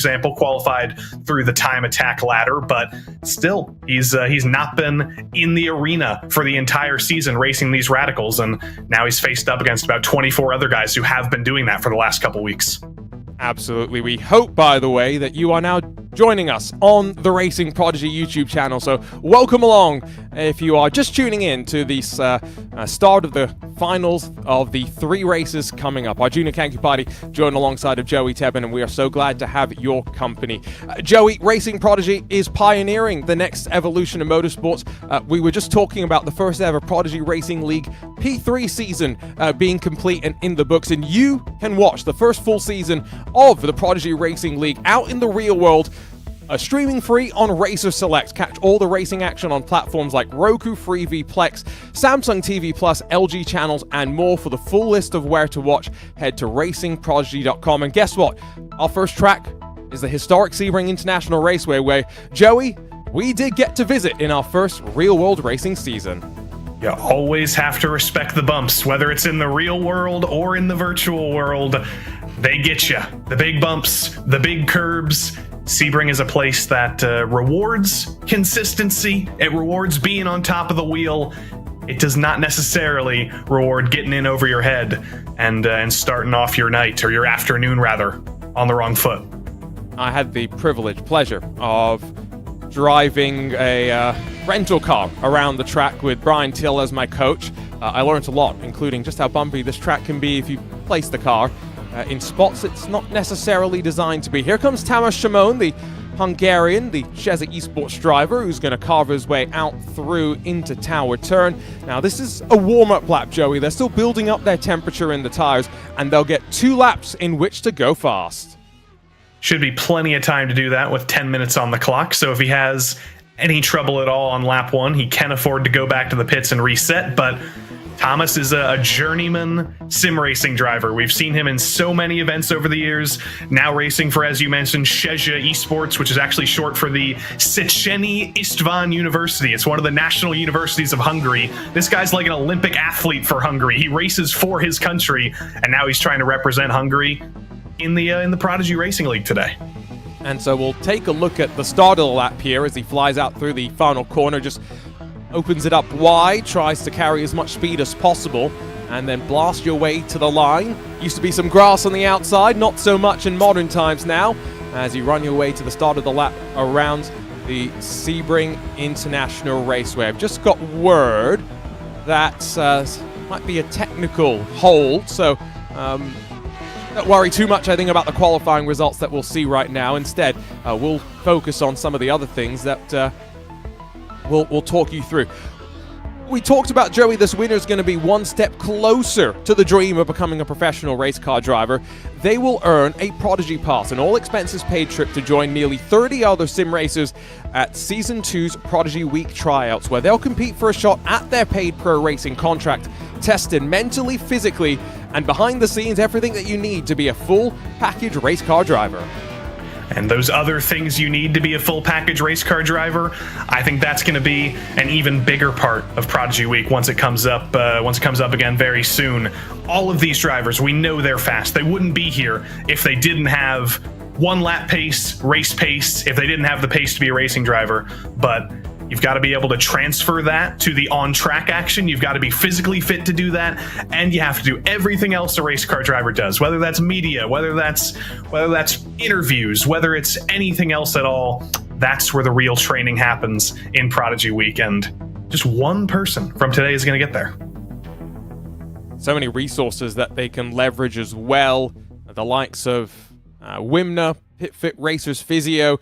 example, qualified through the time attack ladder, but still, he's not been in the arena for the entire season racing these radicals, and now he's faced up against about 24 other guys who have been doing that for the last couple weeks. Absolutely. We hope, by the way, that you are now joining us on the Racing Prodigy YouTube channel. So welcome along if you are just tuning in to the start of the finals of the 3 races coming up. Our Junior Kanky Party joined alongside of Joey Tebben, and we are so glad to have your company. Joey, Racing Prodigy is pioneering the next evolution of motorsports. We were just talking about the first ever Prodigy Racing League P3 season being complete and in the books, and you can watch the first full season of the Prodigy Racing League out in the real world, streaming free on Racer Select. Catch all the racing action on platforms like Roku, Freevee, Plex, Samsung TV Plus, LG channels, and more. For the full list of where to watch, head to racingprodigy.com. And guess what? Our first track is the historic Sebring International Raceway, where, Joey, we did get to visit in our first real-world racing season. You always have to respect the bumps, whether it's in the real world or in the virtual world. They get you. The big bumps, the big curbs. Sebring is a place that rewards consistency. It rewards being on top of the wheel. It does not necessarily reward getting in over your head and starting off your night, or your afternoon rather, on the wrong foot. I had the pleasure of driving a rental car around the track with Brian Till as my coach. I learned a lot, including just how bumpy this track can be if you place the car in spots it's not necessarily designed to be. Here comes Tamas Shimon, the Hungarian, the Cheza Esports driver, who's going to carve his way out through into Tower Turn. Now, this is a warm-up lap, Joey. They're still building up their temperature in the tires, and they'll get 2 laps in which to go fast. Should be plenty of time to do that with 10 minutes on the clock, so if he has any trouble at all on lap 1, he can afford to go back to the pits and reset, but Thomas is a journeyman sim racing driver. We've seen him in so many events over the years, now racing for, as you mentioned, Cheza Esports, which is actually short for the Széchenyi István University. It's one of the national universities of Hungary. This guy's like an Olympic athlete for Hungary. He races for his country, and now he's trying to represent Hungary in the Prodigy Racing League today. And so we'll take a look at the start of the lap here as he flies out through the final corner, just opens it up wide, tries to carry as much speed as possible, and then blast your way to the line. Used to be some grass on the outside, not so much in modern times now, as you run your way to the start of the lap around the Sebring International Raceway. I've just got word that might be a technical hold, so don't worry too much, I think, about the qualifying results that we'll see right now. Instead, we'll focus on some of the other things that we'll talk you through. We talked about, Joey, this winner is going to be one step closer to the dream of becoming a professional race car driver. They will earn a Prodigy Pass, an all-expenses-paid trip to join nearly 30 other sim racers at Season 2's Prodigy Week tryouts, where they'll compete for a shot at their paid pro racing contract, tested mentally, physically, and behind the scenes, everything that you need to be a full package race car driver. And those other things you need to be a full package race car driver, I think that's going to be an even bigger part of Prodigy Week once it comes up again very soon. All of these drivers, we know they're fast. They wouldn't be here if they didn't have one lap pace, race pace, if they didn't have the pace to be a racing driver. But you've got to be able to transfer that to the on-track action. You've got to be physically fit to do that, and you have to do everything else a race car driver does, whether that's media, whether that's interviews, whether it's anything else at all. That's where the real training happens in Prodigy Weekend. Just one person from today is going to get there. So many resources that they can leverage as well. The likes of Wimna, PitFit Racers Physio,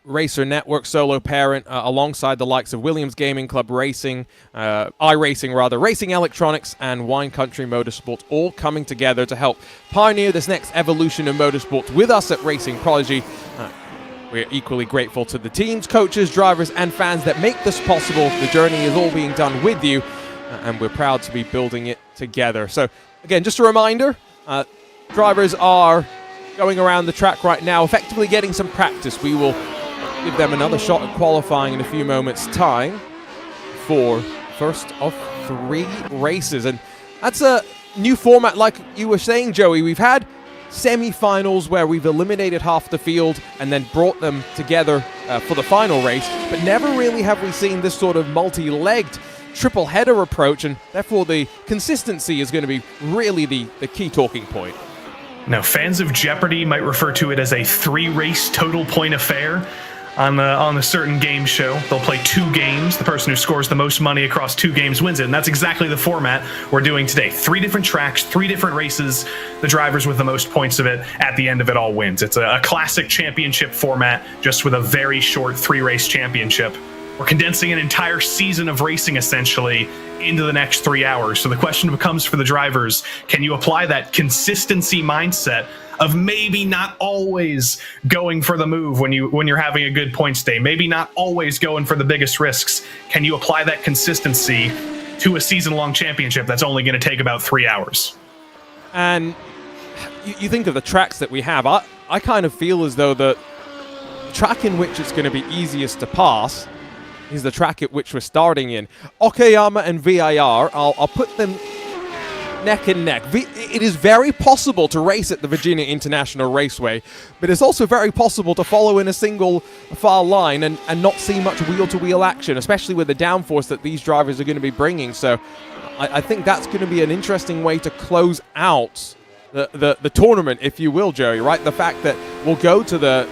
Racer Network Solo Parent, alongside the likes of Williams Gaming Club Racing, iRacing rather, Racing Electronics, and Wine Country Motorsports, all coming together to help pioneer this next evolution of motorsports with us at Racing Prodigy. We're equally grateful to the teams, coaches, drivers, and fans that make this possible. The journey is all being done with you, and we're proud to be building it together. So, again, just a reminder, drivers are going around the track right now, effectively getting some practice. We will give them another shot at qualifying in a few moments' time for first of 3 races. And that's a new format, like you were saying, Joey. We've had semi-finals where we've eliminated half the field and then brought them together for the final race, but never really have we seen this sort of multi-legged triple header approach, and therefore the consistency is going to be really the key talking point. Now, fans of Jeopardy might refer to it as a 3-race total point affair. On a certain game show, they'll play 2 games. The person who scores the most money across 2 games wins it, and that's exactly the format we're doing today. 3 different tracks, 3 different races. The drivers with the most points of it at the end of it all wins. It's a classic championship format, just with a very short 3-race championship. We're condensing an entire season of racing, essentially, into the next 3 hours. So the question becomes for the drivers, can you apply that consistency mindset of maybe not always going for the move when you're having a good points day, maybe not always going for the biggest risks? Can you apply that consistency to a season-long championship that's only going to take about 3 hours? And you think of the tracks that we have, I kind of feel as though the track in which it's going to be easiest to pass is the track at which we're starting in. Okayama and VIR, I'll put them neck and neck. It is very possible to race at the Virginia International Raceway, but it's also very possible to follow in a single file line and not see much wheel-to-wheel action, especially with the downforce that these drivers are going to be bringing. So I think that's going to be an interesting way to close out the tournament, if you will, Joey, right? The fact that we'll go to the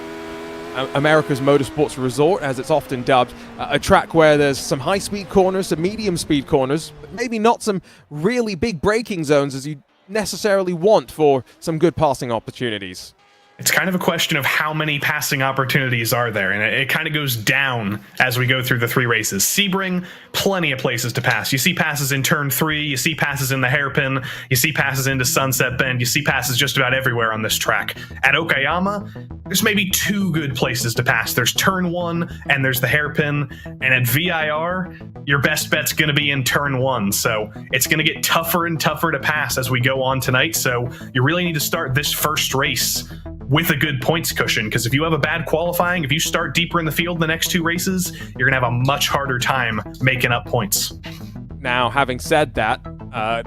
America's Motorsports Resort, as it's often dubbed, a track where there's some high-speed corners, some medium-speed corners, but maybe not some really big braking zones as you necessarily want for some good passing opportunities. It's kind of a question of how many passing opportunities are there, and it kind of goes down as we go through the 3 races. Sebring, plenty of places to pass. You see passes in turn 3, you see passes in the hairpin, you see passes into Sunset Bend, you see passes just about everywhere on this track. At Okayama, there's maybe 2 good places to pass. There's turn 1 and there's the hairpin, and at VIR, your best bet's going to be in turn 1. So it's going to get tougher and tougher to pass as we go on tonight. So you really need to start this first race with a good points cushion, because if you have a bad qualifying, if you start deeper in the field the next 2 races, you're going to have a much harder time making up points. Now, having said that,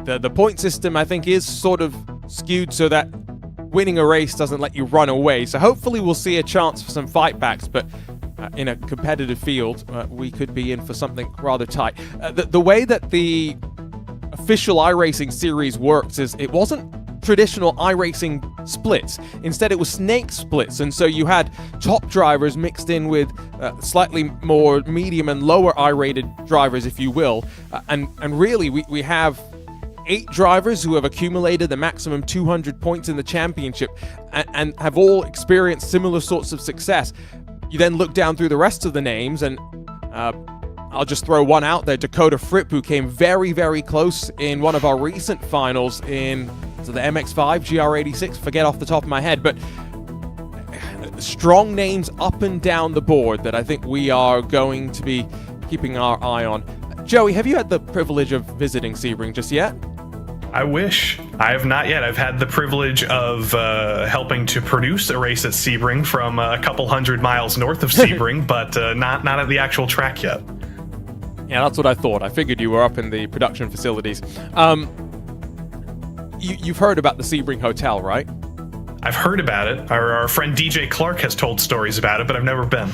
the point system, I think, is sort of skewed so that winning a race doesn't let you run away. So hopefully we'll see a chance for some fightbacks, but in a competitive field, we could be in for something rather tight. The way that the official iRacing series works is it wasn't traditional iRacing splits. Instead, it was snake splits, and so you had top drivers mixed in with slightly more medium and lower I-rated drivers, if you will. And really, we have 8 drivers who have accumulated the maximum 200 points in the championship and have all experienced similar sorts of success. You then look down through the rest of the names, and I'll just throw one out there, Dakota Fripp, who came very, very close in one of our recent finals in the MX-5, GR86, forget off the top of my head, but strong names up and down the board that I think we are going to be keeping our eye on. Joey, have you had the privilege of visiting Sebring just yet? I wish. I have not yet. I've had the privilege of helping to produce a race at Sebring from a couple hundred miles north of Sebring, but not at the actual track yet. Yeah, that's what I thought. I figured you were up in the production facilities. You've heard about the Sebring Hotel, right? I've heard about it. Our friend DJ Clark has told stories about it, but I've never been.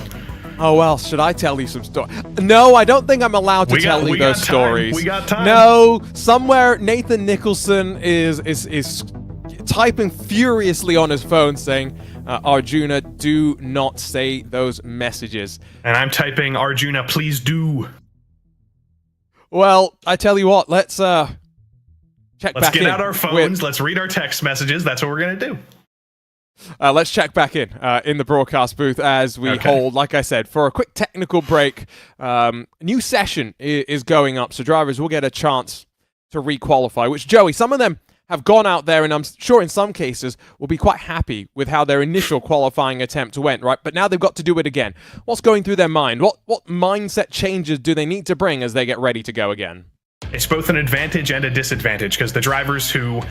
Oh, well, should I tell you some stories? No, I don't think I'm allowed to tell you those stories. We got time. No, somewhere Nathan Nicholson is typing furiously on his phone saying, Arjuna, do not say those messages. And I'm typing, Arjuna, please do. Well, I tell you what, let's check back in. Let's get out our phones, let's read our text messages, that's what we're going to do. Let's check back in the broadcast booth as we hold, like I said, for a quick technical break. New session is going up, so drivers will get a chance to requalify, which, Joey, some of them have gone out there, and I'm sure in some cases will be quite happy with how their initial qualifying attempt went, right? But now they've got to do it again. What's going through their mind? What mindset changes do they need to bring as they get ready to go again? It's both an advantage and a disadvantage, because the drivers who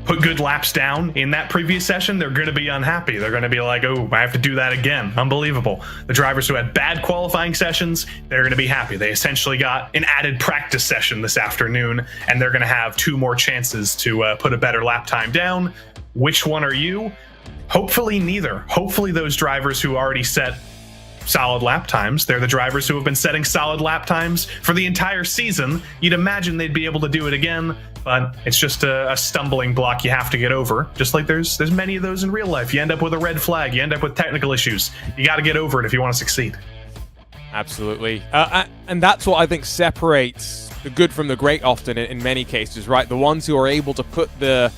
put good laps down in that previous session, they're going to be unhappy. They're going to be like, oh, I have to do that again. Unbelievable. The drivers who had bad qualifying sessions, they're going to be happy. They essentially got an added practice session this afternoon, and they're going to have 2 more chances to put a better lap time down. Which one are you? Hopefully neither. Hopefully those drivers who already set solid lap times, they're the drivers who have been setting solid lap times for the entire season. You'd imagine they'd be able to do it again, but it's just a stumbling block you have to get over. Just like there's many of those in real life. You end up with a red flag, you end up with technical issues. You got to get over it if you want to succeed. Absolutely. And that's what I think separates the good from the great often in many cases, right? The ones who are able to put the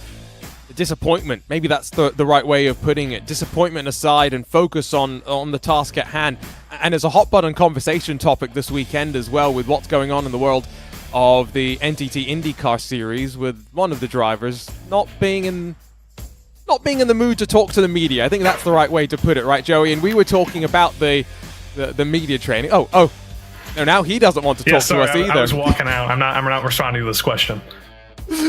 disappointment, maybe that's the right way of putting it, disappointment aside and focus on the task at hand. And it's a hot button conversation topic this weekend as well, with what's going on in the world of the NTT IndyCar series, with one of the drivers not being in the mood to talk to the media. I think that's the right way to put it, right, Joey? And we were talking about the media training. Oh, no, now he doesn't want to talk to us either. I was walking out. I'm not responding to this question.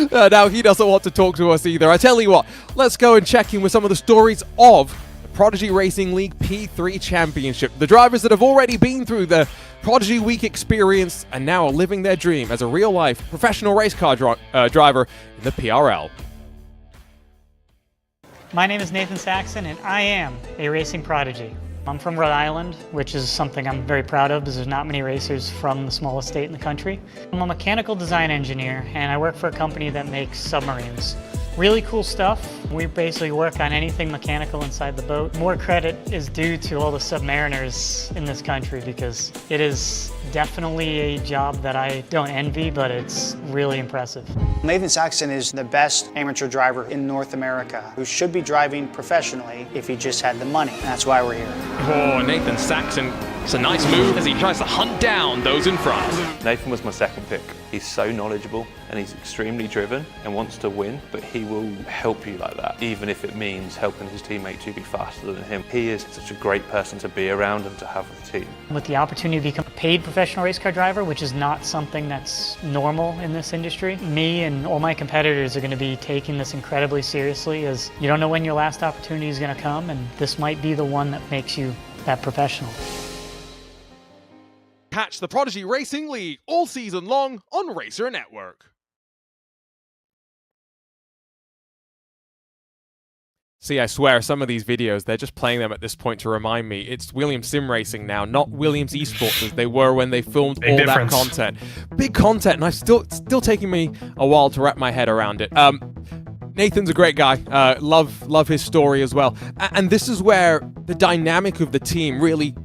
Now he doesn't want to talk to us either. I tell you what, let's go and check in with some of the stories of the Prodigy Racing League P3 Championship. The drivers that have already been through the Prodigy Week experience and now are living their dream as a real-life professional race car driver in the PRL. My name is Nathan Saxon, and I am a racing prodigy. I'm from Rhode Island, which is something I'm very proud of because there's not many racers from the smallest state in the country. I'm a mechanical design engineer, and I work for a company that makes submarines. Really cool stuff. We basically work on anything mechanical inside the boat. More credit is due to all the submariners in this country because it is definitely a job that I don't envy, but it's really impressive. Nathan Saxon is the best amateur driver in North America who should be driving professionally if he just had the money. And that's why we're here. Oh, Nathan Saxon. It's a nice move as he tries to hunt down those in front. Nathan was my second pick. He's so knowledgeable and he's extremely driven and wants to win, but he will help you like that, even if it means helping his teammate to be faster than him. He is such a great person to be around and to have with the team. With the opportunity to become a paid professional race car driver, which is not something that's normal in this industry, me and all my competitors are going to be taking this incredibly seriously, as you don't know when your last opportunity is going to come, and this might be the one that makes you that professional. Catch the Prodigy Racing League all season long on Racer Network. See, I swear, some of these videos, they're just playing them at this point to remind me it's Williams Sim Racing now, not Williams Esports as they were when they filmed all that content. Big content, and it's still taking me a while to wrap my head around it. Nathan's a great guy. Love his story as well. And this is where the dynamic of the team really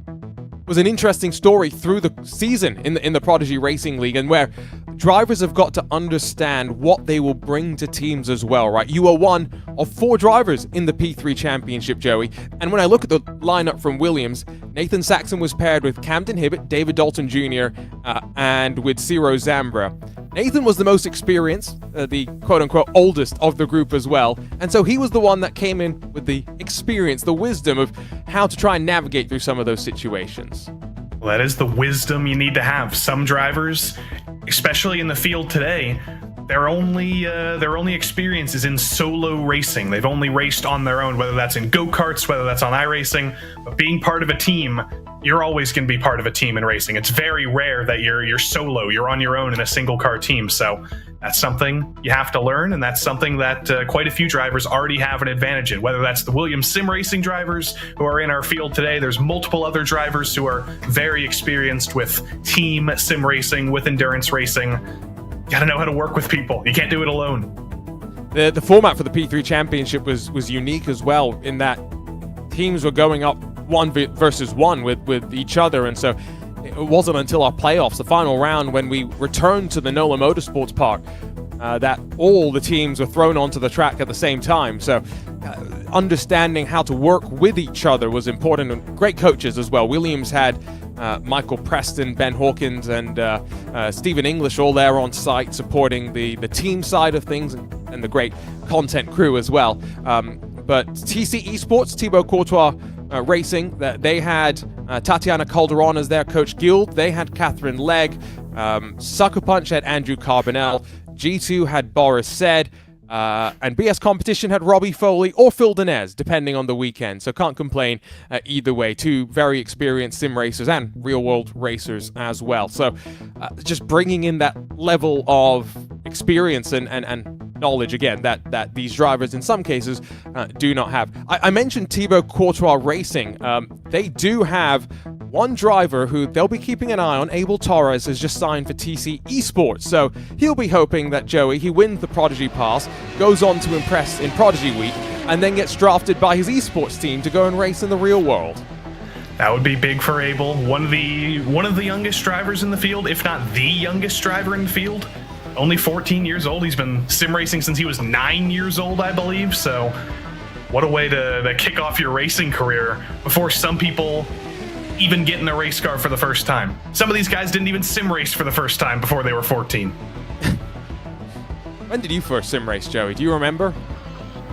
was an interesting story through the season in the Prodigy Racing League, and where drivers have got to understand what they will bring to teams as well, right? You are one of 4 drivers in the P3 Championship, Joey. And when I look at the lineup from Williams, Nathan Saxon was paired with Camden Hibbett, David Dalton Jr., and with Ciro Zambra. Nathan was the most experienced, the quote-unquote oldest of the group as well, and so he was the one that came in with the experience, the wisdom of how to try and navigate through some of those situations. Well, that is the wisdom you need to have. Some drivers, especially in the field today, their only experience is in solo racing. They've only raced on their own, whether that's in go-karts, whether that's on iRacing. But being part of a team, you're always going to be part of a team in racing. It's very rare that you're solo, you're on your own in a single car team. So that's something you have to learn, and that's something that quite a few drivers already have an advantage in, whether that's the Williams Sim Racing drivers who are in our field today. There's multiple other drivers who are very experienced with team sim racing, with endurance racing. You gotta know how to work with people. You can't do it alone. The format for the P3 Championship was unique as well, in that teams were going up 1 versus 1 with each other, and so it wasn't until our playoffs, the final round, when we returned to the NOLA Motorsports Park, that all the teams were thrown onto the track at the same time. So understanding how to work with each other was important, and great coaches as well. Williams had Michael Preston, Ben Hawkins, and Stephen English all there on site supporting the team side of things, and the great content crew as well. But TC Esports, Thibaut Courtois Racing, they had Tatiana Calderon as their coach guild. They had Catherine Legg. Sucker Punch had Andrew Carbonell. G2 had Boris Said. And BS Competition had Robbie Foley or Phil Denez, depending on the weekend. So can't complain either way. 2 very experienced sim racers and real-world racers as well. So just bringing in that level of experience and knowledge, again, that these drivers in some cases do not have. I mentioned Thibaut Courtois Racing. They do have one driver who they'll be keeping an eye on. Abel Torres has just signed for TC Esports, so he'll be hoping that Joey, he wins the Prodigy Pass, goes on to impress in Prodigy Week, and then gets drafted by his esports team to go and race in the real world. That would be big for Abel. One of the youngest drivers in the field, if not the youngest driver in the field. Only 14 years old. He's been sim racing since he was 9 years old, I believe. So what a way to kick off your racing career before some people even get in a race car for the first time. Some of these guys didn't even sim race for the first time before they were 14. When did you first sim race, Joey? Do you remember?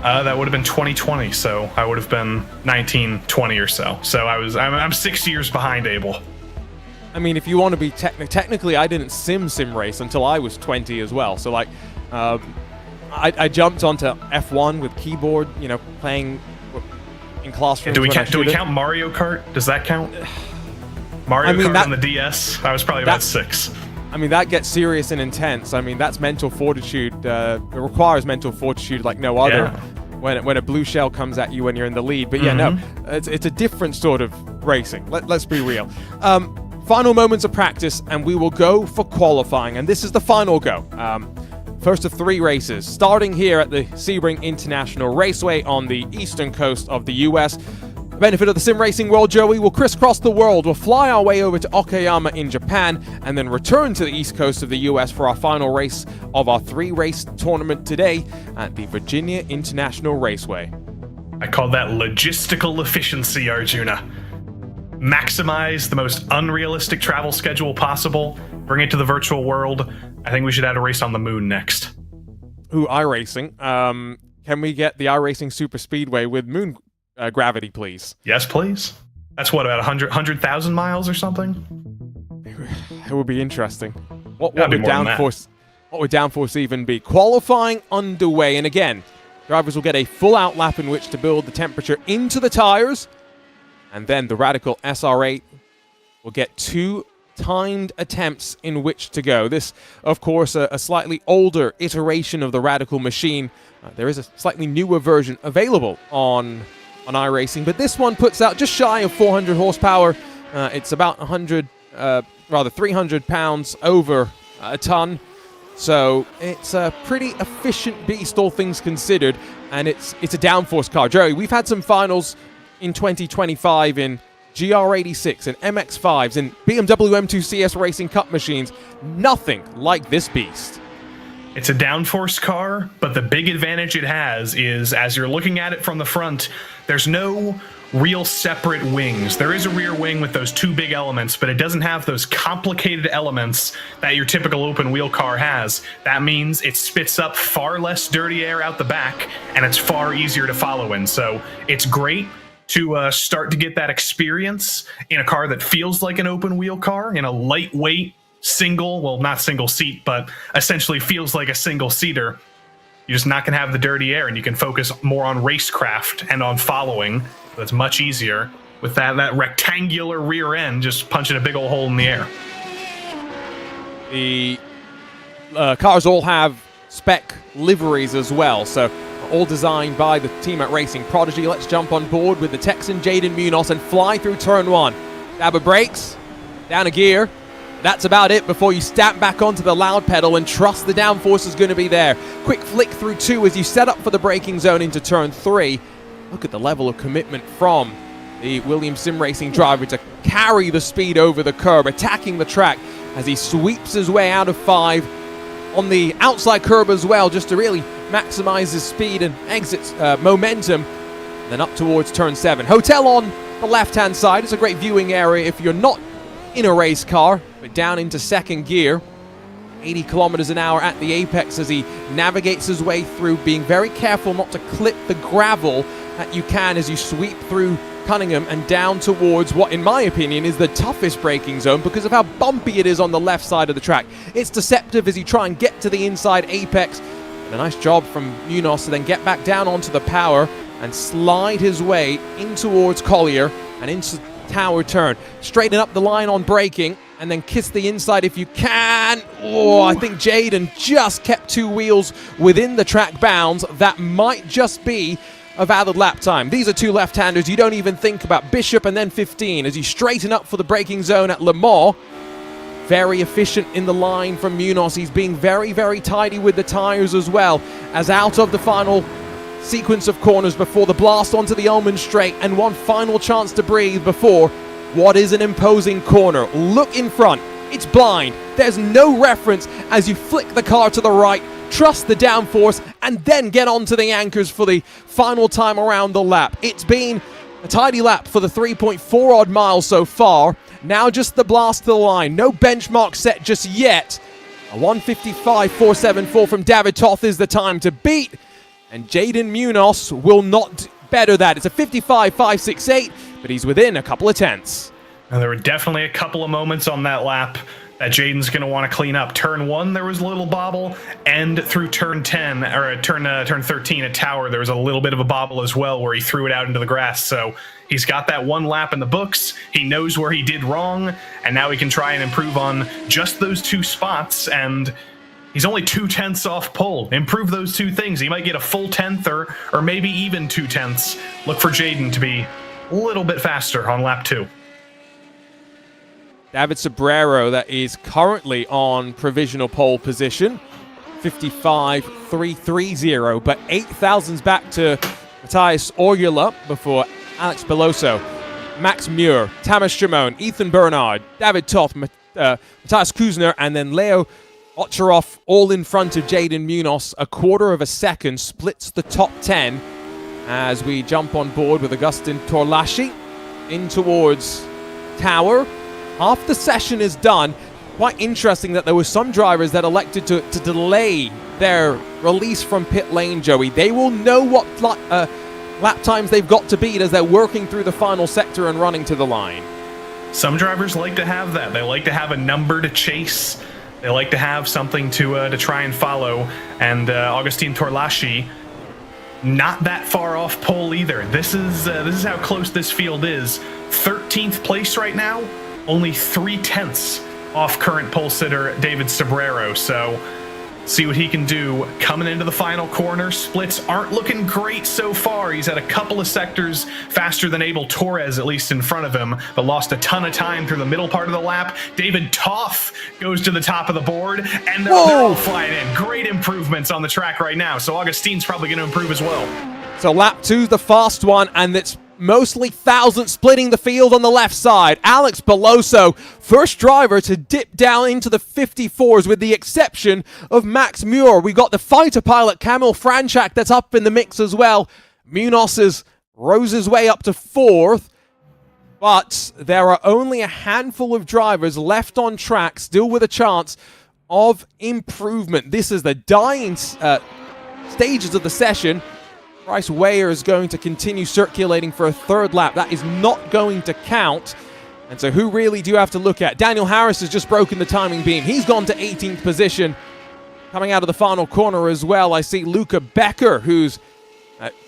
That would have been 2020, so I would have been 19, 20 or so. So I'm 6 years behind Abel. I mean, if you want to be technically, I didn't sim race until I was 20 as well. So like, I jumped onto F1 with keyboard, you know, playing in classrooms. Do we count Mario Kart? Does that count? Mario Kart on the DS. I was probably about 6. I mean, that gets serious and intense. I mean, that's mental fortitude. It requires mental fortitude like no other. Yeah. When a blue shell comes at you when you're in the lead. But yeah, no, it's a different sort of racing. Let's be real. Final moments of practice, and we will go for qualifying. And this is the final go. First of 3 races, starting here at the Sebring International Raceway on the eastern coast of the US. Benefit of the sim racing world, Joey, will crisscross the world. We'll fly our way over to Okayama in Japan and then return to the east coast of the US for our final race of our 3-race tournament today at the Virginia International Raceway. I call that logistical efficiency, Arjuna. Maximize the most unrealistic travel schedule possible, bring it to the virtual world. I think we should add a race on the moon next. Ooh, iRacing. Can we get the iRacing Super Speedway with moon gravity, please? Yes, please. That's what, about 100,000 miles or something? It would be interesting. What would downforce even be? Qualifying underway, and again, drivers will get a full-out lap in which to build the temperature into the tires, and then the Radical SR8 will get 2 timed attempts in which to go. This, of course, a slightly older iteration of the Radical machine. There is a slightly newer version available on iRacing, but this one puts out just shy of 400 horsepower. It's about 300 pounds over a ton. So it's a pretty efficient beast, all things considered, and it's a downforce car. Joey, we've had some finals in 2025 in GR86 and MX-5s and BMW M2 CS Racing Cup machines. Nothing like this beast. It's a downforce car, but the big advantage it has is, as you're looking at it from the front, there's no real separate wings. There is a rear wing with those 2 big elements, but it doesn't have those complicated elements that your typical open wheel car has. That means it spits up far less dirty air out the back, and it's far easier to follow in. So it's great to start to get that experience in a car that feels like an open wheel car, in a lightweight, not single seat, but essentially feels like a single seater. You're just not going to have the dirty air, and you can focus more on racecraft and on following. That's much easier with that rectangular rear end just punching a big old hole in the air. The cars all have spec liveries as well, so all designed by the team at Racing Prodigy. Let's jump on board with the Texan Jaden Munoz and fly through turn 1. Dab of brakes, down a gear. That's about it before you stamp back onto the loud pedal and trust the downforce is going to be there. Quick flick through 2 as you set up for the braking zone into turn 3. Look at the level of commitment from the Williams Sim Racing driver to carry the speed over the curb, attacking the track as he sweeps his way out of 5 on the outside curb as well, just to really maximize his speed and exits momentum. Then up towards turn 7. Hotel on the left-hand side. It's a great viewing area if you're not in a race car, but down into second gear. 80 kilometers an hour at the apex as he navigates his way through, being very careful not to clip the gravel that you can as you sweep through Cunningham and down towards what, in my opinion, is the toughest braking zone because of how bumpy it is on the left side of the track. It's deceptive as you try and get to the inside apex. And a nice job from Munoz to then get back down onto the power and slide his way in towards Collier and into Tower Turn. Straighten up the line on braking. and then kiss the inside if you can. Oh, I think Jaden just kept 2 wheels within the track bounds. That might just be a valid lap time. These are 2 left-handers you don't even think about. Bishop and then 15 as you straighten up for the braking zone at Le Mans. Very efficient in the line from Munoz. He's being very, very tidy with the tires as well, as out of the final sequence of corners before the blast onto the Almond Straight, and one final chance to breathe before what is an imposing corner. Look in front. It's blind. There's no reference as you flick the car to the right, trust the downforce, and then get onto the anchors for the final time around the lap. It's been a tidy lap for the 3.4 odd miles so far. Now just the blast to the line. No benchmark set just yet. A 1:55.474 from David Toth is the time to beat, and Jaden Munoz will not better that. It's a 55.568, but he's within a couple of tenths. And there were definitely a couple of moments on that lap that Jaden's going to want to clean up. Turn 1, there was a little bobble, and through turn 10, or turn 13 at Tower, there was a little bit of a bobble as well where he threw it out into the grass. So he's got that 1 lap in the books. He knows where he did wrong, and now he can try and improve on just those 2 spots, and he's only 2 tenths off pole. Improve those 2 things. He might get a full tenth or maybe even 2 tenths. Look for Jaden to be a little bit faster on lap 2. David Sobrero, that is currently on provisional pole position, 55.330, but 8 thousandths back to Matthias Orjula before Alex Beloso, Max Muir, Tamas Shimon, Ethan Bernard, David Toth, Matthias Kuzner, and then Leo Otcharoff, all in front of Jaden Munoz. A 1/4 of a second splits the top 10 as we jump on board with Agustin Torlashi in towards Tower. Half the session is done. Quite interesting that there were some drivers that elected to delay their release from pit lane, Joey. They will know what lap times they've got to beat as they're working through the final sector and running to the line. Some drivers like to have that. They like to have a number to chase. They like to have something to try and follow. And Agustin Torlashi, not that far off pole either. This is how close this field is. 13th place right now. Only 3 tenths off current pole sitter David Sobrero. So see what he can do coming into the final corner. Splits aren't looking great so far. He's had a couple of sectors faster than Abel Torres, at least in front of him, but lost a ton of time through the middle part of the lap. David Toth goes to the top of the board, and they're all flying in. Great improvements on the track right now, so Augustin's probably going to improve as well. So lap 2's the fast one, and it's mostly thousand splitting the field on the left side. Alex Beloso, first driver to dip down into the 54s with the exception of Max Muir. We got the fighter pilot Kamil Franchak that's up in the mix as well. Munoz rose his way up to 4th, but there are only a handful of drivers left on track still with a chance of improvement. This is the dying stages of the session. Bryce Weyer is going to continue circulating for a 3rd lap. That is not going to count. And so who really do you have to look at? Daniel Harris has just broken the timing beam. He's gone to 18th position. Coming out of the final corner as well, I see Luca Becker, who's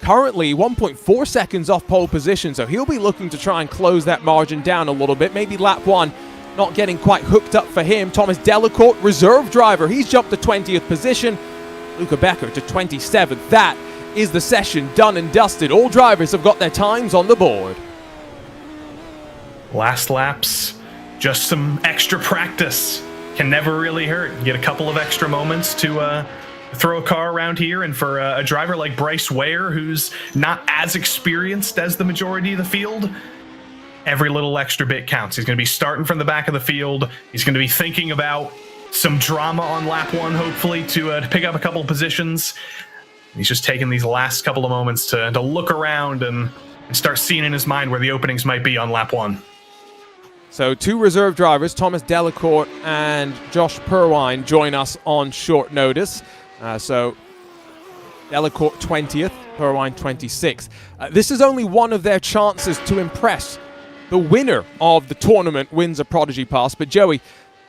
currently 1.4 seconds off pole position. So he'll be looking to try and close that margin down a little bit. Maybe lap 1 not getting quite hooked up for him. Thomas Delacourt, reserve driver. He's jumped to 20th position. Luca Becker to 27th. That is the session done and dusted. All drivers have got their times on the board. Last laps, just some extra practice can never really hurt. You get a couple of extra moments to throw a car around here, and for a driver like Bryce Weyer, who's not as experienced as the majority of the field, every little extra bit counts. He's going to be starting from the back of the field. He's going to be thinking about some drama on lap 1, hopefully, to pick up a couple of positions. He's just taking these last couple of moments to look around and start seeing in his mind where the openings might be on lap 1. So 2 reserve drivers, Thomas Delacourt and Josh Purwine, join us on short notice. So Delacourt 20th, Purwine 26th. This is only one of their chances to impress. The winner of the tournament wins a Prodigy Pass, but Joey,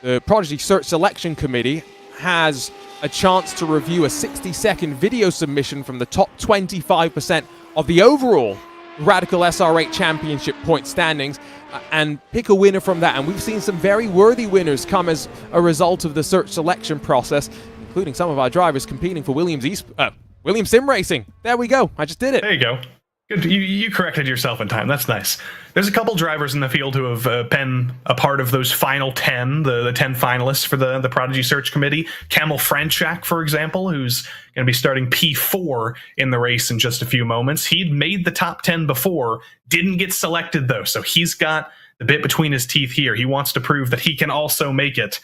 the Prodigy Search Selection Committee has a chance to review a 60-second video submission from the top 25% of the overall Radical SR8 Championship point standings. and pick a winner from that. And we've seen some very worthy winners come as a result of the search selection process, including some of our drivers competing for Williams Sim Racing. There we go. I just did it. There you go. Good. You corrected yourself in time. That's nice. There's a couple drivers in the field who have been a part of those final 10, the 10 finalists for the Prodigy Search Committee. Kamil Franchak, for example, who's going to be starting P4 in the race in just a few moments. He'd made the top 10 before, didn't get selected, though, so he's got the bit between his teeth here. He wants to prove that he can also make it.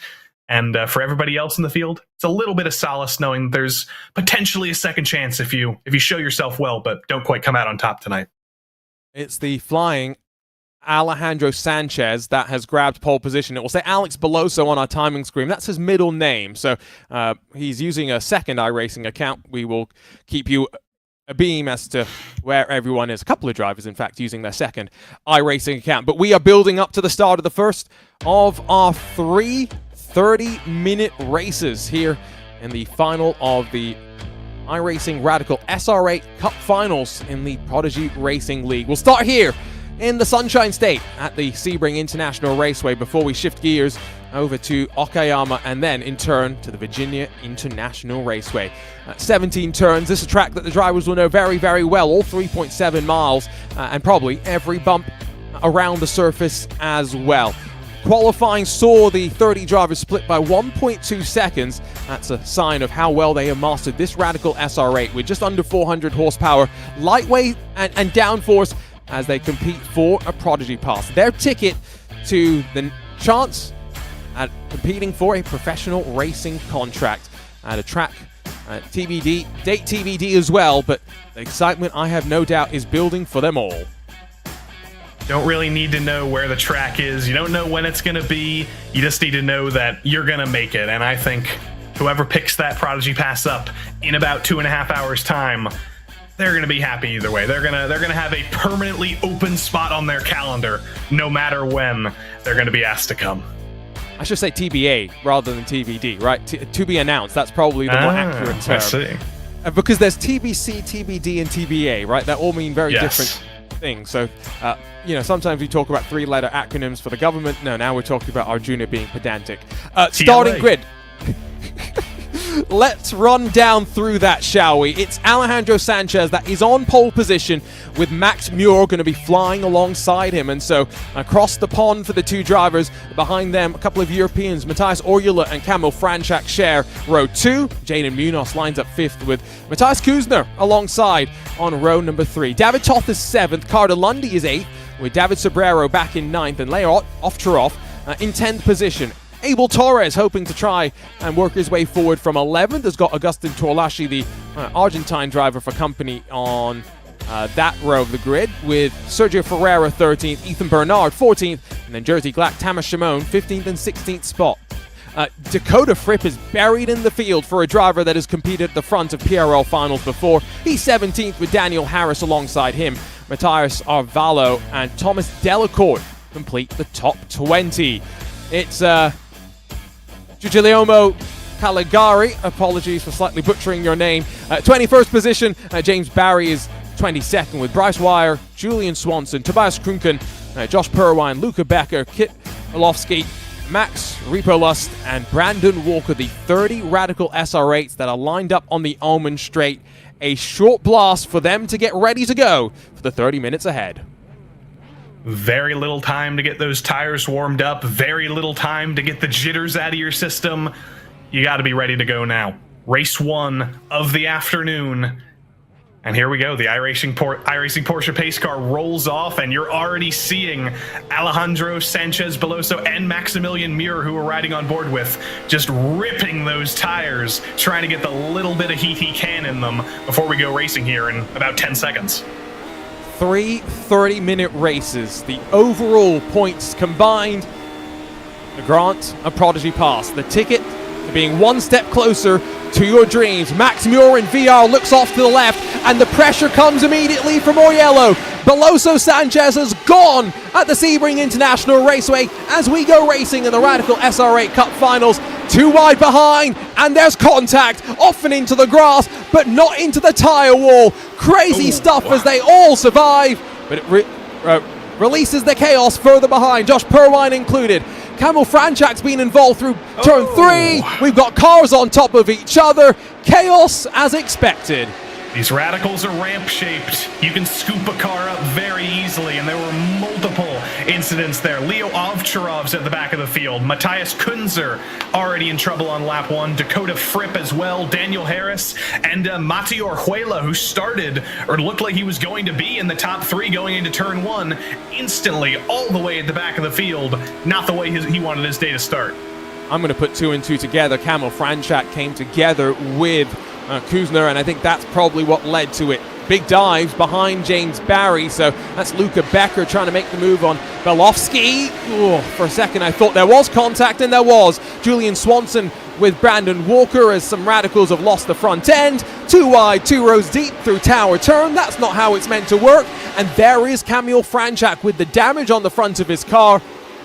And for everybody else in the field, it's a little bit of solace knowing there's potentially a second chance if you show yourself well, but don't quite come out on top tonight. It's the flying Alejandro Sanchez that has grabbed pole position. It will say Alex Beloso on our timing screen. That's his middle name. So he's using a second iRacing account. We will keep you a beam as to where everyone is. A couple of drivers, in fact, using their second iRacing account. But we are building up to the start of the first of our 3 30-minute races here in the final of the iRacingRadical SR8 Cup Finals in the Prodigy Racing League. We'll start here in the Sunshine State at the Sebring International Raceway before we shift gears over to Okayama and then in turn to the Virginia International Raceway. 17 turns. This is a track that the drivers will know very, very well, all 3.7 miles and probably every bump around the surface as well. Qualifying saw the 30 drivers split by 1.2 seconds. That's a sign of how well they have mastered this Radical SR8 with just under 400 horsepower, lightweight and downforce as they compete for a Prodigy Pass. Their ticket to the chance at competing for a professional racing contract at a track TBD, date TBD as well, but the excitement, I have no doubt, is building for them all. Don't really need to know where the track is. You don't know when it's going to be. You just need to know that you're going to make it. And I think whoever picks that Prodigy Pass up in about 2.5 hours' time, they're going to be happy either way. They're going to have a permanently open spot on their calendar, no matter when they're going to be asked to come. I should say TBA rather than TBD, right? To be announced. That's probably the more accurate term. I see. Because there's TBC, TBD, and TBA, right? That all mean very different things. So, sometimes we talk about 3-letter acronyms for the government. No, now we're talking about Arjuna being pedantic. Starting grid. Let's run down through that, shall we? It's Alejandro Sanchez that is on pole position with Max Muir going to be flying alongside him. And so across the pond for the two drivers, behind them, a couple of Europeans, Matthias Orjula and Kamil Franchak share row 2. Jaden Munoz lines up 5th with Matthias Kuzner alongside on row number 3. David Toth is 7th. Carter Lundy is 8th with David Sobrero back in 9th and Leo Ovtcharov in 10th position. Abel Torres hoping to try and work his way forward from 11th. Has got Agustin Torlashi, the Argentine driver for company, on that row of the grid, with Sergio Ferreira 13th, Ethan Bernard 14th, and then Jersey Glack, Tamas Shimon 15th and 16th spot. Dakota Fripp is buried in the field for a driver that has competed at the front of PRL finals before. He's 17th with Daniel Harris alongside him. Matthias Arvalo and Thomas Delacourt complete the top 20. It's Giuliano Caligari, apologies for slightly butchering your name. 21st position, James Barry is 22nd with Bryce Wire, Julian Swanson, Tobias Krunken, Josh Purwine, Luca Becker, Kit Orlovsky, Max Ripolust, and Brandon Walker, the 30 Radical SR8s that are lined up on the Almond Straight. A short blast for them to get ready to go for the 30 minutes ahead. Very little time to get those tires warmed up. Very little time to get the jitters out of your system. You got to be ready to go now. Race 1 of the afternoon. And here we go. The iRacing Porsche pace car rolls off, and you're already seeing Alejandro Sanchez Beloso and Maximilian Muir, who we're riding on board with, just ripping those tires, trying to get the little bit of heat he can in them before we go racing here in about 10 seconds. 3 30-minute races. The overall points combined, the grant of Prodigy Pass. The ticket to being one step closer to your dreams. Max Muir in VR looks off to the left, and the pressure comes immediately from Orjello. Beloso Sanchez has gone at the Sebring International Raceway as we go racing in the Radical SR8 Cup Finals. 2 wide behind, and there's contact off and into the grass, but not into the tyre wall. Crazy stuff as they all survive, but releases the chaos further behind, Josh Purwine included. Camel Franchak's been involved through turn 3. We've got cars on top of each other. Chaos as expected. These radicals are ramp-shaped. You can scoop a car up very easily, and there were multiple incidents there. Leo Ovcharov's at the back of the field. Matthias Kunzer already in trouble on lap 1. Dakota Fripp as well. Daniel Harris and Mati Orjuela, who started, or looked like he was going to be in the top 3 going into turn 1, instantly all the way at the back of the field. Not the way he wanted his day to start. I'm going to put 2 and 2 together. Camel Franchak came together with Kuzner, and I think that's probably what led to it. Big dives behind James Barry, so that's Luca Becker trying to make the move on Belofsky. For a second I thought there was contact, and there was. Julian Swanson with Brandon Walker as some radicals have lost the front end. 2 wide, 2 rows deep through Tower Turn. That's not how it's meant to work. And there is Camille Franchak with the damage on the front of his car.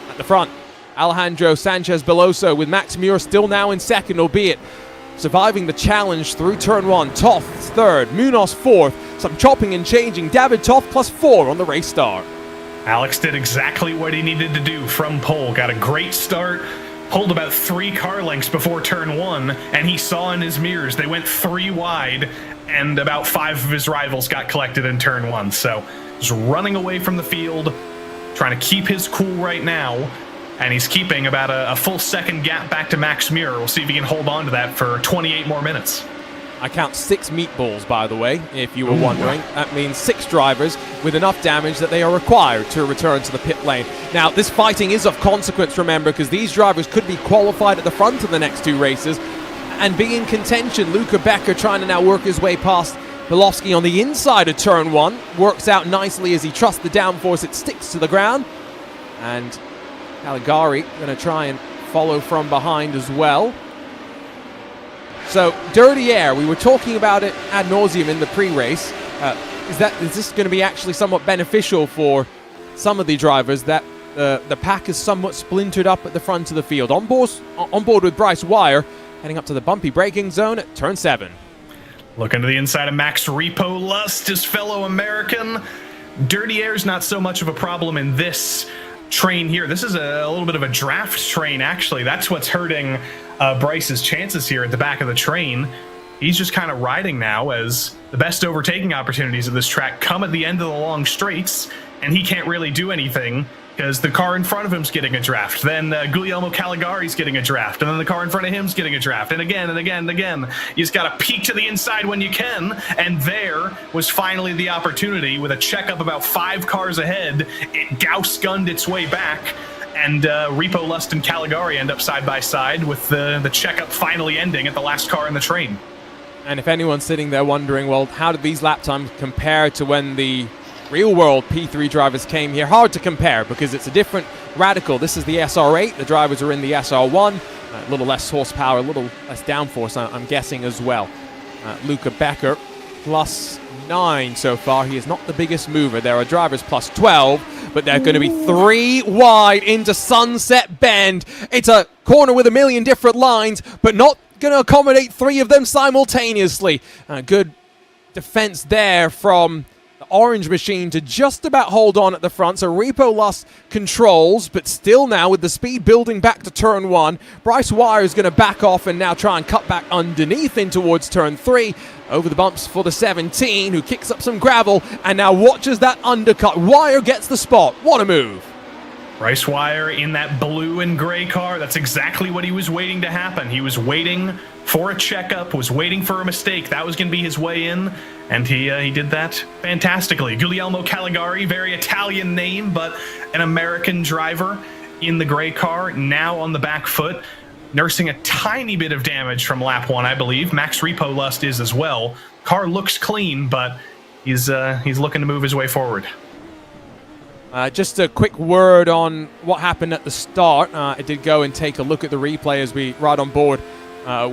At the front, Alejandro Sanchez Beloso with Max Muir still now in second, albeit surviving the challenge through turn 1. Toth third, Munoz fourth, some chopping and changing. David Toth +4 on the race start. Alex did exactly what he needed to do from pole. Got a great start, pulled about 3 car lengths before turn 1, and he saw in his mirrors they went 3 wide, and about 5 of his rivals got collected in turn 1. So he's running away from the field, trying to keep his cool right now. And he's keeping about a full second gap back to Max Muir. We'll see if he can hold on to that for 28 more minutes. I count 6 meatballs, by the way, if you were wondering. That means 6 drivers with enough damage that they are required to return to the pit lane. Now, this fighting is of consequence, remember, because these drivers could be qualified at the front of the next 2 races and be in contention. Luca Becker trying to now work his way past Belofsky on the inside of turn 1. Works out nicely as he trusts the downforce. It sticks to the ground. And Caligari going to try and follow from behind as well. So, dirty air, we were talking about it ad nauseum in the pre-race. Is this going to be actually somewhat beneficial for some of the drivers that the pack is somewhat splintered up at the front of the field? On board with Bryce Wire, heading up to the bumpy braking zone at turn 7. Looking to the inside of Max Repo Lust, his fellow American. Dirty air's not so much of a problem in this train here. This is a little bit of a draft train, actually. That's what's hurting Bryce's chances here at the back of the train. He's just kind of riding now as the best overtaking opportunities of this track come at the end of the long straights, and he can't really do anything because the car in front of him's getting a draft. Then Guglielmo Caligari's getting a draft, and then the car in front of him's getting a draft, and again and again and again. You just got to peek to the inside when you can, and there was finally the opportunity with a checkup about 5 cars ahead. It Gauss-gunned its way back, and Repo Lust and Caligari end up side by side with the checkup finally ending at the last car in the train. And if anyone's sitting there wondering, well, how did these lap times compare to when the real-world P3 drivers came here? Hard to compare because it's a different radical. This is the SR8. The drivers are in the SR1. A little less horsepower, a little less downforce, I'm guessing, as well. Luca Becker, +9 so far. He is not the biggest mover. There are drivers +12, but they're going to be 3 wide into Sunset Bend. It's a corner with a million different lines, but not going to accommodate 3 of them simultaneously. Good defense there from the orange machine to just about hold on at the front. So Repo Lust controls, but still now with the speed building back to turn 1. Bryce Wire is going to back off and now try and cut back underneath in towards turn 3. Over the bumps for the 17, who kicks up some gravel and now watches that undercut. Wire gets the spot. What a move. Bryce Wire in that blue and gray car. That's exactly what he was waiting to happen. He was waiting for a checkup, was waiting for a mistake. That was going to be his way in, and he did that fantastically. Guglielmo Caligari, very Italian name, but an American driver in the gray car, now on the back foot, nursing a tiny bit of damage from lap 1, I believe. Max Repo Lust is as well. Car looks clean, but he's looking to move his way forward. Just a quick word on what happened at the start. I did go and take a look at the replay as we ride on board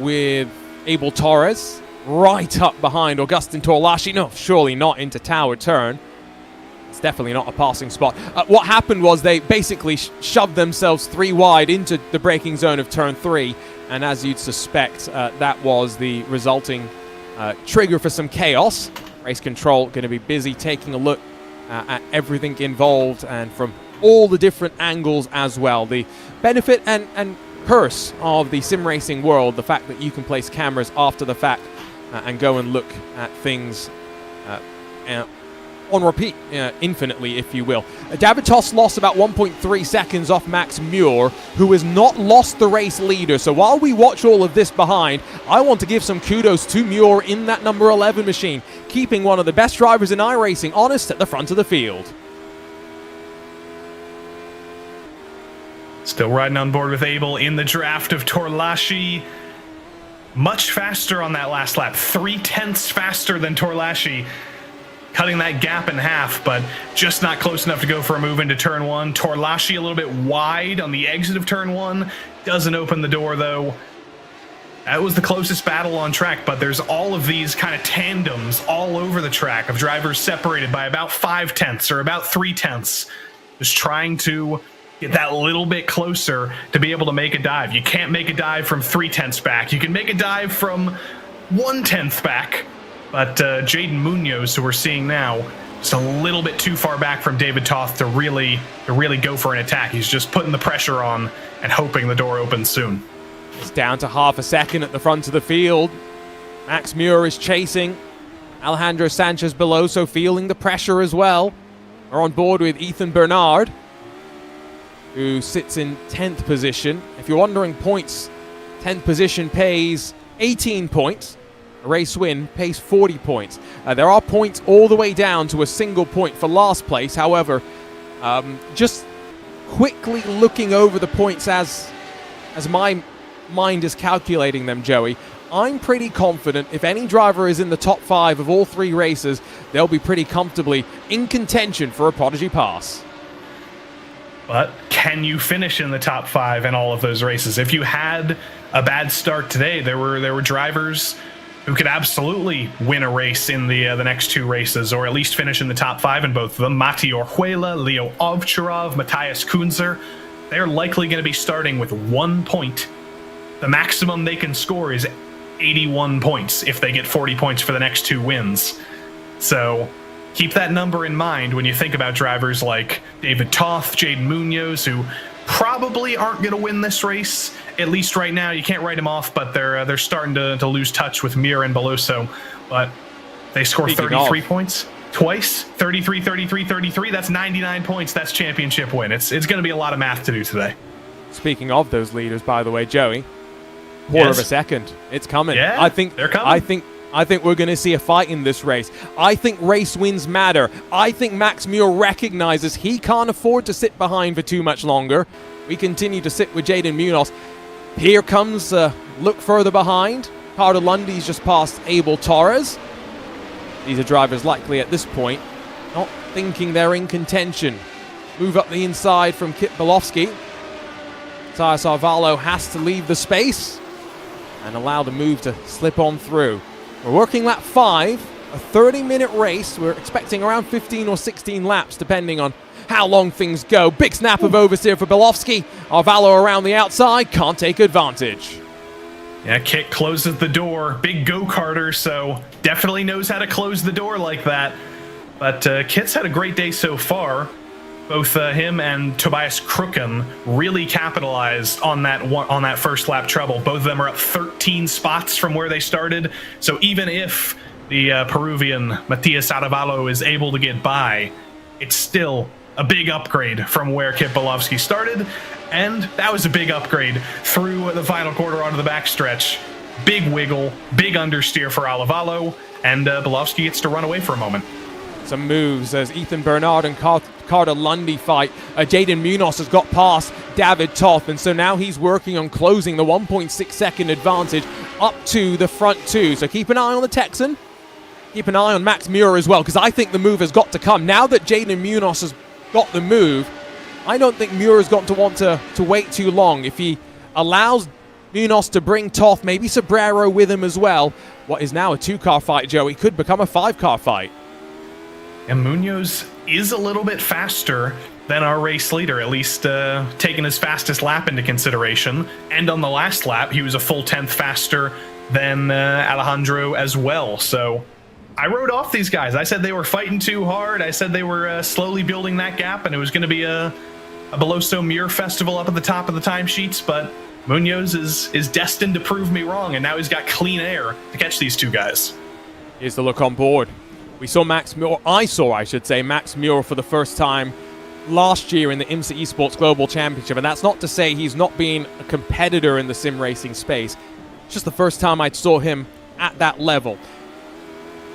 with Abel Torres right up behind Augustin Torlashi. No, surely not into Tower Turn. It's definitely not a passing spot. What happened was they basically shoved themselves 3 wide into the braking zone of turn 3, and as you'd suspect, that was the resulting trigger for some chaos. Race control going to be busy taking a look at everything involved and from all the different angles as well. The benefit and curse of the sim racing world, the fact that you can place cameras after the fact and go and look at things on repeat infinitely, if you will. David Toss lost about 1.3 seconds off Max Muir, who has not lost the race leader. So while we watch all of this behind, I want to give some kudos to Muir in that number 11 machine, keeping one of the best drivers in iRacing honest at the front of the field. Still riding on board with Abel in the draft of Torlashi. Much faster on that last lap, 3/10 faster than Torlashi, cutting that gap in half, but just not close enough to go for a move into turn one. Torlashi a little bit wide on the exit of turn one, doesn't open the door though. That was the closest battle on track, but there's all of these kind of tandems all over the track of drivers separated by about 5/10 or about 3/10, just trying to get that little bit closer to be able to make a dive. You can't make a dive from 3/10 back. You can make a dive from 1/10 back, but Jaden Munoz, who we're seeing now, just a little bit too far back from David Toth to really go for an attack. He's just putting the pressure on and hoping the door opens soon. It's down to half a second at the front of the field. Max Muir is chasing. Alejandro Sanchez below, so feeling the pressure as well. We're on board with Ethan Bernard, who sits in 10th position. If you're wondering points, 10th position pays 18 points. A race win pays 40 points. There are points all the way down to a single point for last place. However, just quickly looking over the points as my mind is calculating them, Joey, I'm pretty confident if any driver is in the top 5 of all 3 races, they'll be pretty comfortably in contention for a Prodigy Pass. But can you finish in the top 5 in all of those races? If you had a bad start today, there were drivers who could absolutely win a race in the next 2 races, or at least finish in the top 5 in both of them. Mati Orjuela, Leo Ovcharov, Matthias Kunzer, they're likely going to be starting with 1 point. The maximum they can score is 81 points if they get 40 points for the next 2 wins. So keep that number in mind when you think about drivers like David Toth, Jaden Munoz, who probably aren't going to win this race. At least right now, you can't write them off, but they're starting to lose touch with Mir and Beloso. But they score 33 points twice, 33, 33, 33. That's 99 points. That's championship win. It's going to be a lot of math to do today. Speaking of those leaders, by the way, Joey, quarter of a second. It's coming. Yeah, I think they're coming. I think we're going to see a fight in this race. I think race wins matter. I think Max Muir recognizes he can't afford to sit behind for too much longer. We continue to sit with Jaden Munoz. Here comes look further behind. Carter Lundy's just past Abel Torres. These are drivers likely at this point not thinking they're in contention. Move up the inside from Kit Belowski. Taya Sarvallo has to leave the space and allow the move to slip on through. We're working lap 5, a 30-minute race. We're expecting around 15 or 16 laps, depending on how long things go. Big snap of oversteer for Belowski. Arvallo around the outside, can't take advantage. Yeah, Kit closes the door. Big go-karter, so definitely knows how to close the door like that. But Kit's had a great day so far. Both him and Tobias Krucken really capitalized on that first lap trouble. Both of them are up 13 spots from where they started. So even if the Peruvian Matias Arevalo is able to get by, it's still a big upgrade from where Kit Belowski started. And that was a big upgrade through the final quarter onto the backstretch. Big wiggle, big understeer for Arevalo, and Belowski gets to run away for a moment. Some moves as Ethan Bernard and Carter Lundy fight. Jaden Munoz has got past David Toth, and so now he's working on closing the 1.6 second advantage up to the front 2. So keep an eye on the Texan. Keep an eye on Max Muir as well, because I think the move has got to come. Now that Jaden Munoz has got the move, I don't think Muir is going to want to wait too long. If he allows Munoz to bring Toth, maybe Sobrero with him as well, what is now a 2-car fight, Joey, could become a 5-car fight. And Munoz is a little bit faster than our race leader, at least taking his fastest lap into consideration. And on the last lap, he was a full 10th faster than Alejandro as well. So I wrote off these guys. I said they were fighting too hard. I said they were slowly building that gap, and it was going to be a Beloso Muir festival up at the top of the timesheets, but Munoz is destined to prove me wrong, and now he's got clean air to catch these two guys. Here's the look on board. We saw Max Muir, I should say, Max Muir for the first time last year in the IMSA Esports Global Championship, and that's not to say he's not being a competitor in the sim racing space. It's just the first time I saw him at that level.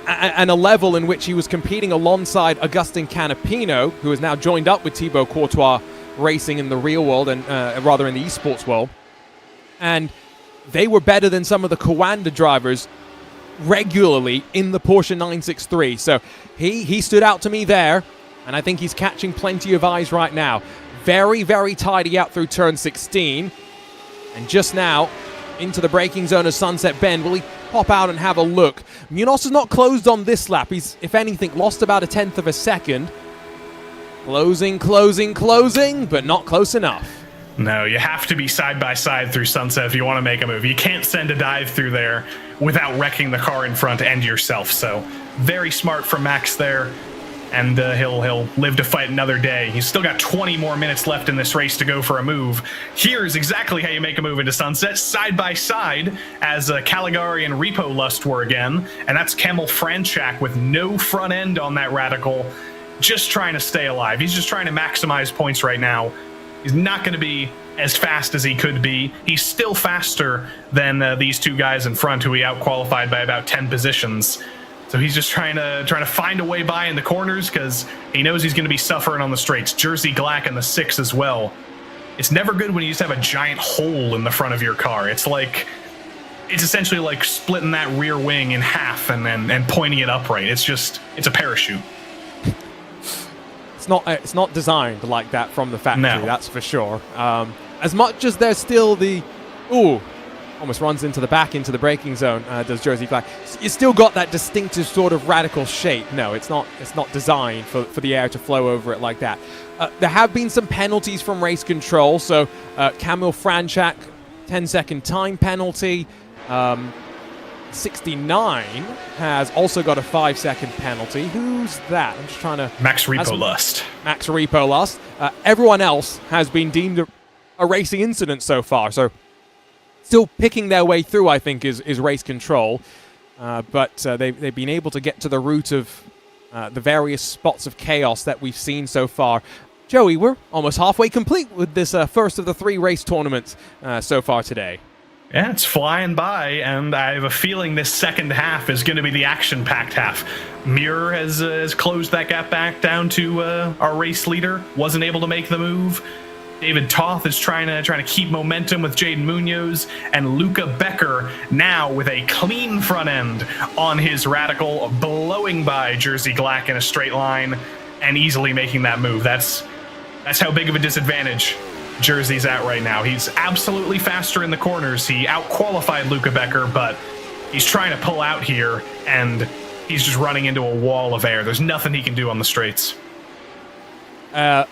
And a level in which he was competing alongside Agustin Canapino, who has now joined up with Thibaut Courtois racing in the real world, and rather in the esports world. And they were better than some of the Coanda drivers regularly in the Porsche 963. So he stood out to me there, and I think he's catching plenty of eyes right now. Very, very tidy out through turn 16. And just now, into the braking zone of Sunset Bend. Will he pop out and have a look? Munoz is not closed on this lap. He's, if anything, lost about a tenth of a second. Closing, but not close enough. No, you have to be side by side through Sunset if you want to make a move. You can't send a dive through there without wrecking the car in front and yourself. So very smart from Max there, and he'll live to fight another day. He's still got 20 more minutes left in this race to go for a move. Here's exactly how you make a move into Sunset, side by side, as Caligari and Repo Lust were again, and that's Kemel Franchak with no front end on that Radical, just trying to stay alive. He's just trying to maximize points right now. He's not going to be as fast as he could be. He's still faster than these two guys in front, who he out-qualified by about 10 positions. So he's just trying to find a way by in the corners, because he knows he's going to be suffering on the straights. Jersey Glack in the 6 as well. It's never good when you just have a giant hole in the front of your car. It's essentially like splitting that rear wing in half and pointing it upright. It's a parachute. It's not designed like that from the factory, No. that's for sure. As much as there's still the... Ooh, almost runs into the back, into the braking zone, does Jersey Black. You still got that distinctive sort of radical shape. No, it's not designed for the air to flow over it like that. There have been some penalties from race control. So Kamil Franchak, 10-second time penalty. 69 has also got a 5-second penalty. Who's that? I'm just trying to... Max Repo Lust. Max Repo Lust. Everyone else has been deemed a racing incident so far. So still picking their way through, I think, is race control. But they've been able to get to the root of the various spots of chaos that we've seen so far. Joey, we're almost halfway complete with this first of the 3 race tournaments so far today. Yeah, it's flying by, and I have a feeling this second half is going to be the action-packed half. Muir has closed that gap back down to our race leader. Wasn't able to make the move. David Toth is trying to keep momentum with Jaden Munoz, and Luca Becker now with a clean front end on his Radical, blowing by Jersey Glack in a straight line and easily making that move. That's how big of a disadvantage Jersey's at right now. He's absolutely faster in the corners. He out-qualified Luca Becker, but he's trying to pull out here, and he's just running into a wall of air. There's nothing he can do on the straights.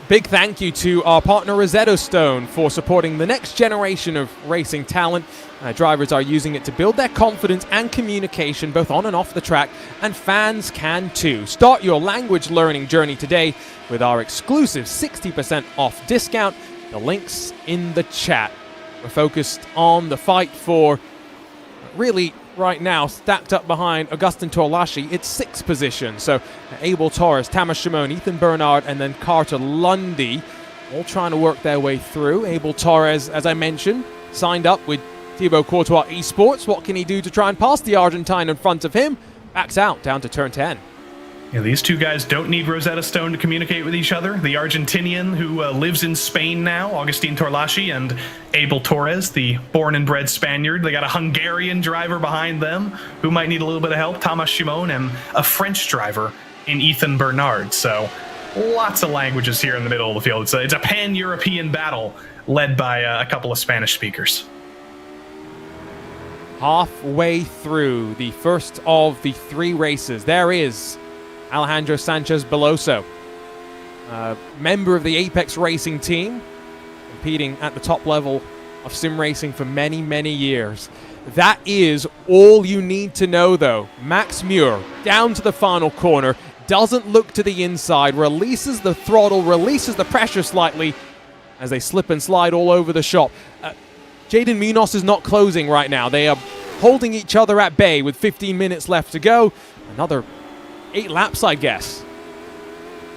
Big thank you to our partner Rosetta Stone for supporting the next generation of racing talent. Drivers are using it to build their confidence and communication both on and off the track, and fans can too. Start your language learning journey today with our exclusive 60% off discount. The link's in the chat. We're focused on the fight for, really right now, stacked up behind Agustin Torlashi. It's 6th position. So Abel Torres, Tamas Shimon, Ethan Bernard, and then Carter Lundy all trying to work their way through. Abel Torres, as I mentioned, signed up with Thibaut Courtois Esports. What can he do to try and pass the Argentine in front of him? Backs out down to turn 10. Yeah, these two guys don't need Rosetta Stone to communicate with each other. The Argentinian who lives in Spain now, Agustin Torlashi, and Abel Torres, the born and bred Spaniard. They got a Hungarian driver behind them who might need a little bit of help, Tamas Shimon, and a French driver in Ethan Bernard. So lots of languages here in the middle of the field. It's a pan-European battle led by a couple of Spanish speakers. Halfway through the first of the 3 races, there is Alejandro Sanchez Beloso, member of the Apex Racing team, competing at the top level of sim racing for many, many years. That is all you need to know, though. Max Muir, down to the final corner, doesn't look to the inside, releases the throttle, releases the pressure slightly as they slip and slide all over the shop. Jaden Munoz is not closing right now. They are holding each other at bay with 15 minutes left to go. Another 8 laps, I guess.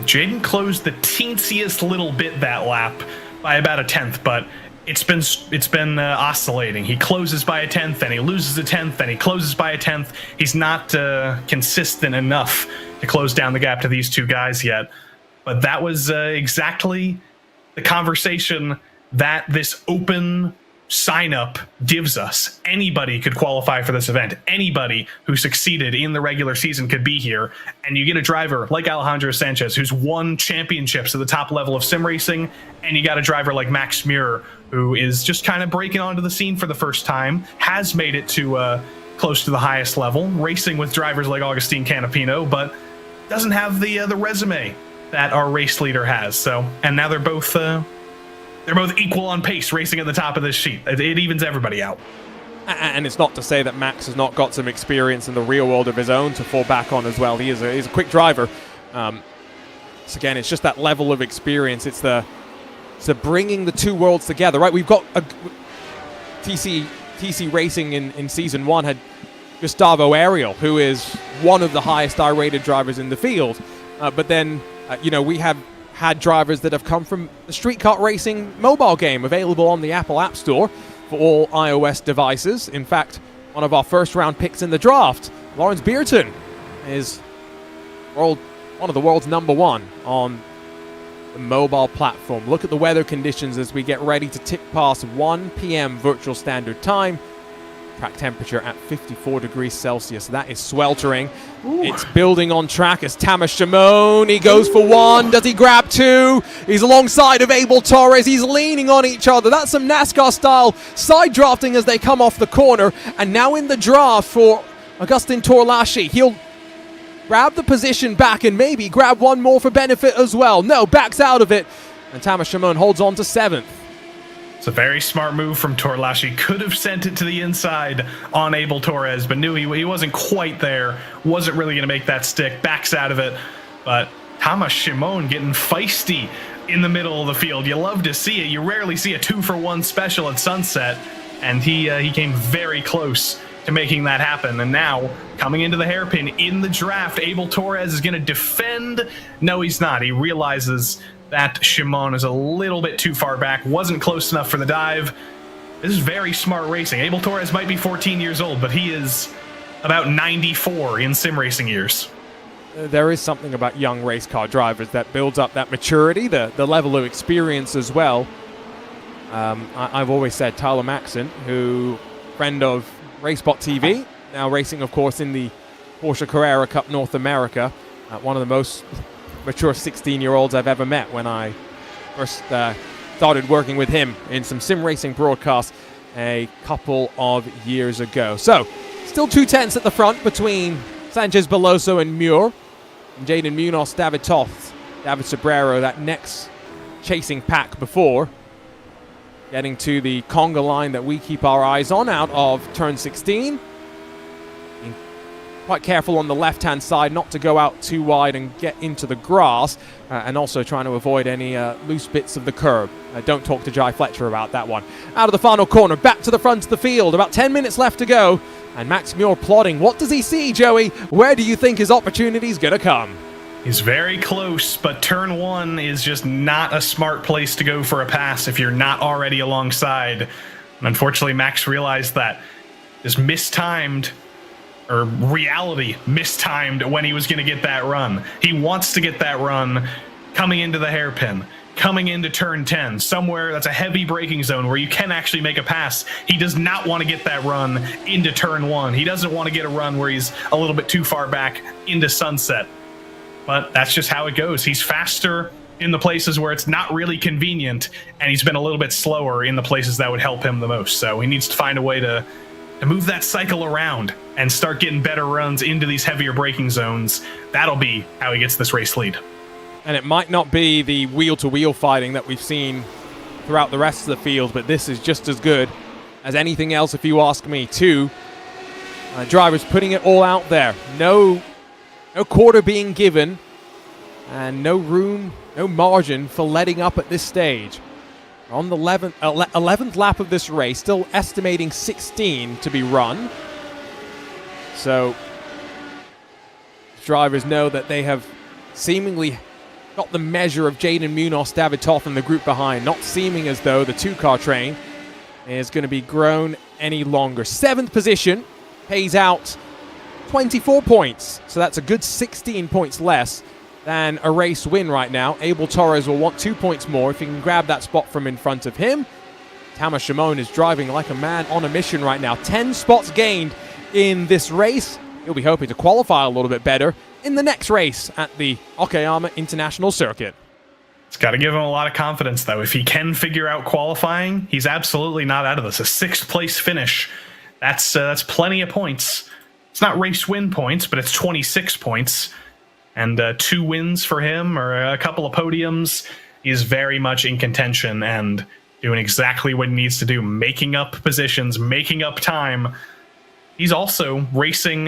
Jaden closed the teensiest little bit that lap by about a tenth, but it's been oscillating. He closes by a tenth, then he loses a tenth, then he closes by a tenth. He's not consistent enough to close down the gap to these two guys yet. But that was exactly the conversation that this open sign-up gives us. Anybody could qualify for this event. Anybody who succeeded in the regular season could be here. And you get a driver like Alejandro Sanchez, who's won championships at the top level of sim racing, and you got a driver like Max Muir, who is just kind of breaking onto the scene for the first time, has made it to close to the highest level, racing with drivers like Agustin Canapino, but doesn't have the resume that our race leader has. So, and now they're both equal on pace, racing at the top of this sheet. It evens everybody out. And it's not to say that Max has not got some experience in the real world of his own to fall back on as well. He's a quick driver. So again, it's just that level of experience. It's the bringing the two worlds together, right? We've got a TC Racing in Season 1 had Gustavo Ariel, who is one of the highest I-rated drivers in the field. But then, we have had drivers that have come from the Street Kart Racing mobile game available on the Apple App Store for all iOS devices. In fact, one of our first round picks in the draft, Lawrence Beerton, is one of the world's #1 on the mobile platform. Look at the weather conditions as we get ready to tick past 1 p.m. virtual standard time. Track temperature at 54 degrees Celsius. That is sweltering. Ooh. It's building on track as Tamas Shimon. He goes for 1. Does he grab 2? He's alongside of Abel Torres. He's leaning on each other. That's some NASCAR-style side drafting as they come off the corner. And now in the draft for Agustin Torlashi. He'll grab the position back and maybe grab 1 more for benefit as well. No, backs out of it. And Tamas Shimon holds on to 7th. It's a very smart move from Torlashi. Could have sent it to the inside on Abel Torres, but knew he wasn't quite there. Wasn't really going to make that stick. Backs out of it. But Tamas Shimon getting feisty in the middle of the field. You love to see it. You rarely see a 2-for-1 special at Sunset. And he came very close to making that happen. And now, coming into the hairpin in the draft, Abel Torres is going to defend. No, he's not. He realizes that Shimon is a little bit too far back, wasn't close enough for the dive. This is very smart racing. Abel Torres might be 14 years old, but he is about 94 in sim racing years. There is something about young race car drivers that builds up that maturity, the level of experience as well. I've always said Tyler Maxson, who friend of Racebot TV, now racing, of course, in the Porsche Carrera Cup North America, one of the most mature 16-year-olds I've ever met when I first started working with him in some sim racing broadcasts a couple of years ago. So, still 2 tenths at the front between Sanchez Beloso and Muir. And Jaden Munoz, David Toth, David Sobrero, that next chasing pack before getting to the conga line that we keep our eyes on out of turn 16. Quite careful on the left-hand side not to go out too wide and get into the grass, and also trying to avoid any loose bits of the curb. Don't talk to Jai Fletcher about that one. Out of the final corner, back to the front of the field. About 10 minutes left to go, and Max Muir plodding. What does he see, Joey? Where do you think his opportunity's going to come? He's very close, but turn 1 is just not a smart place to go for a pass if you're not already alongside. And unfortunately, Max realized that. Is mistimed, or reality mistimed when he was going to get that run. He wants to get that run coming into the hairpin, coming into turn 10, somewhere that's a heavy braking zone where you can actually make a pass. He does not want to get that run into turn 1. He doesn't want to get a run where he's a little bit too far back into Sunset. But that's just how it goes. He's faster in the places where it's not really convenient, and he's been a little bit slower in the places that would help him the most. So he needs to find a way to move that cycle around and start getting better runs into these heavier braking zones. That'll be how he gets this race lead. And it might not be the wheel-to-wheel fighting that we've seen throughout the rest of the field, but this is just as good as anything else, if you ask me. Two drivers putting it all out there. No quarter being given, and no room, no margin for letting up at this stage. On the 11th lap of this race, still estimating 16 to be run. So drivers know that they have seemingly got the measure of Jaden Munoz, David Toth, and the group behind, not seeming as though the two-car train is going to be grown any longer. 7th position pays out 24 points, so that's a good 16 points less than a race win right now. Abel Torres will want 2 points more if he can grab that spot from in front of him. Tamer Shimon is driving like a man on a mission right now. 10 spots gained in this race. He'll be hoping to qualify a little bit better in the next race at the Okayama International Circuit. It's got to give him a lot of confidence, though. If he can figure out qualifying, he's absolutely not out of this. A 6th place finish, that's plenty of points. It's not race win points, but it's 26 points. And 2 wins for him, or a couple of podiums. He's very much in contention and doing exactly what he needs to do, making up positions, making up time. He's also racing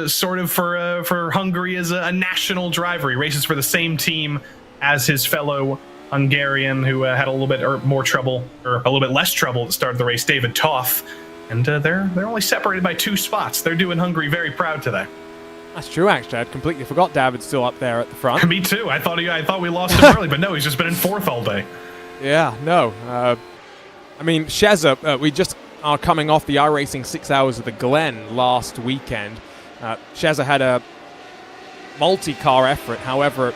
sort of for Hungary as a national driver. He races for the same team as his fellow Hungarian who had a little bit more trouble, or a little bit less trouble at the start of the race, David Toth. And they're only separated by 2 spots. They're doing Hungary very proud today. That's true, actually. I'd completely forgot David's still up there at the front. Me too. I thought we lost him early, but no, he's just been in 4th all day. Yeah, no. I mean, Sheza, we just are coming off the iRacing 6 Hours of the Glen last weekend. Sheza had a multi-car effort. However,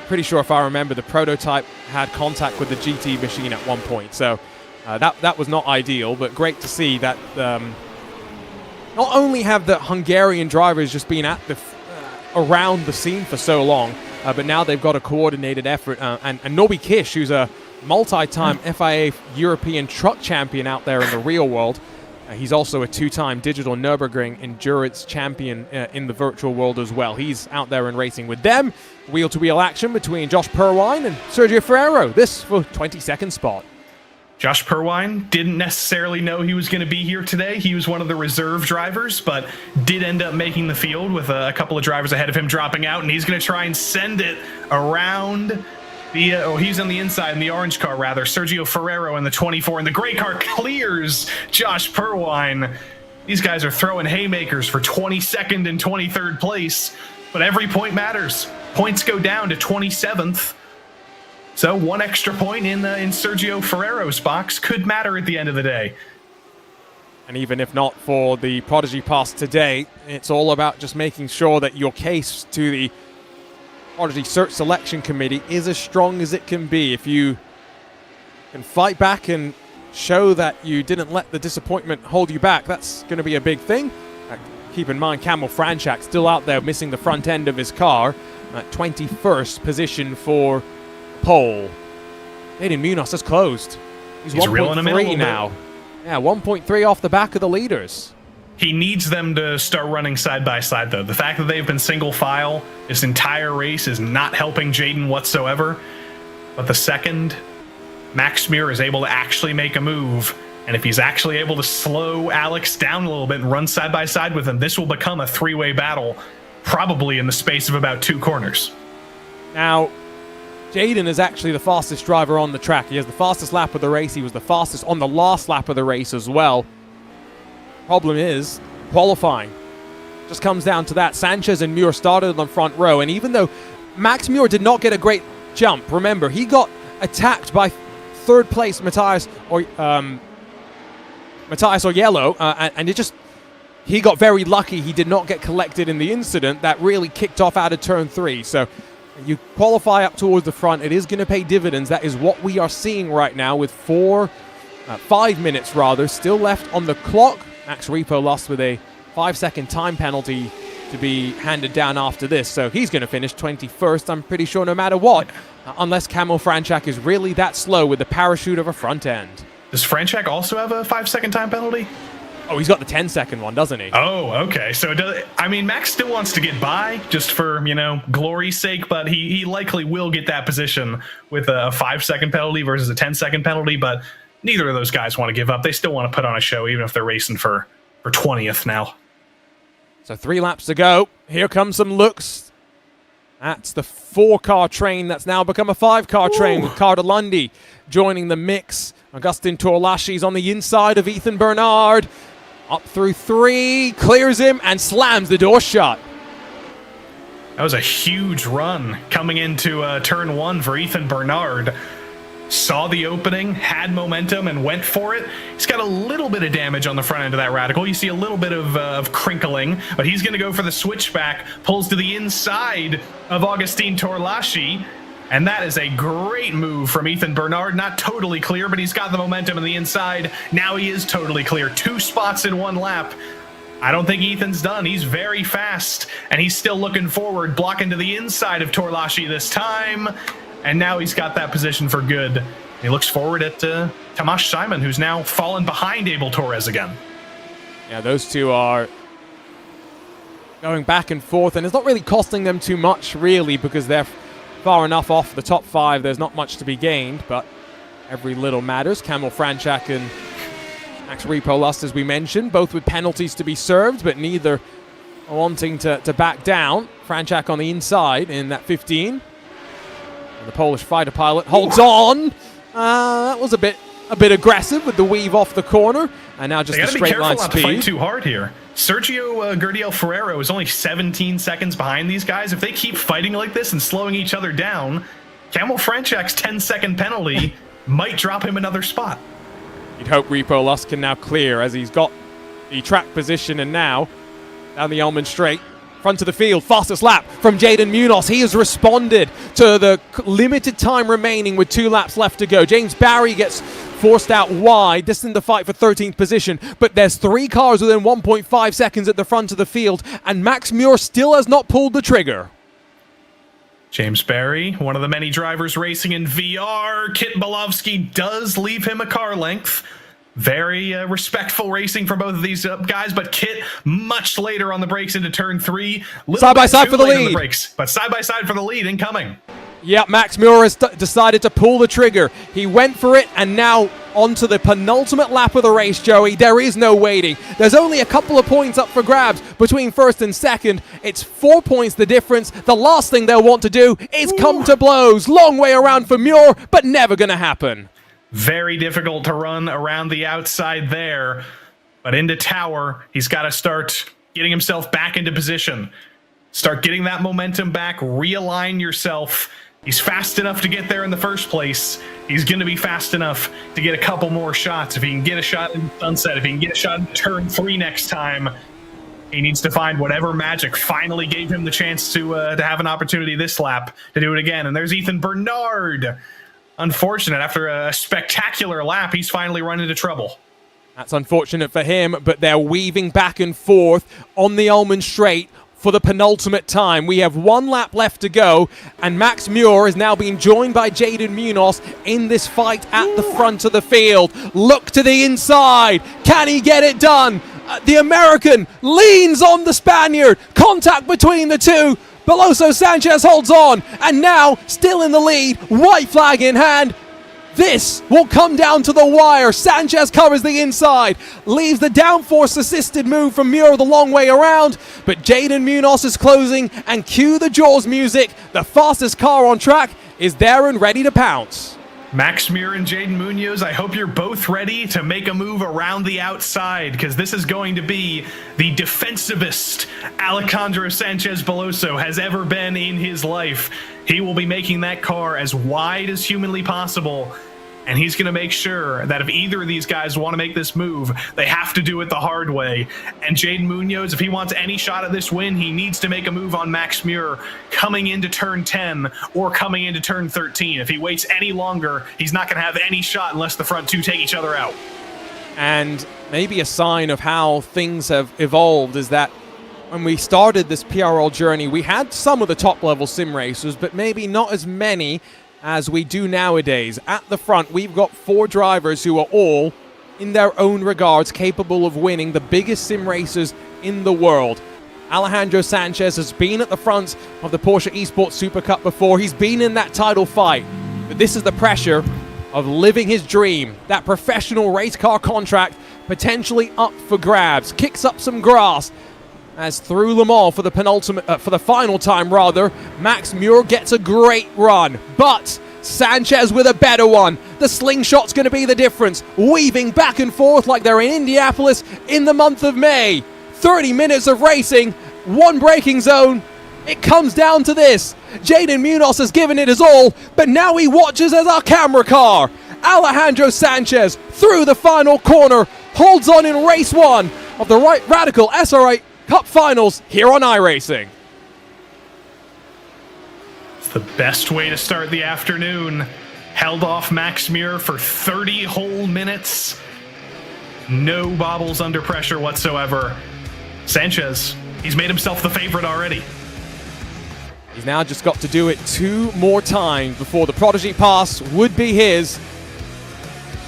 pretty sure if I remember, the prototype had contact with the GT machine at one point. So that was not ideal, but great to see that not only have the Hungarian drivers just been at the around the scene for so long, but now they've got a coordinated effort. And Nobi Kish, who's a multi-time FIA European truck champion out there in the real world. He's also a 2-time digital Nürburgring endurance champion in the virtual world as well. He's out there and racing with them. Wheel-to-wheel action between Josh Purwine and Sergio Ferrero. This for 22nd spot. Josh Purwine didn't necessarily know he was going to be here today. He was one of the reserve drivers, but did end up making the field with a couple of drivers ahead of him dropping out, and he's going to try and send it around the... he's on the inside in the orange car, rather. Sergio Ferrero in the 24, and the gray car clears Josh Purwine. These guys are throwing haymakers for 22nd and 23rd place, but every point matters. Points go down to 27th. So 1 extra point in Sergio Ferrero's box could matter at the end of the day. And even if not for the Prodigy Pass today, it's all about just making sure that your case to the Prodigy Search Selection Committee is as strong as it can be. If you can fight back and show that you didn't let the disappointment hold you back, that's going to be a big thing. Keep in mind, Kamil Franchak still out there missing the front end of his car at 21st position for pole. Jaden Munoz has closed. He's 1.3 now. Yeah, 1.3 off the back of the leaders. He needs them to start running side by side, though. The fact that they've been single file this entire race is not helping Jaden whatsoever. But the second Max Muir is able to actually make a move, and if he's actually able to slow Alex down a little bit and run side by side with him, this will become a 3-way battle, probably in the space of about 2 corners. Now, Jaden is actually the fastest driver on the track. He has the fastest lap of the race. He was the fastest on the last lap of the race as well. Problem is, qualifying. Just comes down to that. Sanchez and Muir started on the front row, and even though Max Muir did not get a great jump, remember, he got attacked by 3rd place Matthias Oyello, and it just... He got very lucky he did not get collected in the incident that really kicked off out of turn 3. So you qualify up towards the front. It is going to pay dividends. That is what we are seeing right now with 5 minutes rather still left on the clock. Max Repo lost with a 5-second time penalty to be handed down after this. So he's going to finish 21st, I'm pretty sure, no matter what, unless Kamil Franchak is really that slow with the parachute of a front end. Does Franchak also have a 5-second time penalty? Oh, he's got the 10-second one, doesn't he? Oh, okay. So, Max still wants to get by, just for, glory's sake, but he likely will get that position with a 5-second penalty versus a 10-second penalty, but neither of those guys want to give up. They still want to put on a show, even if they're racing for 20th now. So 3 laps to go. Here comes some looks. That's the 4-car train that's now become a 5-car train with Carter Lundy joining the mix. Augustin Torlashi's on the inside of Ethan Bernard. Up through 3, clears him and slams the door shut. That was a huge run coming into turn 1 for Ethan Bernard. Saw the opening, had momentum, and went for it. He's got a little bit of damage on the front end of that Radical. You see a little bit of crinkling, but he's going to go for the switchback, pulls to the inside of Augustin Torlashi, and that is a great move from Ethan Bernard. Not totally clear, but he's got the momentum on the inside. Now he is totally clear. 2 spots in 1 lap. I don't think Ethan's done. He's very fast, and he's still looking forward, blocking to the inside of Torlashi this time, and now he's got that position for good. He looks forward at Tomasz Simon, who's now fallen behind Abel Torres again. Yeah, those two are going back and forth, and it's not really costing them too much, really, because they're far enough off the top 5. There's not much to be gained, but every little matters. Kamil Franchak and Max Ripolust, as we mentioned, both with penalties to be served, but neither wanting to back down. Franchak on the inside in that 15. And the Polish fighter pilot holds on. That was a bit aggressive with the weave off the corner, and now just a straight line speed. They got to be careful not to fight too hard here. Sergio Gurdiel Ferrero is only 17 seconds behind these guys. If they keep fighting like this and slowing each other down, Kamil Franchak's 10-second penalty might drop him another spot. You'd hope Ripolust can now clear as he's got the track position, and now down the Elman Straight, front of the field, fastest lap from Jaden Munoz. He has responded to the limited time remaining with 2 laps left to go. James Barry gets forced out wide. This is in the fight for 13th position, but there's 3 cars within 1.5 seconds at the front of the field, and Max Muir still has not pulled the trigger. James Barry, one of the many drivers racing in VR. Kit Bolovsky does leave him a car length. Very respectful racing for both of these guys, but Kit much later on the brakes into turn 3. Side by side for the lead. But side by side for the lead incoming. Yeah, Max Muir has decided to pull the trigger. He went for it, and now onto the penultimate lap of the race, Joey. There is no waiting. There's only a couple of points up for grabs between first and second. It's 4 points the difference. The last thing they'll want to do is come to blows. Long way around for Muir, but never going to happen. Very difficult to run around the outside there, but into Tower, he's got to start getting himself back into position. Start getting that momentum back, realign yourself. He's fast enough to get there in the first place. He's going to be fast enough to get a couple more shots. If he can get a shot in Sunset, if he can get a shot in turn 3 next time, he needs to find whatever magic finally gave him the chance to have an opportunity this lap to do it again. And there's Ethan Bernard. Unfortunate. After a spectacular lap, he's finally run into trouble. That's unfortunate for him, but they're weaving back and forth on the Ulman Straight for the penultimate time. We have 1 lap left to go, and Max Muir is now being joined by Jaden Munoz in this fight at the front of the field. Look to the inside. Can he get it done? The American leans on the Spaniard. Contact between the two. Beloso Sanchez holds on, and now still in the lead, white flag in hand. This will come down to the wire. Sanchez covers the inside, leaves the downforce assisted move from Muir the long way around, but Jaden Munoz is closing, and cue the Jaws music. The fastest car on track is there and ready to pounce. Max Muir and Jaden Munoz, I hope you're both ready to make a move around the outside, because this is going to be the defensivest Alejandro Sanchez Beloso has ever been in his life. He will be making that car as wide as humanly possible, and he's going to make sure that if either of these guys want to make this move, they have to do it the hard way. And Jaden Munoz, if he wants any shot at this win, he needs to make a move on Max Muir coming into turn 10 or coming into turn 13. If he waits any longer, he's not going to have any shot unless the front two take each other out. And maybe a sign of how things have evolved is that when we started this PRL journey, we had some of the top-level sim racers, but maybe not as many as we do nowadays. At the front, we've got 4 drivers who are all, in their own regards, capable of winning the biggest sim races in the world. Alejandro Sanchez has been at the front of the Porsche Esports Super Cup before. He's been in that title fight. But this is the pressure of living his dream. That professional race car contract potentially up for grabs. Kicks up some grass as through Le Mans for the final time rather. Max Muir gets a great run, but Sanchez with a better one. The slingshot's going to be the difference, weaving back and forth like they're in Indianapolis in the month of May. 30 minutes of racing, one braking zone. It comes down to this. Jaden Munoz has given it his all, but now he watches as our camera car, Alejandro Sanchez, through the final corner, holds on in race 1 of the Radical SR8 Cup Finals here on iRacing. It's the best way to start the afternoon. Held off Max Muir for 30 whole minutes. No bobbles under pressure whatsoever. Sanchez, he's made himself the favorite already. He's now just got to do it 2 more times before the Prodigy Pass would be his.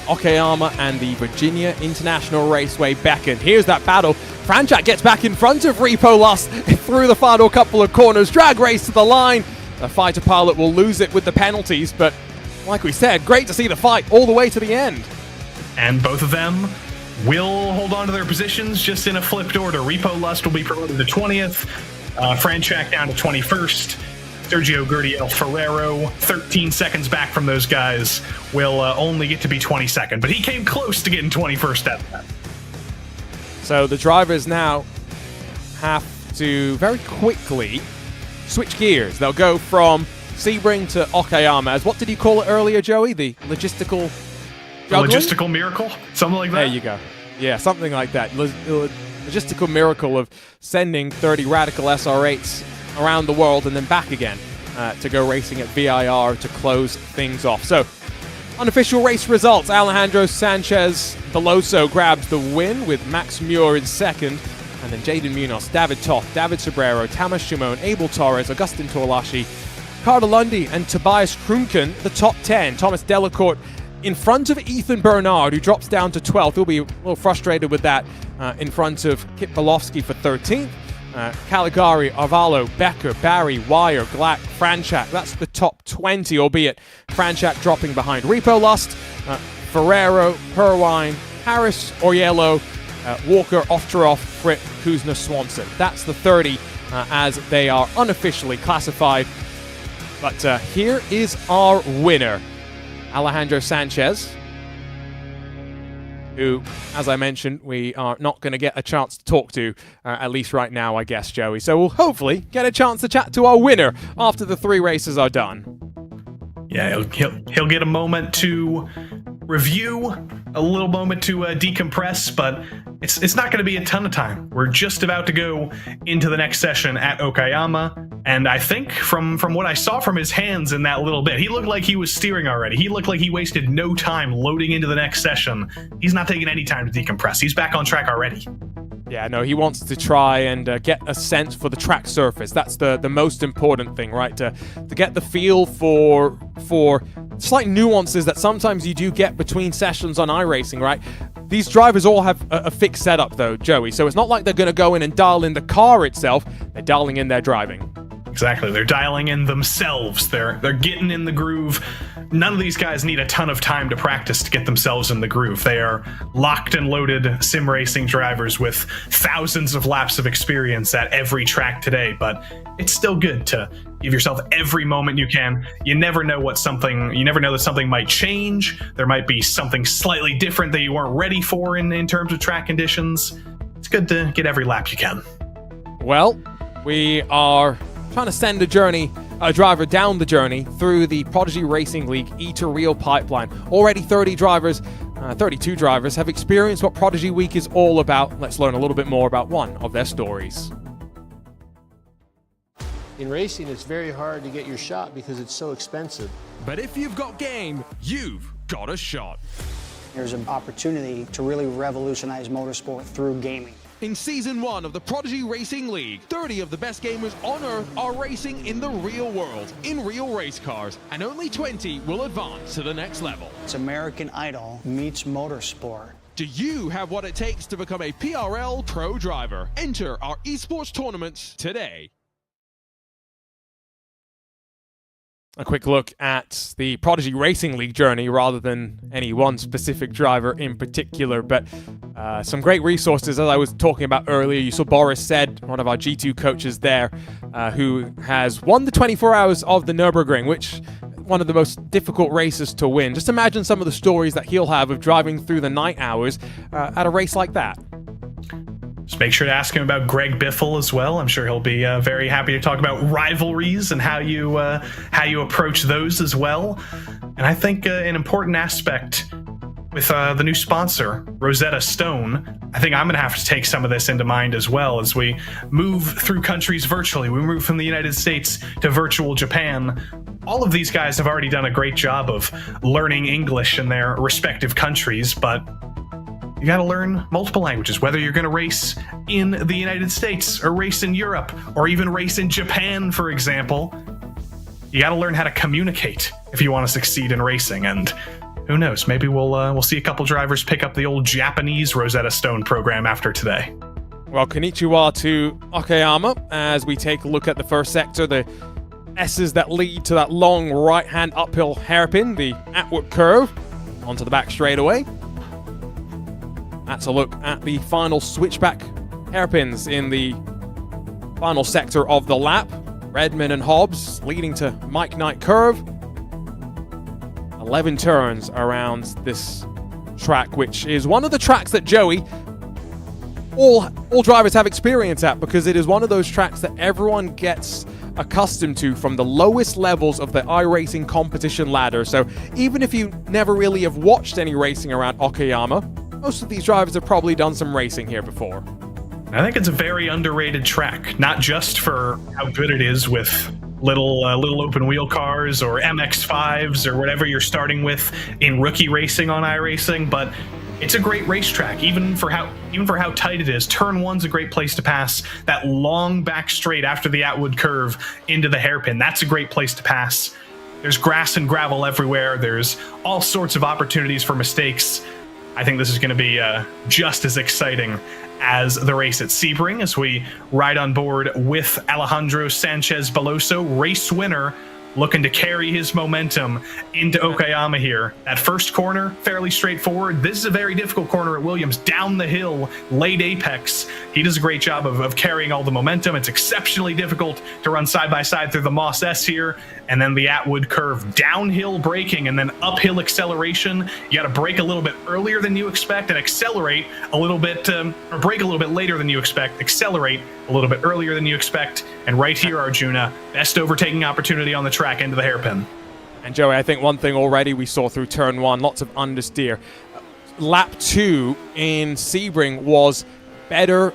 Okayama and the Virginia International Raceway beckon. Here's that battle. Franchak gets back in front of Repo Lust through the final couple of corners. Drag race to the line. The fighter pilot will lose it with the penalties, but like we said, great to see the fight all the way to the end. And both of them will hold on to their positions just in a flipped order. Repo Lust will be promoted to 20th. Franchak down to 21st. Sergio Gurdiel Ferrero, 13 seconds back from those guys, will only get to be 22nd. But he came close to getting 21st at that. So the drivers now have to very quickly switch gears. They'll go from Sebring to Okayama as, what did you call it earlier, Joey? The logistical juggling? Logistical miracle? Something like that? There you go. Yeah, something like that. Logistical miracle of sending 30 Radical SR8s around the world and then back again to go racing at VIR to close things off. So, unofficial race results. Alejandro Sanchez Beloso grabs the win with Max Muir in second. And then Jaden Munoz, David Toth, David Sobrero, Tamas Shimon, Abel Torres, Augustin Torlashi, Carter Lundy, and Tobias Krumken, the top 10. Thomas Delacourt in front of Ethan Bernard, who drops down to 12th. He'll be a little frustrated with that in front of Kip Bolofsky for 13th. Caligari, Arvalo, Becker, Barry, Wire, Glack, Franchak. That's the top 20, albeit Franchak dropping behind Repo Lust, Ferrero, Perwine, Harris, Oriello, Walker, Oftarov, Fripp, Kuzna, Swanson. That's the 30 as they are unofficially classified. But here is our winner, Alejandro Sanchez, who, as I mentioned, we are not going to get a chance to talk to, at least right now, I guess, Joey. So we'll hopefully get a chance to chat to our winner after the 3 races are done. Yeah, he'll get a moment to review, a little moment to decompress, but it's not going to be a ton of time. We're just about to go into the next session at Okayama, and I think from what I saw from his hands in that little bit, he looked like he was steering already. He looked like he wasted no time loading into the next session. He's not taking any time to decompress. He's back on track already. Yeah, no, he wants to try and get a sense for the track surface. That's the most important thing, right? To get the feel for slight nuances that sometimes you do get between sessions on iRacing, right? These drivers all have a fixed setup, though, Joey. So it's not like they're going to go in and dial in the car itself. They're dialing in their driving. Exactly. They're dialing in themselves. They're getting in the groove. None of these guys need a ton of time to practice to get themselves in the groove. They are locked and loaded sim racing drivers with thousands of laps of experience at every track today, but it's still good to give yourself every moment you can. You never know that something might change. There might be something slightly different that you weren't ready for in terms of track conditions. It's good to get every lap you can. Well, we are trying to send a driver down the journey through the Prodigy Racing League E-to-Real pipeline. Already 32 drivers have experienced what Prodigy Week is all about. Let's learn a little bit more about one of their stories. In racing, it's very hard to get your shot because it's so expensive. But if you've got game, you've got a shot. There's an opportunity to really revolutionize motorsport through gaming. In Season 1 of the Prodigy Racing League, 30 of the best gamers on Earth are racing in the real world, in real race cars, and only 20 will advance to the next level. It's American Idol meets motorsport. Do you have what it takes to become a PRL Pro driver? Enter our esports tournaments today. a quick look at the Prodigy Racing League journey rather than any one specific driver in particular, but some great resources. As I was talking about earlier, you saw Boris said, one of our G2 coaches there, who has won the 24 hours of the Nürburgring, which one of the most difficult races to win. Just imagine some of the stories that he'll have of driving through the night hours at a race like that. Just make sure to ask him about Greg Biffle as well. I'm sure he'll be very happy to talk about rivalries and how you approach those as well. And I think an important aspect with the new sponsor, Rosetta Stone, I think I'm going to have to take some of this into mind as well as we move through countries virtually. We move from the United States to virtual Japan. All of these guys have already done a great job of learning English in their respective countries, but you got to learn multiple languages, whether you're going to race in the United States or race in Europe or even race in Japan, for example. You got to learn how to communicate if you want to succeed in racing. And who knows, maybe we'll see a couple drivers pick up the old Japanese Rosetta Stone program after today. Well, konnichiwa to Okayama as we take a look at the first sector, the S's that lead to that long right-hand uphill hairpin, the Atwood curve, onto the back straightaway. That's a look at the final switchback hairpins in the final sector of the lap. Redman and Hobbs leading to Mike Knight curve. 11 turns around this track, which is one of the tracks that Joey, all drivers have experience at, because it is one of those tracks that everyone gets accustomed to from the lowest levels of the iRacing competition ladder. So even if you never really have watched any racing around Okayama, most of these drivers have probably done some racing here before. I think it's a very underrated track, not just for how good it is with little open wheel cars or MX-5s or whatever you're starting with in rookie racing on iRacing, but it's a great racetrack, even for how tight it is. Turn 1's a great place to pass. That long back straight after the Atwood curve into the hairpin, that's a great place to pass. There's grass and gravel everywhere. There's all sorts of opportunities for mistakes. I think this is going to be just as exciting as the race at Sebring as we ride on board with Alejandro Sanchez Beloso, race winner, looking to carry his momentum into Okayama here. That first corner, fairly straightforward. This is a very difficult corner at Williams. Down the hill, late apex. He does a great job of carrying all the momentum. It's exceptionally difficult to run side by side through the Moss S here. And then the Atwood curve, downhill braking and then uphill acceleration. You got to brake a little bit earlier than you expect and accelerate a little bit, or brake a little bit later than you expect, accelerate a little bit earlier than you expect. And right here, Arjuna, best overtaking opportunity on the track into the hairpin. And Joey, I think one thing already we saw through turn 1, lots of understeer. Lap 2 in Sebring was better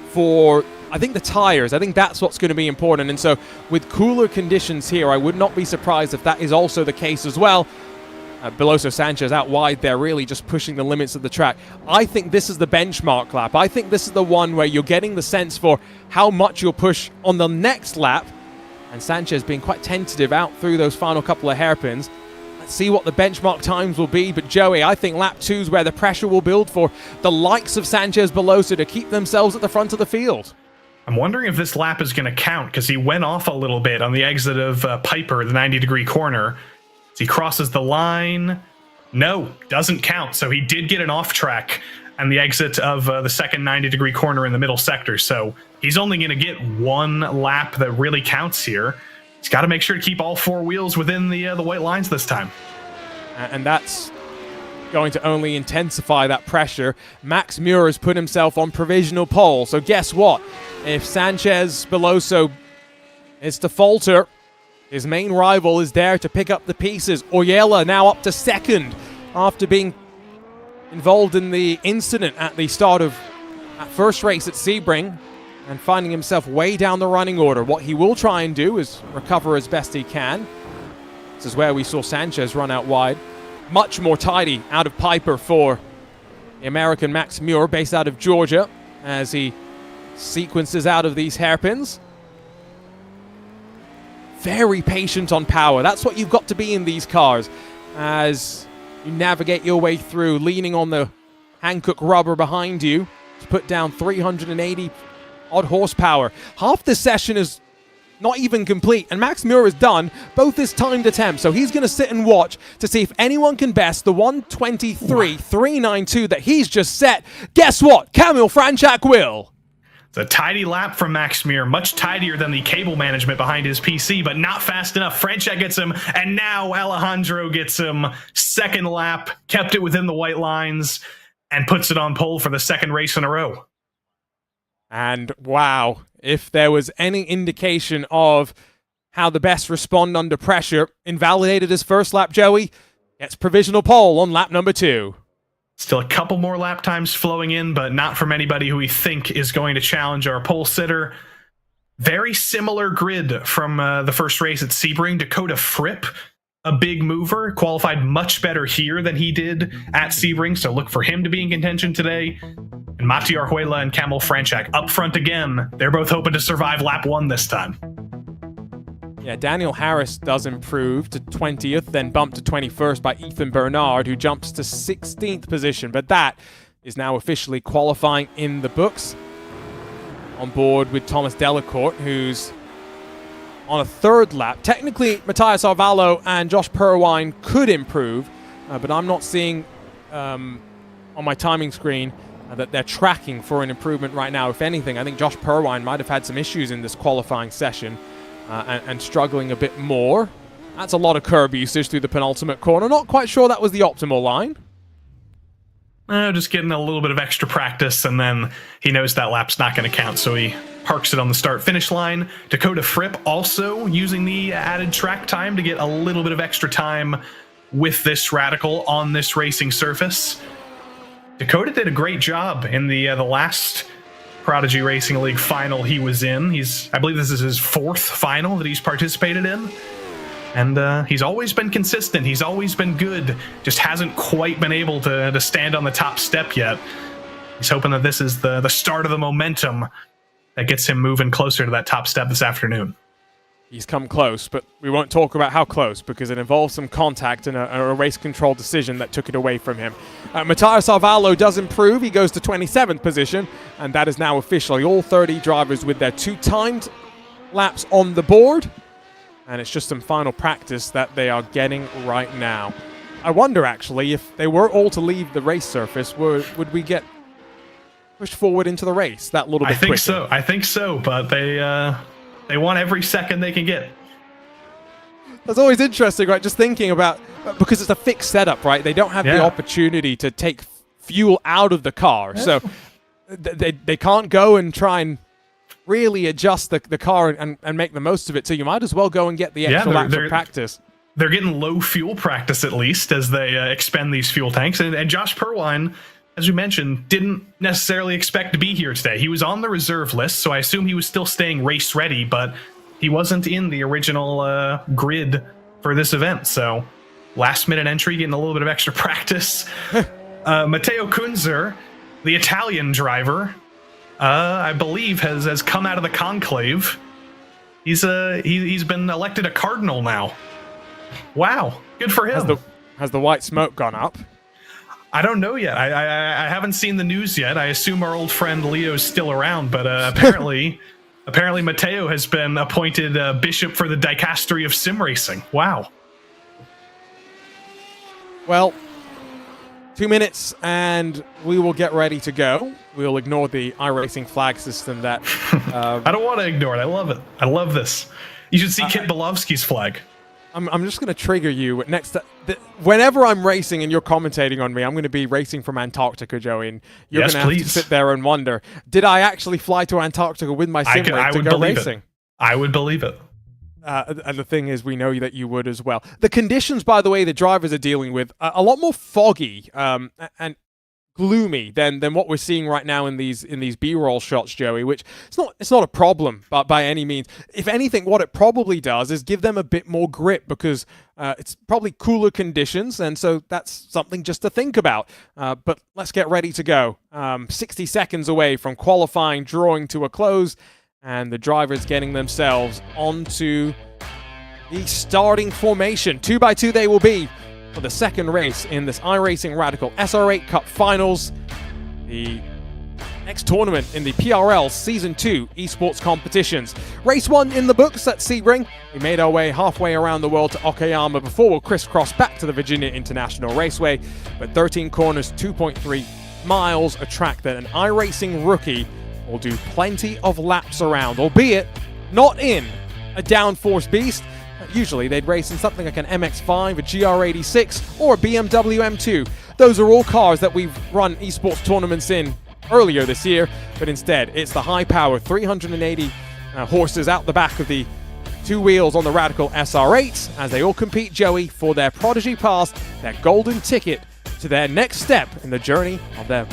for, I think, the tires. I think that's what's going to be important. And so with cooler conditions here, I would not be surprised if that is also the case as well. Beloso Sanchez out wide there, really just pushing the limits of the track. I think this is the benchmark lap. I think this is the one where you're getting the sense for how much you'll push on the next lap. And Sanchez being quite tentative out through those final couple of hairpins. Let's see what the benchmark times will be. But Joey, I think lap 2 is where the pressure will build for the likes of Sanchez Beloso to keep themselves at the front of the field. I'm wondering if this lap is going to count, because he went off a little bit on the exit of Piper, the 90-degree corner. As he crosses the line, no, doesn't count. So he did get an off track on the exit of the second 90-degree corner in the middle sector. So he's only going to get one lap that really counts here. He's got to make sure to keep all four wheels within the white lines this time. And that's going to only intensify that pressure. Max Muir has put himself on provisional pole. So guess what? If Sanchez Beloso is to falter, his main rival is there to pick up the pieces. Oyela now up to second after being involved in the incident at the start of that first race at Sebring and finding himself way down the running order. What he will try and do is recover as best he can. This is where we saw Sanchez run out wide. Much more tidy out of Piper for the American Max Muir, based out of Georgia, as he sequences out of these hairpins. Very patient on power. That's what you've got to be in these cars as you navigate your way through, leaning on the Hankook rubber behind you to put down 380 odd horsepower. Half this session is not even complete, and Max Muir is done both his timed attempts, so he's going to sit and watch to see if anyone can best the 1:23.392 that he's just set. Guess what? Kamil Franchak will. It's a tidy lap from Max Muir, much tidier than the cable management behind his PC, but not fast enough. Franchak gets him, and now Alejandro gets him. Second lap, kept it within the white lines, and puts it on pole for the second race in a row. And wow, if there was any indication of how the best respond under pressure, invalidated his first lap, Joey gets provisional pole on lap number 2. Still a couple more lap times flowing in, but not from anybody who we think is going to challenge our pole sitter. Very similar grid from the first race at Sebring. Dakota Fripp, a big mover, qualified much better here than he did at Sebring, so look for him to be in contention today. And Mati Arjuela and Kamil Franchak up front again. They're both hoping to survive lap 1 this time. Yeah, Daniel Harris does improve to 20th, then bumped to 21st by Ethan Bernard, who jumps to 16th position. But that is now officially qualifying in the books. On board with Thomas Delacourt, who's on a 3rd lap. Technically, Matthias Arvalo and Josh Perwine could improve, but I'm not seeing on my timing screen that they're tracking for an improvement right now. If anything, I think Josh Perwine might have had some issues in this qualifying session. And struggling a bit more. That's a lot of curb usage through the penultimate corner. Not quite sure that was the optimal line. Just getting a little bit of extra practice, and then he knows that lap's not going to count, so he parks it on the start-finish line. Dakota Fripp also using the added track time to get a little bit of extra time with this Radical on this racing surface. Dakota did a great job in the last Prodigy Racing League final he was in. I believe this is his 4th final that he's participated in. And he's always been consistent. He's always been good. Just hasn't quite been able to stand on the top step yet. He's hoping that this is the start of the momentum that gets him moving closer to that top step this afternoon. He's come close, but we won't talk about how close because it involves some contact and a race control decision that took it away from him. Matthias Arvalo does improve. He goes to 27th position, and that is now officially all 30 drivers with their 2 timed laps on the board. And it's just some final practice that they are getting right now. I wonder, actually, if they were all to leave the race surface, would we get pushed forward into the race that little bit quicker? I think so, but they want every second they can get. That's always interesting, right? Just thinking about, because it's a fixed setup, right? They don't have the opportunity to take fuel out of the car. So they can't go and try and really adjust the car and make the most of it. So you might as well go and get the extra lap for practice. They're getting low fuel practice at least as they expend these fuel tanks. And Josh Perwine, as we mentioned, didn't necessarily expect to be here today. He was on the reserve list, so I assume he was still staying race ready, but he wasn't in the original grid for this event. So last minute entry, getting a little bit of extra practice. Matteo Kunzer, the Italian driver, I believe has come out of the conclave. He's been elected a cardinal now. Wow, good for him. Has the white smoke gone up? I don't know yet. I haven't seen the news yet. I assume our old friend Leo's still around, but apparently Matteo has been appointed bishop for the dicastery of sim racing. Wow. Well, 2 minutes and we will get ready to go. We'll ignore the iRacing flag system that... I don't want to ignore it. I love it. I love this. You should see Kit Belovsky's flag. I'm just going to trigger you next. Whenever I'm racing and you're commentating on me, I'm going to be racing from Antarctica, Joey, and you're going to have to sit there and wonder, did I actually fly to Antarctica with my sim rig to go racing? I would believe it. And the thing is, we know that you would as well. The conditions, by the way, the drivers are dealing with a lot more foggy and gloomy than what we're seeing right now in these B-roll shots, Joey, which it's not a problem by any means. If anything, what it probably does is give them a bit more grip because it's probably cooler conditions, and so that's something just to think about. But let's get ready to go. 60 seconds away from qualifying drawing to a close, and the drivers getting themselves onto the starting formation. 2x2 they will be for the second race in this iRacing Radical SR8 Cup Finals. The next tournament in the PRL Season 2 esports competitions. Race 1 in the books at Sebring. We made our way halfway around the world to Okayama before we'll crisscross back to the Virginia International Raceway. But 13 corners, 2.3 miles, a track that an iRacing rookie will do plenty of laps around, albeit not in a downforce beast. Usually they'd race in something like an MX-5, a GR86, or a BMW M2. Those are all cars that we've run esports tournaments in earlier this year, but instead it's the high-powered 380 horses out the back of the two wheels on the Radical SR8 as they all compete, Joey, for their Prodigy Pass, their golden ticket to their next step in the journey of their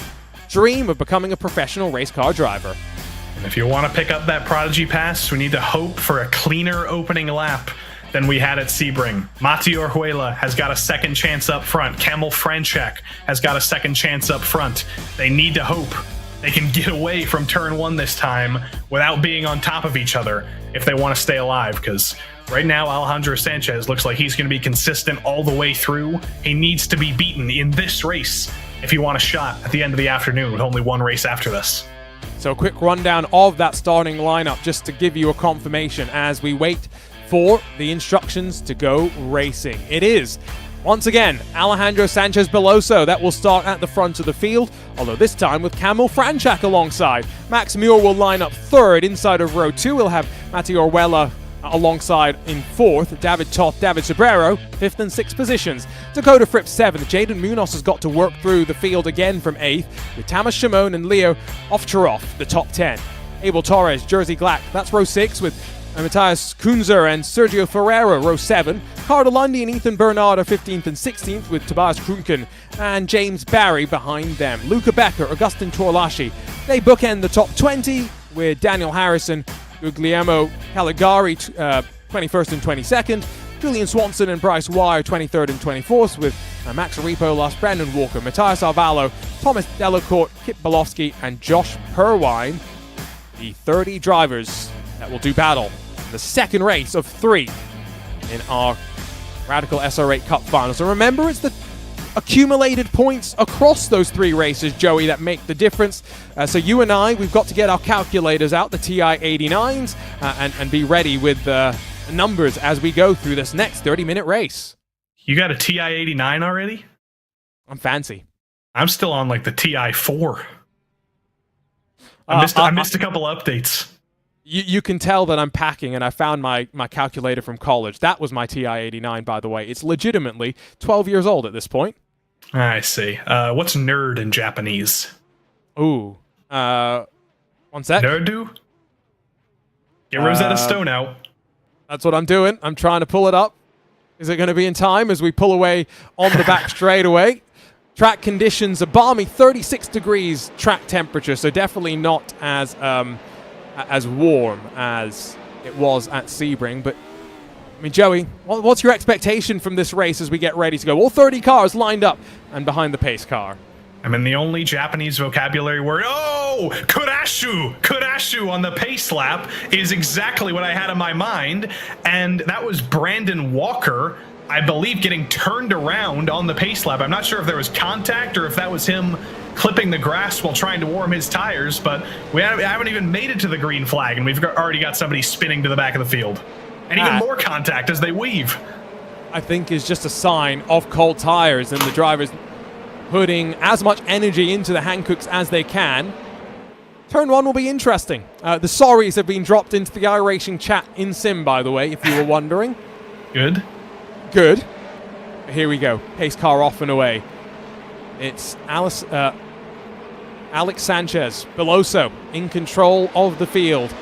dream of becoming a professional race car driver. And if you want to pick up that Prodigy Pass, we need to hope for a cleaner opening lap than we had at Sebring. Mati Orjuela has got a second chance up front. Kamil Franchek has got a second chance up front. They need to hope they can get away from turn 1 this time without being on top of each other if they want to stay alive, because right now Alejandro Sanchez looks like he's going to be consistent all the way through. He needs to be beaten in this race if you want a shot at the end of the afternoon with only one race after this. So a quick rundown of that starting lineup just to give you a confirmation as we wait for the instructions to go racing. It is, once again, Alejandro Sanchez Beloso that will start at the front of the field, although this time with Kamil Franchak alongside. Max Muir will line up third inside of row 2. We'll have Mati Orjuela alongside in 4th, David Toth, David Sobrero, 5th and 6th positions. Dakota Fripp 7th. Jaden Munoz has got to work through the field again from 8th, with Tamas Shimon and Leo Ovcharov, the top 10. Abel Torres, Jersey Glack, that's row 6 with Matthias Kunzer and Sergio Ferreira, row 7. Carter Lundy and Ethan Bernard are 15th and 16th, with Tobias Krunken and James Barry behind them. Luca Becker, Augustin Torlashi, they bookend the top 20 with Daniel Harrison, Guglielmo Caligari, 21st and 22nd. Julian Swanson and Bryce Wire, 23rd and 24th, with Max Aripo, Brandon Walker, Matthias Arvalo, Thomas Delacourt, Kip Bolofsky, and Josh Perwine, the 30 drivers that will do battle in the second race of 3 in our Radical SR8 Cup finals. And remember, it's the accumulated points across those 3 races, Joey, that make the difference. So you and I, we've got to get our calculators out, the TI-89s, and be ready with the numbers as we go through this next 30-minute race. You got a TI-89 already? I'm fancy. I'm still on like the TI-4. I missed a couple updates. You can tell that I'm packing, and I found my calculator from college. That was my TI-89, by the way. It's legitimately 12 years old at this point. I see. What's nerd in Japanese? Ooh. One sec. Nerdu? Get Rosetta Stone out. That's what I'm doing. I'm trying to pull it up. Is it going to be in time as we pull away on the back straightaway? Track conditions, a balmy 36 degrees track temperature, so definitely not as warm as it was at Sebring. But, I mean, Joey, what's your expectation from this race as we get ready to go? All 30 cars lined up and behind the pace car. I mean, the only Japanese vocabulary word, kurashu on the pace lap is exactly what I had in my mind. And that was Brandon Walker, I believe, getting turned around on the pace lap. I'm not sure if there was contact or if that was him clipping the grass while trying to warm his tires, but I haven't even made it to the green flag, and we've already got somebody spinning to the back of the field. And even more contact as they weave. I think is just a sign of cold tires and the drivers putting as much energy into the Hankooks as they can. Turn 1 will be interesting. The sorries have been dropped into the iRacing chat in Sim, by the way, if you were wondering. Good. Good. Here we go. Pace car off and away. It's Alex Sanchez Beloso in control of the field.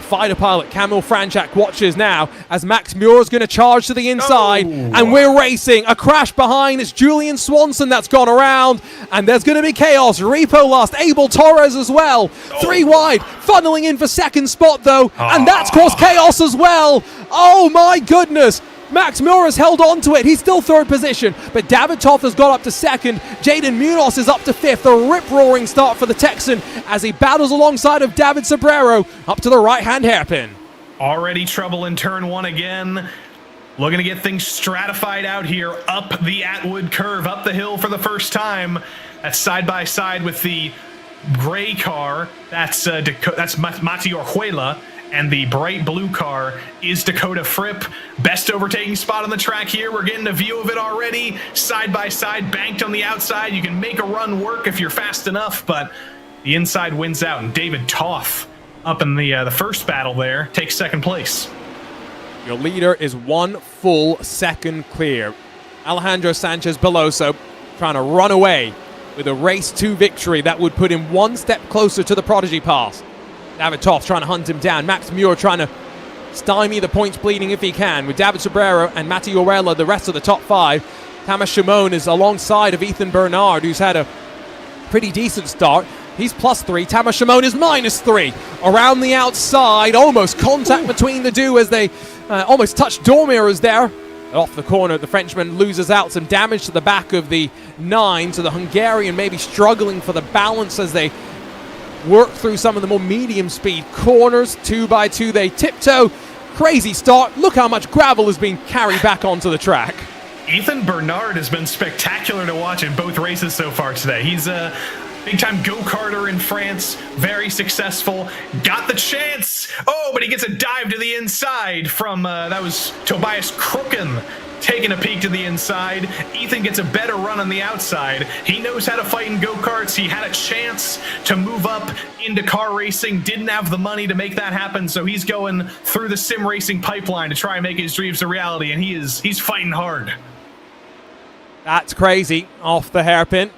Fighter pilot Kamil Franchak watches now as Max Muir is going to charge to the inside, and we're racing. A crash behind. It's Julian Swanson that's gone around, and there's going to be chaos. Repo lost. Abel Torres as well. 3 wide, funneling in for second spot though, and that's caused chaos as well. Oh my goodness. Max Muir has held on to it. He's still 3rd position, but David Toth has got up to 2nd. Jaden Munoz is up to 5th. A rip-roaring start for the Texan as he battles alongside of David Sobrero up to the right-hand hairpin. Already trouble in turn 1 again. Looking to get things stratified out here up the Atwood curve, up the hill for the first time. That's side by side with the gray car, that's Mati Orjuela, and the bright blue car is Dakota Fripp. Best overtaking spot on the track here. We're getting a view of it already. Side by side, banked on the outside. You can make a run work if you're fast enough, but the inside wins out. And David Toth, up in the first battle there, takes second place. Your leader is 1 full second clear. Alejandro Sanchez Beloso trying to run away with a race 2 victory that would put him 1 step closer to the Prodigy Pass. David Toth trying to hunt him down. Max Muir trying to stymie the points bleeding if he can. With David Sobrero and Mati Orella, the rest of the top 5. Tamas Shimon is alongside of Ethan Bernard, who's had a pretty decent start. He's +3. Tamas Shimon is -3. Around the outside, almost contact between the two as they almost touched door mirrors there. Off the corner, the Frenchman loses out some damage to the back of the 9, so the Hungarian maybe struggling for the balance as they work through some of the more medium speed corners. 2x2, they tiptoe. Crazy start. Look how much gravel has been carried back onto the track. Ethan Bernard has been spectacular to watch in both races so far today. He's a big-time go-karter in France, very successful, got the chance. Oh, but he gets a dive to the inside from, that was Tobias Krucken taking a peek to the inside. Ethan gets a better run on the outside. He knows how to fight in go-karts. He had a chance to move up into car racing, didn't have the money to make that happen, so he's going through the sim racing pipeline to try and make his dreams a reality, and he's fighting hard. That's crazy off the hairpin.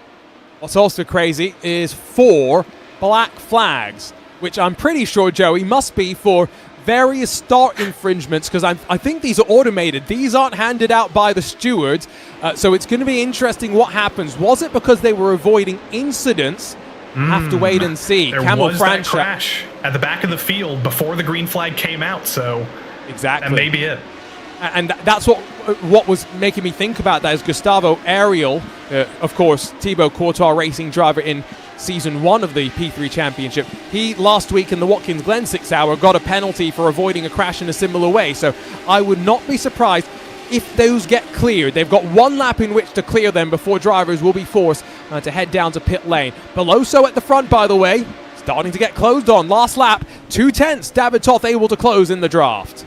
What's also crazy is 4 black flags, which I'm pretty sure, Joey, must be for various start infringements, because I think these are automated. These aren't handed out by the stewards, so it's going to be interesting what happens. Was it because they were avoiding incidents? Have to wait and see. There was that crash at the back of the field before the green flag came out, so exactly, that may be it. And that's what was making me think about that is Gustavo Ariel, of course, Thibaut Courtois racing driver in Season 1 of the P3 Championship. He, last week in the Watkins Glen 6 hour, got a penalty for avoiding a crash in a similar way. So I would not be surprised if those get cleared. They've got 1 lap in which to clear them before drivers will be forced to head down to pit lane. Beloso at the front, by the way, starting to get closed on. Last lap, 2/10. David Toth able to close in the draft.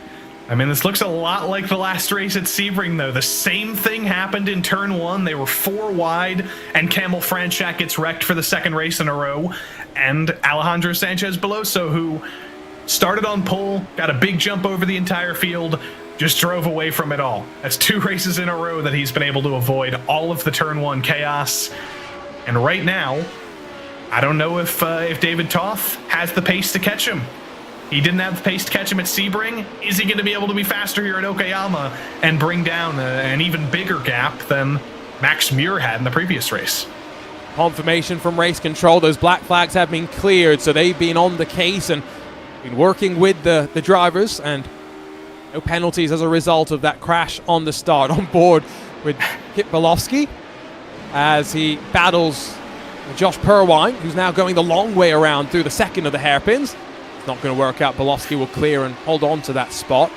I mean, this looks a lot like the last race at Sebring, though. The same thing happened in turn 1. They were 4 wide, and Kamil Franchak gets wrecked for the 2nd race in a row. And Alejandro Sanchez Beloso, who started on pole, got a big jump over the entire field, just drove away from it all. That's 2 races in a row that he's been able to avoid all of the turn 1 chaos. And right now, I don't know if David Toth has the pace to catch him. He didn't have the pace to catch him at Sebring. Is he going to be able to be faster here at Okayama and bring down an even bigger gap than Max Muir had in the previous race? Confirmation from race control. Those black flags have been cleared, so they've been on the case and been working with the drivers, and no penalties as a result of that crash on the start. On board with Kit Bolowski as he battles Josh Perwine, who's now going the long way around through the 2nd of the hairpins. It's not going to work out. Bolowski will clear and hold on to that spot.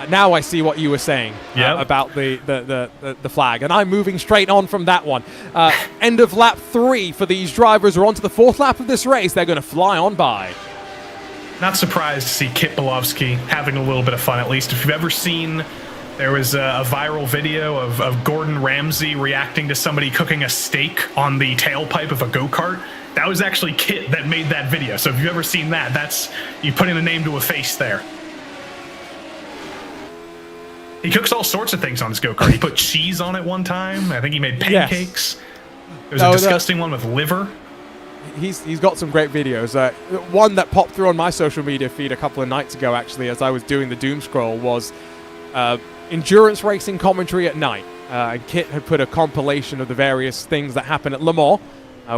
Now I see what you were saying about the flag, and I'm moving straight on from that one. End of lap 3 for these drivers. We're on to the 4th lap of this race. They're going to fly on by. Not surprised to see Kit Bolowski having a little bit of fun, at least. If you've ever seen, there was a viral video of Gordon Ramsay reacting to somebody cooking a steak on the tailpipe of a go-kart. That was actually Kit that made that video. So if you've ever seen that, that's you putting a name to a face there. He cooks all sorts of things on his go-kart. He put cheese on it one time. I think he made pancakes. Yes. There was a disgusting one with liver. He's got some great videos. One that popped through on my social media feed a couple of nights ago, actually, as I was doing the doom scroll, was endurance racing commentary at night. And Kit had put a compilation of the various things that happen at Le Mans,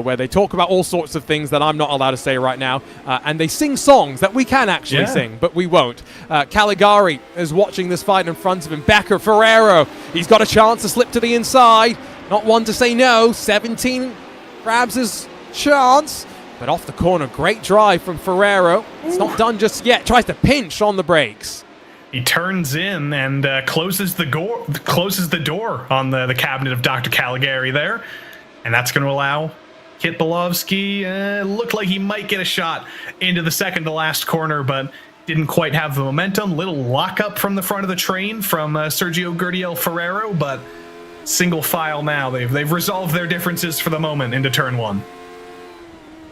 where they talk about all sorts of things that I'm not allowed to say right now, and they sing songs that we can actually sing, but we won't. Caligari is watching this fight in front of him. Becker, Ferrero, he's got a chance to slip to the inside. Not one to say no. 17 grabs his chance, but off the corner, great drive from Ferrero. It's not done just yet. Tries to pinch on the brakes. He turns in and closes the door on the cabinet of Dr. Caligari there, and that's going to allow Kit Belovsky looked like he might get a shot into the second to last corner, but didn't quite have the momentum. Little lockup from the front of the train from Sergio Gurdiel Ferrero, but single file now. They've resolved their differences for the moment into turn one.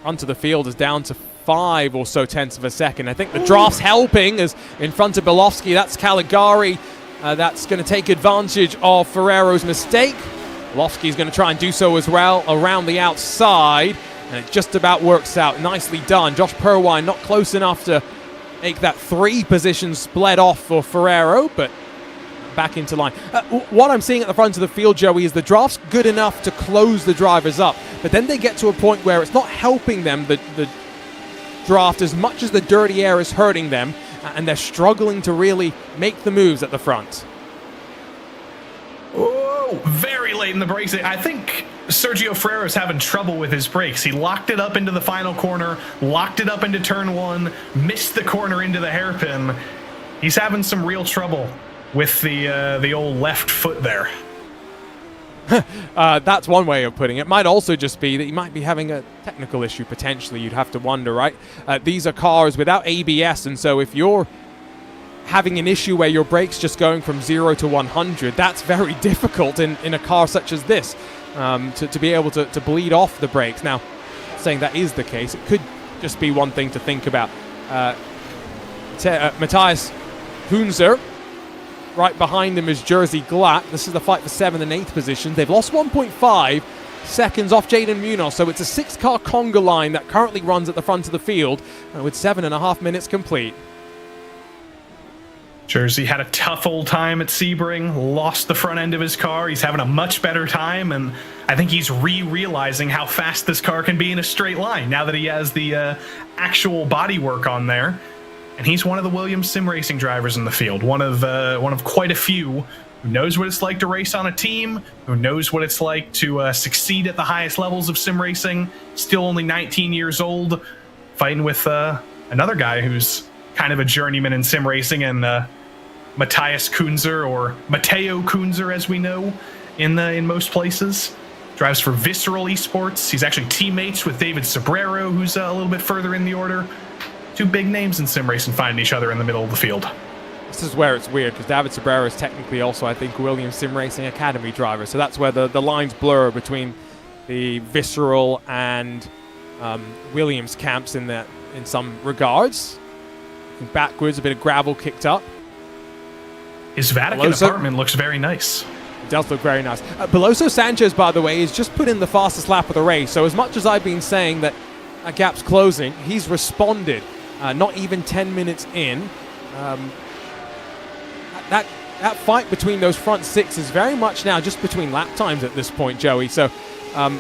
Front of the field is down to 5 or so tenths of a second. I think the draft's helping as in front of Belovsky. That's Caligari. That's going to take advantage of Ferrero's mistake. Belovsky's going to try and do so as well around the outside, and it just about works out. Nicely done. Josh Purwine not close enough to make that 3 positions split off for Ferrero, but back into line. What I'm seeing at the front of the field, Joey, is the draft's good enough to close the drivers up, but then they get to a point where it's not helping them, the draft, as much as the dirty air is hurting them, and they're struggling to really make the moves at the front. Oh, very late in the brakes. I think Sergio Ferrero's having trouble with his brakes. He locked it up into the final corner, locked it up into turn 1, missed the corner into the hairpin. He's having some real trouble with the old left foot there. That's one way of putting it. Might also just be that he might be having a technical issue, potentially. You'd have to wonder, right? These are cars without ABS, and so if you're having an issue where your brake's just going from 0 to 100, that's very difficult in a car such as this, to be able to bleed off the brakes. Now, saying that is the case, it could just be one thing to think about. Matthias Hunzer, right behind him is Jerzy Glatt. This is the fight for 7th and 8th positions. They've lost 1.5 seconds off Jaden Munoz, so it's a 6-car conga line that currently runs at the front of the field with 7.5 minutes complete. Jerzy had a tough old time at Sebring, lost the front end of his car. He's having a much better time, and I think he's realizing how fast this car can be in a straight line now that he has the actual bodywork on there. And he's one of the Williams sim racing drivers in the field, one of quite a few who knows what it's like to race on a team, who knows what it's like to succeed at the highest levels of sim racing, still only 19 years old, fighting with another guy who's kind of a journeyman in sim racing, and Matthias Kunzer, or Matteo Kunzer as we know in most places. Drives for Visceral Esports. He's actually teammates with David Sobrero, who's a little bit further in the order. 2 big names in sim racing finding each other in the middle of the field. This is where it's weird, because David Sobrero is technically also, I think, Williams Sim Racing Academy driver. So that's where the lines blur between the Visceral and Williams camps in some regards. Looking backwards, a bit of gravel kicked up. His Vatican apartment looks very nice. It does look very nice. Beloso Sanchez, by the way, has just put in the fastest lap of the race. So as much as I've been saying that a gap's closing, he's responded. Not even 10 minutes in. That fight between those front 6 is very much now just between lap times at this point, Joey. So I'm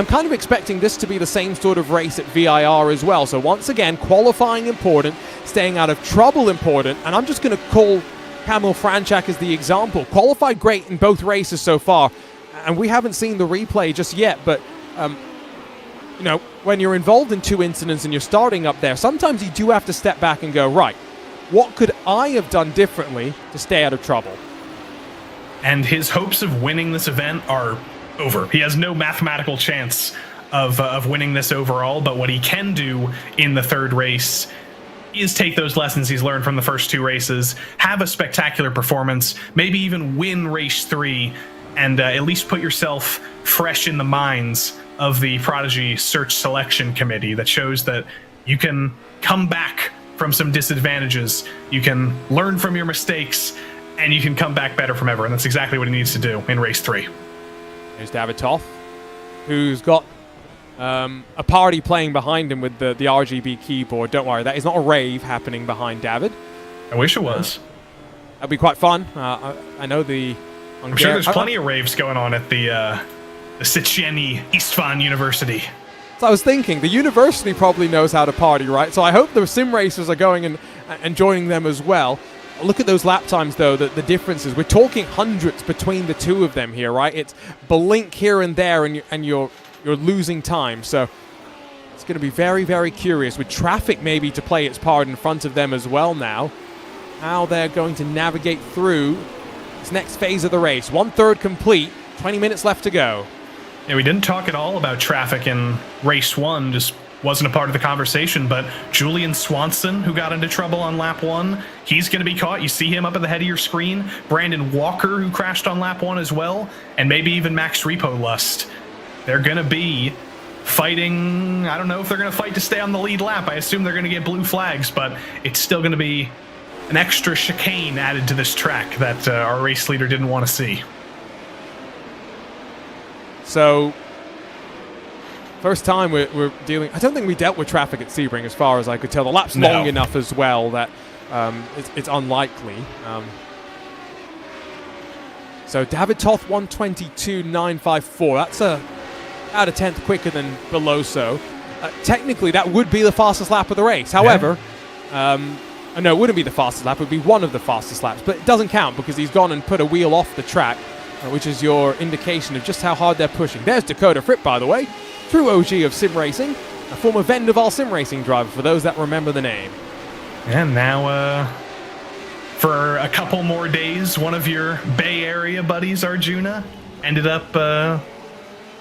kind of expecting this to be the same sort of race at VIR as well. So once again, qualifying important, staying out of trouble important, and I'm just going to call Kamil Franchak as the example. Qualified great in both races so far, and we haven't seen the replay just yet, but you know, when you're involved in 2 incidents and you're starting up there, sometimes you do have to step back and go, right, what could I have done differently to stay out of trouble? And his hopes of winning this event are over. He has no mathematical chance of winning this overall, but what he can do in the 3rd race is take those lessons he's learned from the first 2 races, have a spectacular performance, maybe even win race 3, and at least put yourself fresh in the minds of the Prodigy Search Selection Committee that shows that you can come back from some disadvantages, you can learn from your mistakes, and you can come back better from ever. And that's exactly what he needs to do in race 3. There's David Toth, who's got a party playing behind him with the RGB keyboard. Don't worry, that is not a rave happening behind David. I wish it was. That'd be quite fun. I know the... I'm sure there's plenty of raves going on at the Széchenyi István University. So I was thinking, the university probably knows how to party, right? So I hope the sim racers are going and joining them as well. Look at those lap times, though, the differences. We're talking hundreds between the 2 of them here, right? It's blink here and there, and you're losing time. So it's going to be very, very curious, with traffic maybe to play its part in front of them as well now, how they're going to navigate through this next phase of the race. 1/3 complete, 20 minutes left to go. Yeah, we didn't talk at all about traffic in race 1, just wasn't a part of the conversation, but Julian Swanson, who got into trouble on lap 1, he's going to be caught. You see him up at the head of your screen. Brandon Walker, who crashed on lap 1 as well, and maybe even Max Repo Lust. They're going to be fighting. I don't know if they're going to fight to stay on the lead lap. I assume they're going to get blue flags, but it's still going to be an extra chicane added to this track that our race leader didn't want to see. So, first time we're dealing... I don't think we dealt with traffic at Sebring as far as I could tell. The lap's long enough as well that it's unlikely. So, David Toth 122.954. That's about a tenth quicker than Beloso. Technically, that would be the fastest lap of the race. However, no, it wouldn't be the fastest lap. It would be one of the fastest laps. But it doesn't count because he's gone and put a wheel off the track, which is your indication of just how hard they're pushing. There's Dakota Fripp, by the way, true OG of sim racing, a former Vendaval sim racing driver, for those that remember the name. And now, for a couple more days, one of your Bay Area buddies, Arjuna, ended up...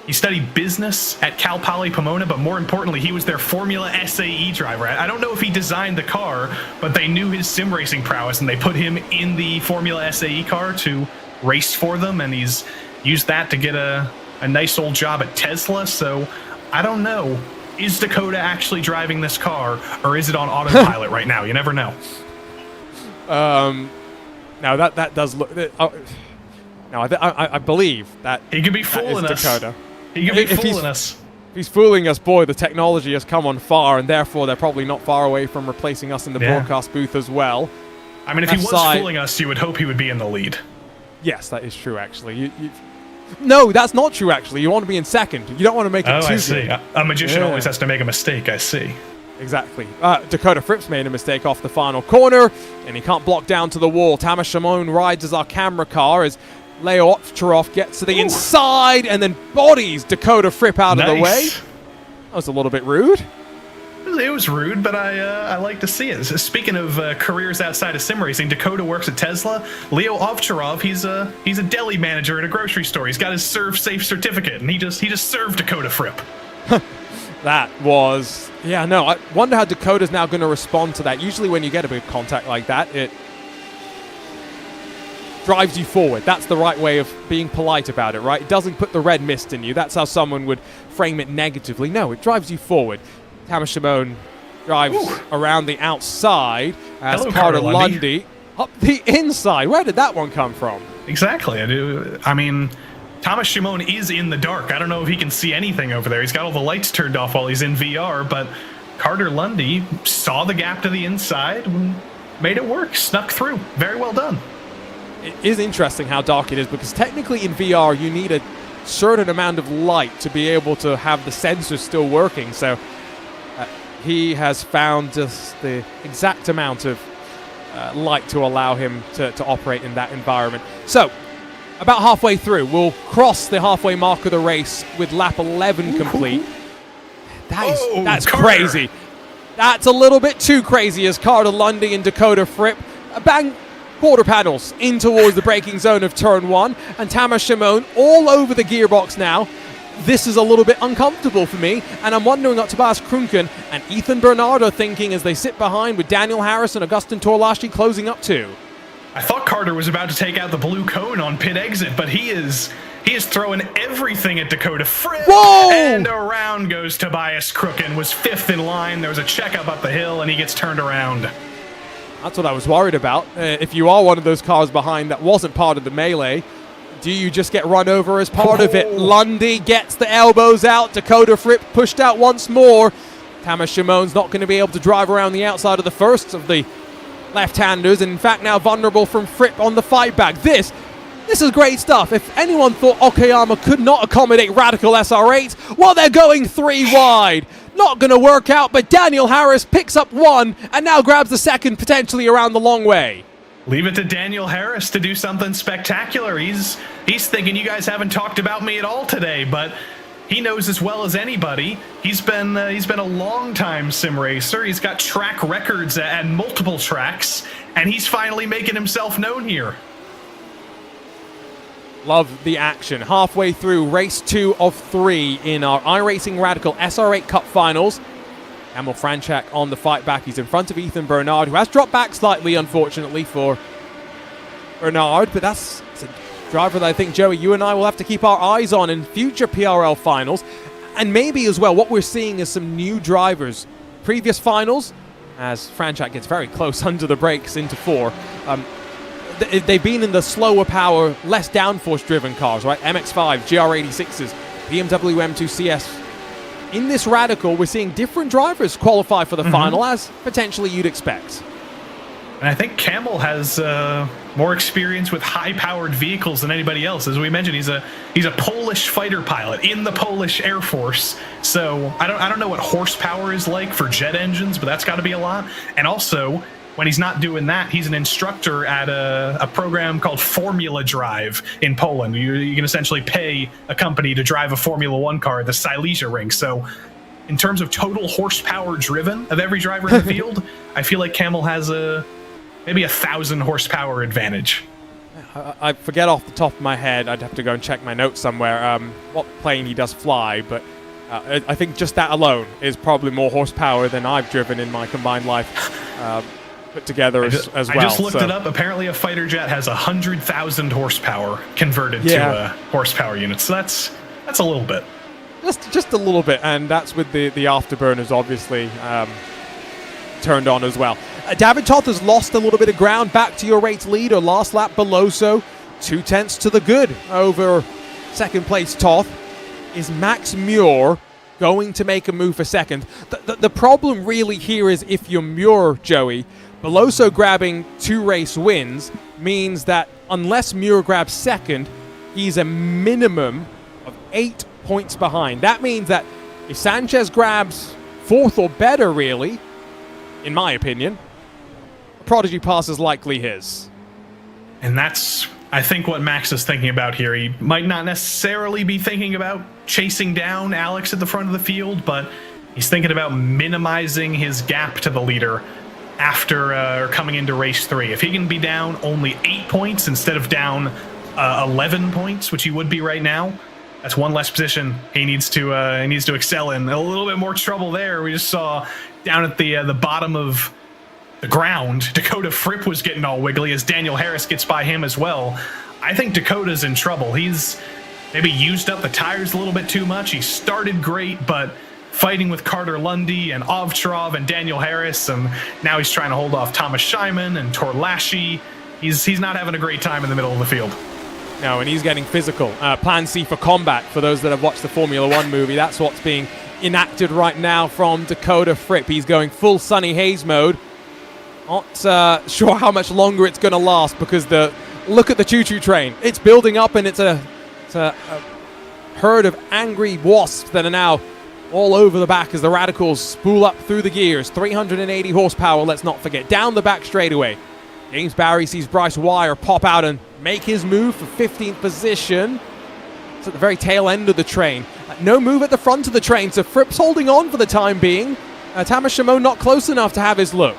he studied business at Cal Poly Pomona, but more importantly, he was their Formula SAE driver. I don't know if he designed the car, but they knew his sim racing prowess, and they put him in the Formula SAE car to race for them, and he's used that to get a nice old job at Tesla. So I don't know, is Dakota actually driving this car, or is it on autopilot right now? You never know. Now that does look... no, I believe that he could be fooling us. Dakota. He could be fooling us. If he's fooling us, boy, the technology has come on far, and therefore they're probably not far away from replacing us in the broadcast booth as well. I mean, if he was fooling us, you would hope he would be in the lead. Yes, that is true, actually. No, that's not true, actually. You want to be in second. You don't want to make it too I see. good. A magician always has to make a mistake, I see. Exactly. Dakota Fripp's made a mistake off the final corner, and he can't block down to the wall. Tamas Shimon rides as our camera car as Leo Ovcharov gets to the inside and then bodies Dakota Fripp out of the way. That was a little bit rude. It was rude, but I like to see it. Speaking of careers outside of sim racing, Dakota works at Tesla. Leo Ovcharov, he's a deli manager at a grocery store. He's got his Serve Safe certificate, and he just served Dakota Fripp. That was... Yeah, no, I wonder how Dakota's now going to respond to that. Usually when you get a big contact like that, it drives you forward. That's the right way of being polite about it, right? It doesn't put the red mist in you. That's how someone would frame it negatively. No, it drives you forward. Tamas Shimon drives around the outside as Carter Lundy up the inside. Where did that one come from? Exactly. I mean, Tamas Shimon is in the dark. I don't know if he can see anything over there. He's got all the lights turned off while he's in VR, but Carter Lundy saw the gap to the inside and made it work, snuck through. Very well done. It is interesting how dark it is, because technically in VR you need a certain amount of light to be able to have the sensors still working. So he has found just the exact amount of light to allow him to operate in that environment. So about halfway through, we'll cross the halfway mark of the race with lap 11 complete. That's crazy. That's a little bit too crazy as Carter Lundy and Dakota Fripp bang quarter panels in towards the braking zone of turn 1, and Tamas Shimon all over the gearbox now. This is a little bit uncomfortable for me, and I'm wondering what Tobias Krunken and Ethan Bernard are thinking as they sit behind with Daniel Harris and Augustin Torlashi closing up too. I thought Carter was about to take out the blue cone on pit exit, but he is throwing everything at Dakota Fripp. Whoa! And around goes Tobias Krunken, was 5th in line. There was a checkup up the hill, and he gets turned around. That's what I was worried about. If you are one of those cars behind that wasn't part of the melee, do you just get run over as part of it? Lundy gets the elbows out. Dakota Fripp pushed out once more. Tamas Shimon's not going to be able to drive around the outside of the first of the left-handers, and in fact now vulnerable from Fripp on the fight back. This is great stuff. If anyone thought Okayama could not accommodate Radical SR8, well, they're going 3 wide. Not going to work out, but Daniel Harris picks up 1 and now grabs the 2nd, potentially around the long way. Leave it to Daniel Harris to do something spectacular. He's thinking you guys haven't talked about me at all today, but he knows as well as anybody. He's been a long-time sim racer. He's got track records at multiple tracks, and he's finally making himself known here. Love the action. Halfway through race 2 of 3 in our iRacingRadical SR8 Cup finals. Kamil Franchak on the fight back. He's in front of Ethan Bernard, who has dropped back slightly, unfortunately, for Bernard. But that's a driver that I think, Joey, you and I will have to keep our eyes on in future PRL finals. And maybe as well, what we're seeing is some new drivers. Previous finals, as Franchak gets very close under the brakes into 4, they've been in the slower power, less downforce driven cars, right? MX-5, GR86s, BMW M2 CS. In this Radical, we're seeing different drivers qualify for the final, as potentially you'd expect. And I think Kamil has more experience with high-powered vehicles than anybody else. As we mentioned, he's a Polish fighter pilot in the Polish Air Force. So I don't know what horsepower is like for jet engines, but that's got to be a lot. And also, when he's not doing that, he's an instructor at a program called Formula Drive in Poland. You can essentially pay a company to drive a Formula 1 car at the Silesia ring. So in terms of total horsepower driven of every driver in the field, I feel like Kamil has maybe 1,000 horsepower advantage. I forget off the top of my head, I'd have to go and check my notes somewhere, what plane he does fly, but I think just that alone is probably more horsepower than I've driven in my combined life. Put together as well. I just looked it up. Apparently a fighter jet has 100,000 horsepower converted to a horsepower unit. So that's a little bit. Just a little bit, and that's with the afterburners obviously turned on as well. David Toth has lost a little bit of ground back to your rates leader. Last lap Beloso, 2/10 to the good over second place Toth. Is Max Muir going to make a move for second? The problem really here is if you're Muir, Joey, Beloso grabbing 2 race wins means that unless Muir grabs second, he's a minimum of 8 points behind. That means that if Sanchez grabs 4th or better, really, in my opinion, Prodigy Pass is likely his. And that's, I think, what Max is thinking about here. He might not necessarily be thinking about chasing down Alex at the front of the field, but he's thinking about minimizing his gap to the leader after coming into race 3. If he can be down only 8 points instead of down 11 points, which he would be right now, that's one less position he needs to excel in. A little bit more trouble there. We just saw down at the bottom of the ground, Dakota Fripp was getting all wiggly as Daniel Harris gets by him as well. I think Dakota's in trouble. He's maybe used up the tires a little bit too much. He started great, but fighting with Carter Lundy and Ovcharov and Daniel Harris, and now he's trying to hold off Thomas Scheiman and Torlashi. He's not having a great time in the middle of the field. No, and he's getting physical. Plan C for combat, for those that have watched the Formula 1 movie. That's what's being enacted right now from Dakota Fripp. He's going full Sunny Hayes mode. Not sure how much longer it's going to last, because look at the choo-choo train. It's building up, and it's a herd of angry wasps that are now all over the back as the Radicals spool up through the gears. 380 horsepower, let's not forget. Down the back straightaway. James Barry sees Bryce Wire pop out and make his move for 15th position. It's at the very tail end of the train. No move at the front of the train, so Fripp's holding on for the time being. Thomas Chamot not close enough to have his look.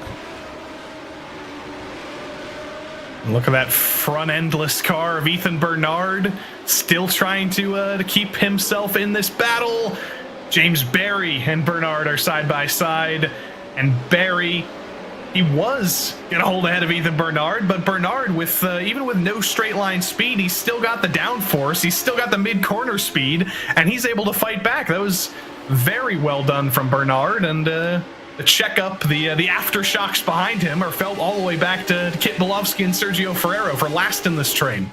Look at that front-endless car of Ethan Bernard, still trying to keep himself in this battle. James Barry and Bernard are side by side, and Barry, he was going to hold ahead of Ethan Bernard, but Bernard, with even with no straight line speed, he's still got the downforce, he's still got the mid-corner speed, and he's able to fight back. That was very well done from Bernard, and the checkup, the aftershocks behind him are felt all the way back to Kit Bilovsky and Sergio Ferrero for last in this train.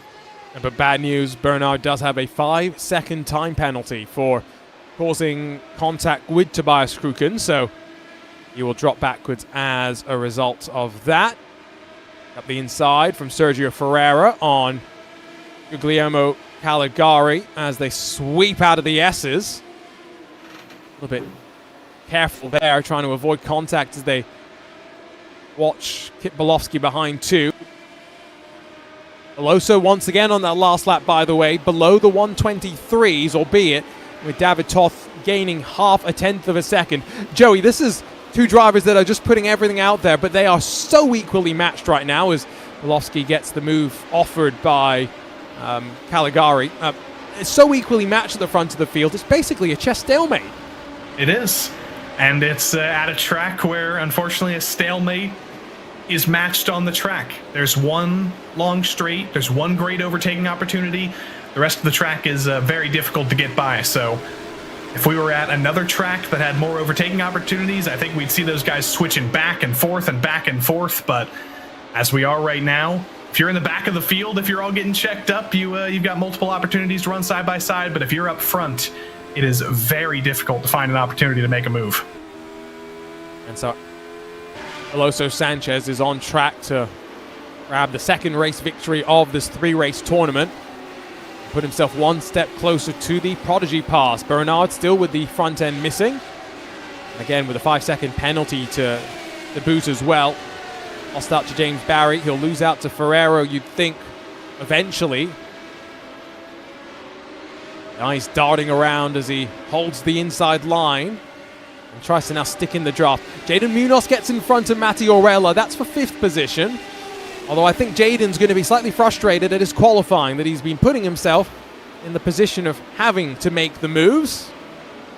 But bad news, Bernard does have a 5-second time penalty for causing contact with Tobias Kruken, so he will drop backwards as a result of that. Up the inside from Sergio Ferreira on Guglielmo Caligari as they sweep out of the S's. A little bit careful there, trying to avoid contact as they watch Kit Bilovsky behind 2. Beloso once again on that last lap, by the way, below the 123s, albeit with David Toth gaining 0.5 of a second. Joey, this is 2 drivers that are just putting everything out there, but they are so equally matched right now as Bilovsky gets the move offered by Caligari. It's so equally matched at the front of the field, it's basically a chess stalemate. It is. And it's at a track where, unfortunately, a stalemate is matched on the track. There's one long straight, there's one great overtaking opportunity. The rest of the track is very difficult to get by. So if we were at another track that had more overtaking opportunities, I think we'd see those guys switching back and forth and back and forth. But as we are right now, if you're in the back of the field, if you're all getting checked up, you've got multiple opportunities to run side by side. But if you're up front, it is very difficult to find an opportunity to make a move. And so Alonso Sanchez is on track to grab the second race victory of this 3-race tournament. Put himself one step closer to the Prodigy Pass. Bernard still with the front end missing. Again, with a 5-second penalty to the boot as well. I'll start to James Barry. He'll lose out to Ferrero, you'd think, eventually. Now he's darting around as he holds the inside line and tries to now stick in the draft. Jaden Munoz gets in front of Matti Orella. That's for 5th position. Although I think Jaden's going to be slightly frustrated at his qualifying, that he's been putting himself in the position of having to make the moves.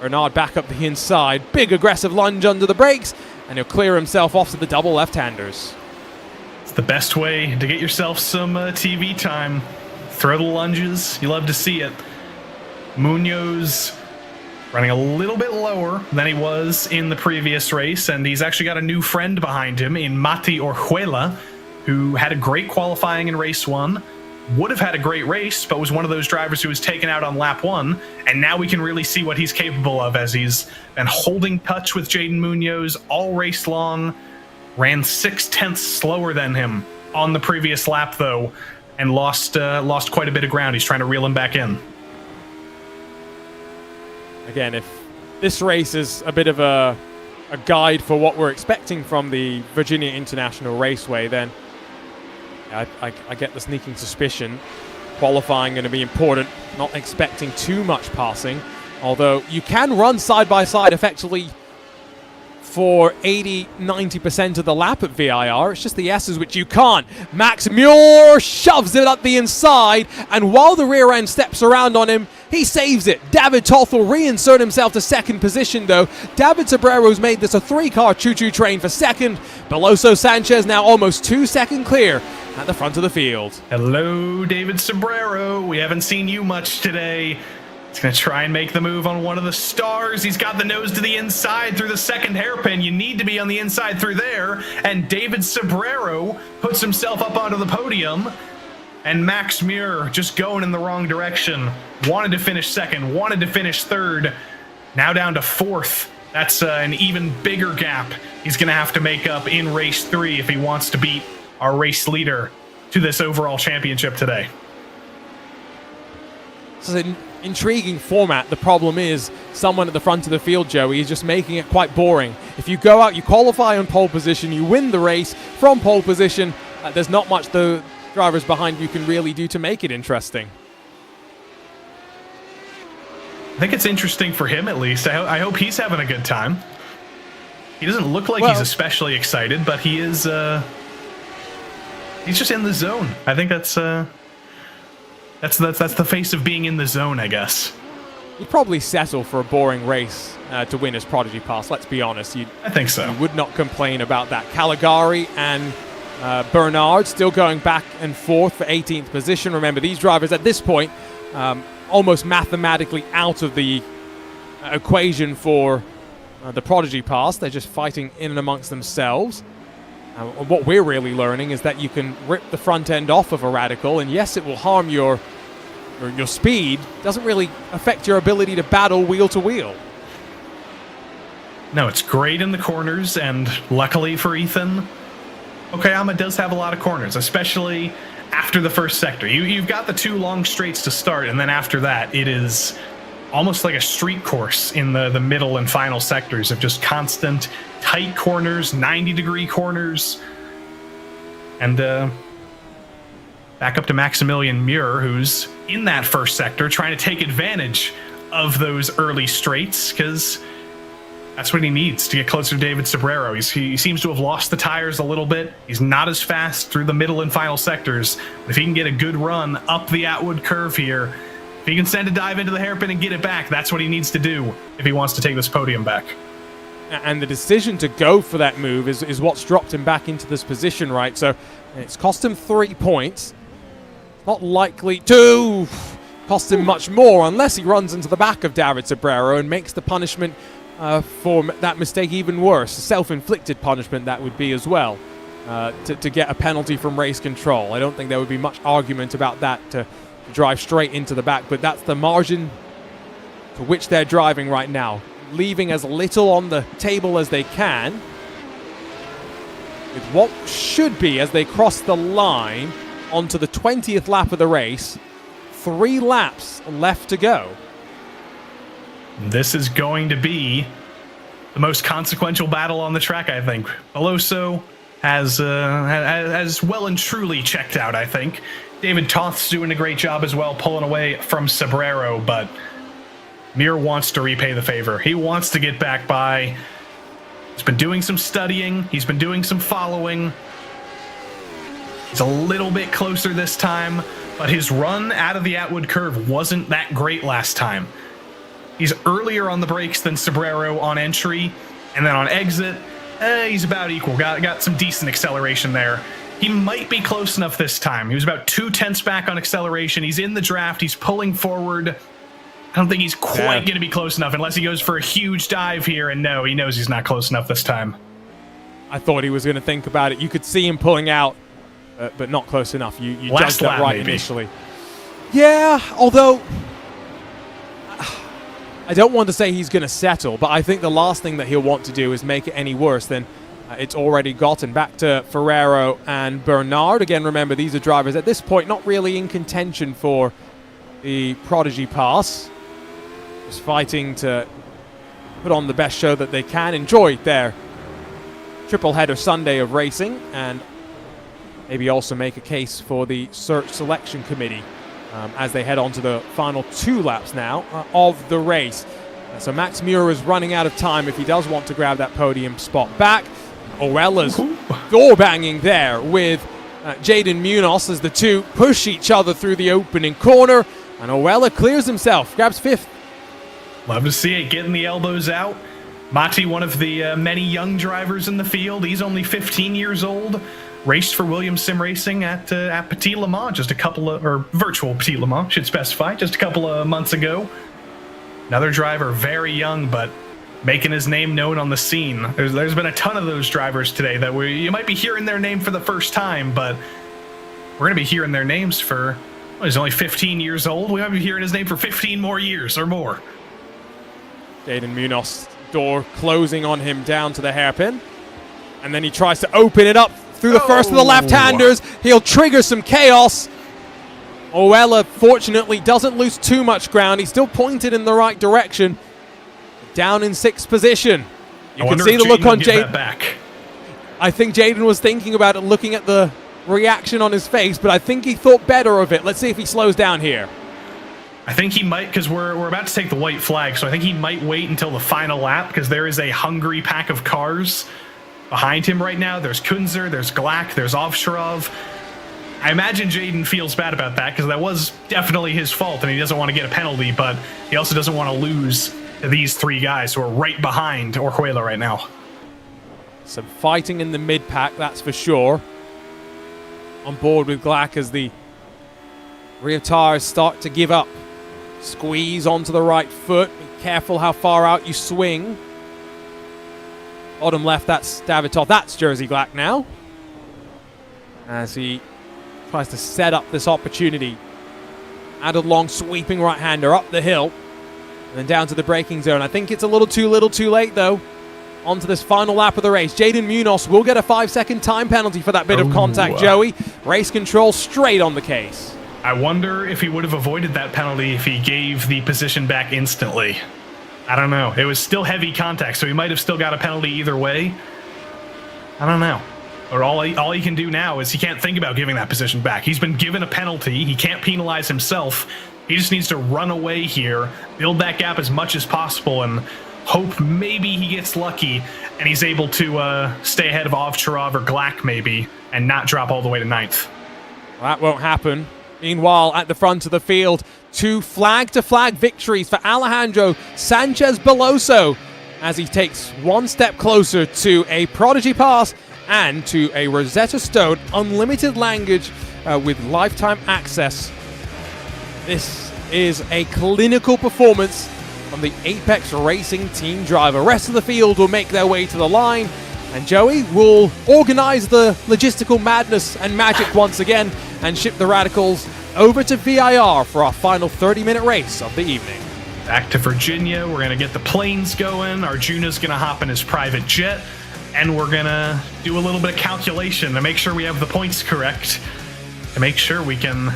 Bernard back up the inside. Big aggressive lunge under the brakes, and he'll clear himself off to the double left-handers. It's the best way to get yourself some TV time. Throw the lunges. You love to see it. Munoz running a little bit lower than he was in the previous race, and he's actually got a new friend behind him in Matti Orjuela, who had a great qualifying in race 1, would have had a great race, but was one of those drivers who was taken out on lap 1, and now we can really see what he's capable of as he's been holding touch with Jaden Munoz all race long, ran 0.6 slower than him on the previous lap, though, and lost quite a bit of ground. He's trying to reel him back in. Again, if this race is a bit of a guide for what we're expecting from the Virginia International Raceway, then I get the sneaking suspicion qualifying going to be important, not expecting too much passing, although you can run side by side effectively for 80-90% of the lap at VIR. It's just the S's which you can't. Max Muir shoves it up the inside, and while the rear end steps around on him, he saves it. David Toth will reinsert himself to 2nd position, though. David Sobrero's made this a 3-car choo-choo train for 2nd. Beloso Sanchez now almost 2-second clear at the front of the field. Hello, David Sobrero. We haven't seen you much today. He's going to try and make the move on one of the stars. He's got the nose to the inside through the 2nd hairpin. You need to be on the inside through there. And David Sobrero puts himself up onto the podium. And Max Muir just going in the wrong direction. Wanted to finish 2nd, wanted to finish 3rd. Now down to 4th. That's an even bigger gap he's going to have to make up in race 3 if he wants to beat our race leader to this overall championship today. This is an intriguing format. The problem is someone at the front of the field, Joey, is just making it quite boring. If you go out, you qualify on pole position, you win the race from pole position, there's not much the drivers behind you can really do to make it interesting. I think it's interesting for him, at least. I hope he's having a good time. He doesn't look like he's especially excited, but he is. He's just in the zone. I think that's the face of being in the zone, I guess. You'd probably settle for a boring race to win his Prodigy Pass. Let's be honest. I think so. You would not complain about that. Caligari and Bernard still going back and forth for 18th position. Remember, these drivers at this point almost mathematically out of the equation for the Prodigy Pass. They're just fighting in and amongst themselves. What we're really learning is that you can rip the front end off of a Radical, and yes, it will harm your speed. Doesn't really affect your ability to battle wheel to wheel. No, it's great in the corners, and luckily for Ethan, Okayama does have a lot of corners, especially after the first sector. You've got the 2 long straights to start, and then after that, it is almost like a street course in the middle and final sectors of just constant tight corners, 90-degree corners. And back up to Maximilian Muir, who's in that first sector, trying to take advantage of those early straights, because That's what he needs to get closer to David Sobrero. He seems to have lost the tires a little bit. He's not as fast through the middle and final sectors. But if he can get a good run up the Atwood curve here, if he can send a dive into the hairpin and get it back, that's what he needs to do if he wants to take this podium back. And the decision to go for that move is what's dropped him back into this position, right? So it's cost him 3 points. Not likely to cost him much more unless he runs into the back of David Sobrero and makes the punishment for that mistake even worse. A self-inflicted punishment that would be as well, to get a penalty from race control. I don't think there would be much argument about that to drive straight into the back, but that's the margin to which they're driving right now, leaving as little on the table as they can with what should be, as they cross the line onto the 20th lap of the race, 3 laps left to go. This is going to be the most consequential battle on the track, I think. Beloso has well and truly checked out, I think. David Toth's doing a great job as well, pulling away from Sobrero, but Mir wants to repay the favor. He wants to get back by. He's been doing some studying. He's been doing some following. He's a little bit closer this time, but his run out of the Atwood curve wasn't that great last time. He's earlier on the brakes than Sobrero on entry, and then on exit, he's about equal. Got some decent acceleration there. He might be close enough this time. He was about 2/10 back on acceleration. He's in the draft. He's pulling forward. I don't think he's quite going to be close enough unless he goes for a huge dive here, and no, he knows he's not close enough this time. I thought he was going to think about it. You could see him pulling out, but not close enough. You judged that right maybe. Initially. Yeah, although I don't want to say he's going to settle, but I think the last thing that he'll want to do is make it any worse than it's already gotten. Back to Ferrero and Bernard. Again, remember, these are drivers at this point not really in contention for the Prodigy Pass. Just fighting to put on the best show that they can, enjoy their triple header Sunday of racing, and maybe also make a case for the search selection committee as they head on to the final 2 laps now of the race. So Max Muir is running out of time if he does want to grab that podium spot back. Owella's door banging there with Jaden Munoz as the two push each other through the opening corner, and Owella clears himself, grabs 5th. Love to see it, getting the elbows out. Mati, one of the many young drivers in the field. He's only 15 years old. Raced for Williams Sim Racing at Petit Le Mans just a couple of, or virtual Petit Le Mans, should specify, just a couple of months ago. Another driver, very young, but making his name known on the scene. There's been a ton of those drivers today that you might be hearing their name for the first time, but we're going to be hearing their names for, well, he's only 15 years old. We might be hearing his name for 15 more years or more. Jaden Munoz, door closing on him down to the hairpin. And then he tries to open it up through the first of the left-handers. He'll trigger some chaos. Owella, fortunately, doesn't lose too much ground. He's still pointed in the right direction. Down in 6th position. You can see the look on Jaden. I think Jaden was thinking about it, looking at the reaction on his face, but I think he thought better of it. Let's see if he slows down here. I think he might, because we're about to take the white flag, so I think he might wait until the final lap, because there is a hungry pack of cars behind him right now. There's Kunzer, there's Glack, there's Ovcharov. I imagine Jaden feels bad about that, because that was definitely his fault, and he doesn't want to get a penalty, but he also doesn't want to lose to these 3 guys who are right behind Orjuela right now. Some fighting in the mid-pack, that's for sure. On board with Glack as the rear tires start to give up. Squeeze onto the right foot. Be careful how far out you swing. Bottom left, that's Davidov. That's Jersey Glack now, as he tries to set up this opportunity. Add a long sweeping right-hander up the hill, and then down to the braking zone. I think it's a little too late, though. Onto this final lap of the race. Jaden Munoz will get a 5-second time penalty for that bit of contact, Joey. Race control straight on the case. I wonder if he would have avoided that penalty if he gave the position back instantly. I don't know. It was still heavy contact, so he might have still got a penalty either way. I don't know. Or all he can do now is he can't think about giving that position back. He's been given a penalty. He can't penalize himself. He just needs to run away here, build that gap as much as possible, and hope maybe he gets lucky and he's able to stay ahead of Ovcharov or Glack maybe and not drop all the way to 9th. That won't happen. Meanwhile, at the front of the field, 2 flag-to-flag victories for Alejandro Sanchez Beloso as he takes one step closer to a Prodigy Pass and to a Rosetta Stone unlimited language with lifetime access. This is a clinical performance from the Apex Racing team driver. Rest of the field will make their way to the line, and Joey will organize the logistical madness and magic once again and ship the Radicals over to VIR for our final 30-minute race of the evening. Back to Virginia, we're going to get the planes going. Arjuna's going to hop in his private jet, and we're going to do a little bit of calculation to make sure we have the points correct, to make sure we can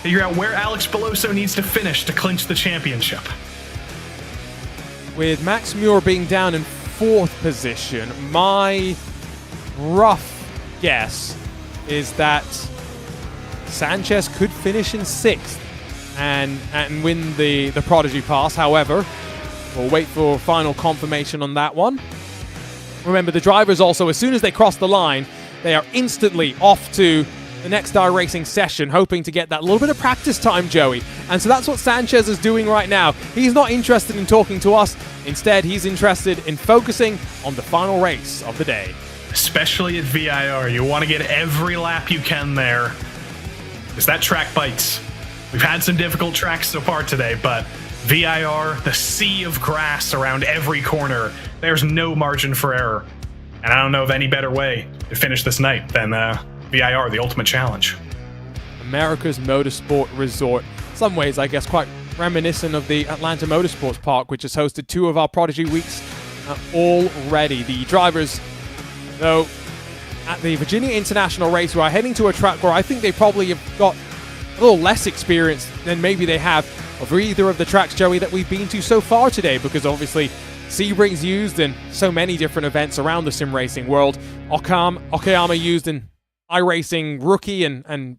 figure out where Alex Beloso needs to finish to clinch the championship. With Max Muir being down in 4th position, my rough guess is that Sanchez could finish in 6th and win the Prodigy Pass. However, we'll wait for final confirmation on that one. Remember, the drivers also, as soon as they cross the line, they are instantly off to the next iRacing session, hoping to get that little bit of practice time, Joey. And so that's what Sanchez is doing right now. He's not interested in talking to us. Instead, he's interested in focusing on the final race of the day. Especially at VIR, you want to get every lap you can there, because that track bites. We've had some difficult tracks so far today, but VIR, the sea of grass around every corner, there's no margin for error. And I don't know of any better way to finish this night than VIR, the ultimate challenge. America's motorsport resort. In some ways, I guess, quite reminiscent of the Atlanta Motorsports Park, which has hosted 2 of our Prodigy Weeks already. The drivers, though, at the Virginia International Race, are heading to a track where I think they probably have got a little less experience than maybe they have of either of the tracks, Joey, that we've been to so far today, because obviously Sebring's used in so many different events around the sim racing world. Okayama used in iRacing rookie and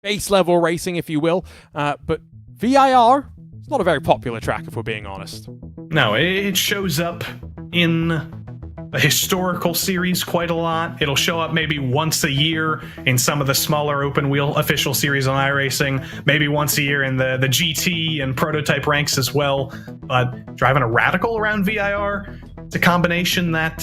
base level racing, if you will. But VIR, it's not a very popular track, if we're being honest. No, it shows up in the historical series quite a lot. It'll show up maybe once a year in some of the smaller open wheel official series on iRacing, maybe once a year in the GT and prototype ranks as well. But driving a Radical around VIR, it's a combination that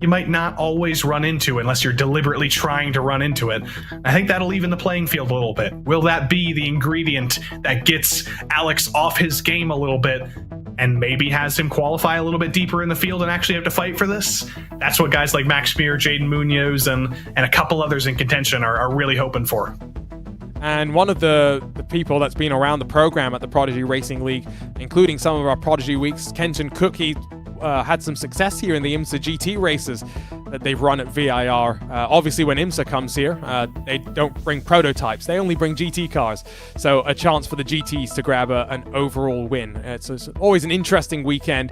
you might not always run into unless you're deliberately trying to run into it. I think that'll even the playing field a little bit. Will that be the ingredient that gets Alex off his game a little bit and maybe has him qualify a little bit deeper in the field and actually have to fight for this? That's what guys like Max Muir, Jaden Munoz, and a couple others in contention are really hoping for. And one of the people that's been around the program at the Prodigy Racing League, including some of our Prodigy Weeks, Kenton Cook, he had some success here in the IMSA GT races that they've run at VIR. Obviously, when IMSA comes here, they don't bring prototypes. They only bring GT cars. So a chance for the GTs to grab an overall win. It's always an interesting weekend.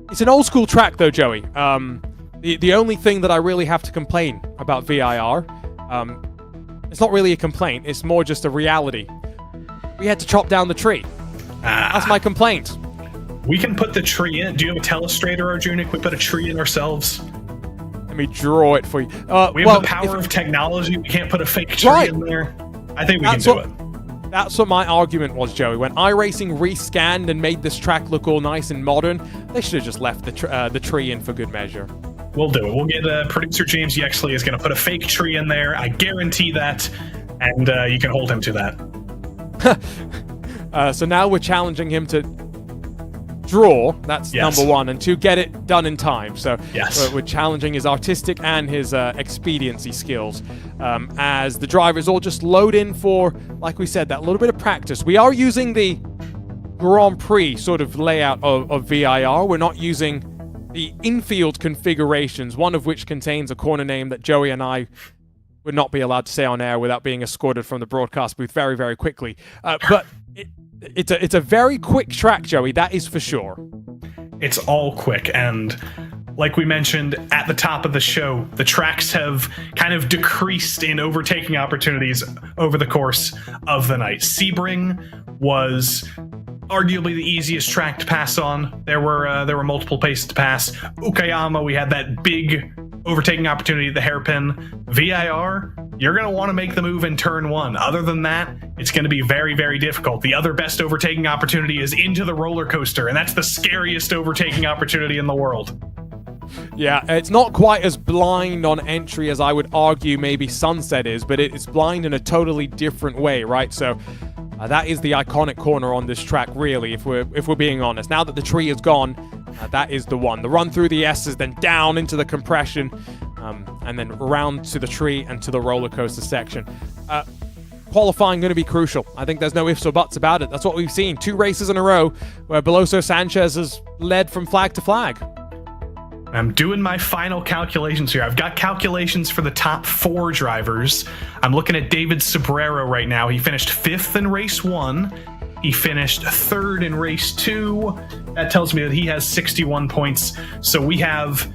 It's an old school track, though, Joey. The only thing that I really have to complain about VIR, it's not really a complaint. It's more just a reality. We had to chop down the tree. That's my complaint. We can put the tree in. Do you have a telestrator, Arjuna? Can we put a tree in ourselves? Let me draw it for you. We have the power of technology. We can't put a fake tree in there. I think we can do it. That's what my argument was, Joey. When iRacing rescanned and made this track look all nice and modern, they should have just left the tree in for good measure. We'll do it. We'll get producer James Yexley is going to put a fake tree in there. I guarantee that, and you can hold him to that. So now we're challenging him to draw. That's number one, and to get it done in time. So we're challenging his artistic and his expediency skills as the drivers all just load in for, like we said, that little bit of practice. We are using the Grand Prix sort of layout of VIR. We're not using the infield configurations, one of which contains a corner name that Joey and I would not be allowed to say on air without being escorted from the broadcast booth very, very quickly. But it's a very quick track, Joey, that is for sure. It's all quick, and like we mentioned at the top of the show, the tracks have kind of decreased in overtaking opportunities over the course of the night. Sebring was arguably the easiest track to pass on. There were multiple places to pass. Ukayama, we had that big overtaking opportunity at the hairpin. VIR, you're going to want to make the move in turn 1. Other than that, it's going to be very, very difficult. The other best overtaking opportunity is into the roller coaster, and that's the scariest overtaking opportunity in the world. Yeah, it's not quite as blind on entry as I would argue maybe Sunset is, but it's blind in a totally different way, right? So that is the iconic corner on this track, really, if we're being honest. Now that the tree is gone, that is the one. The run through the S's, then down into the compression, and then around to the tree and to the roller coaster section. Qualifying going to be crucial. I think there's no ifs or buts about it. That's what we've seen. 2 races in a row where Beloso Sanchez has led from flag to flag. I'm doing my final calculations here. I've got calculations for the top 4 drivers. I'm looking at David Sobrero right now. He finished 5th in race 1. He finished 3rd in race 2. That tells me that he has 61 points. So we have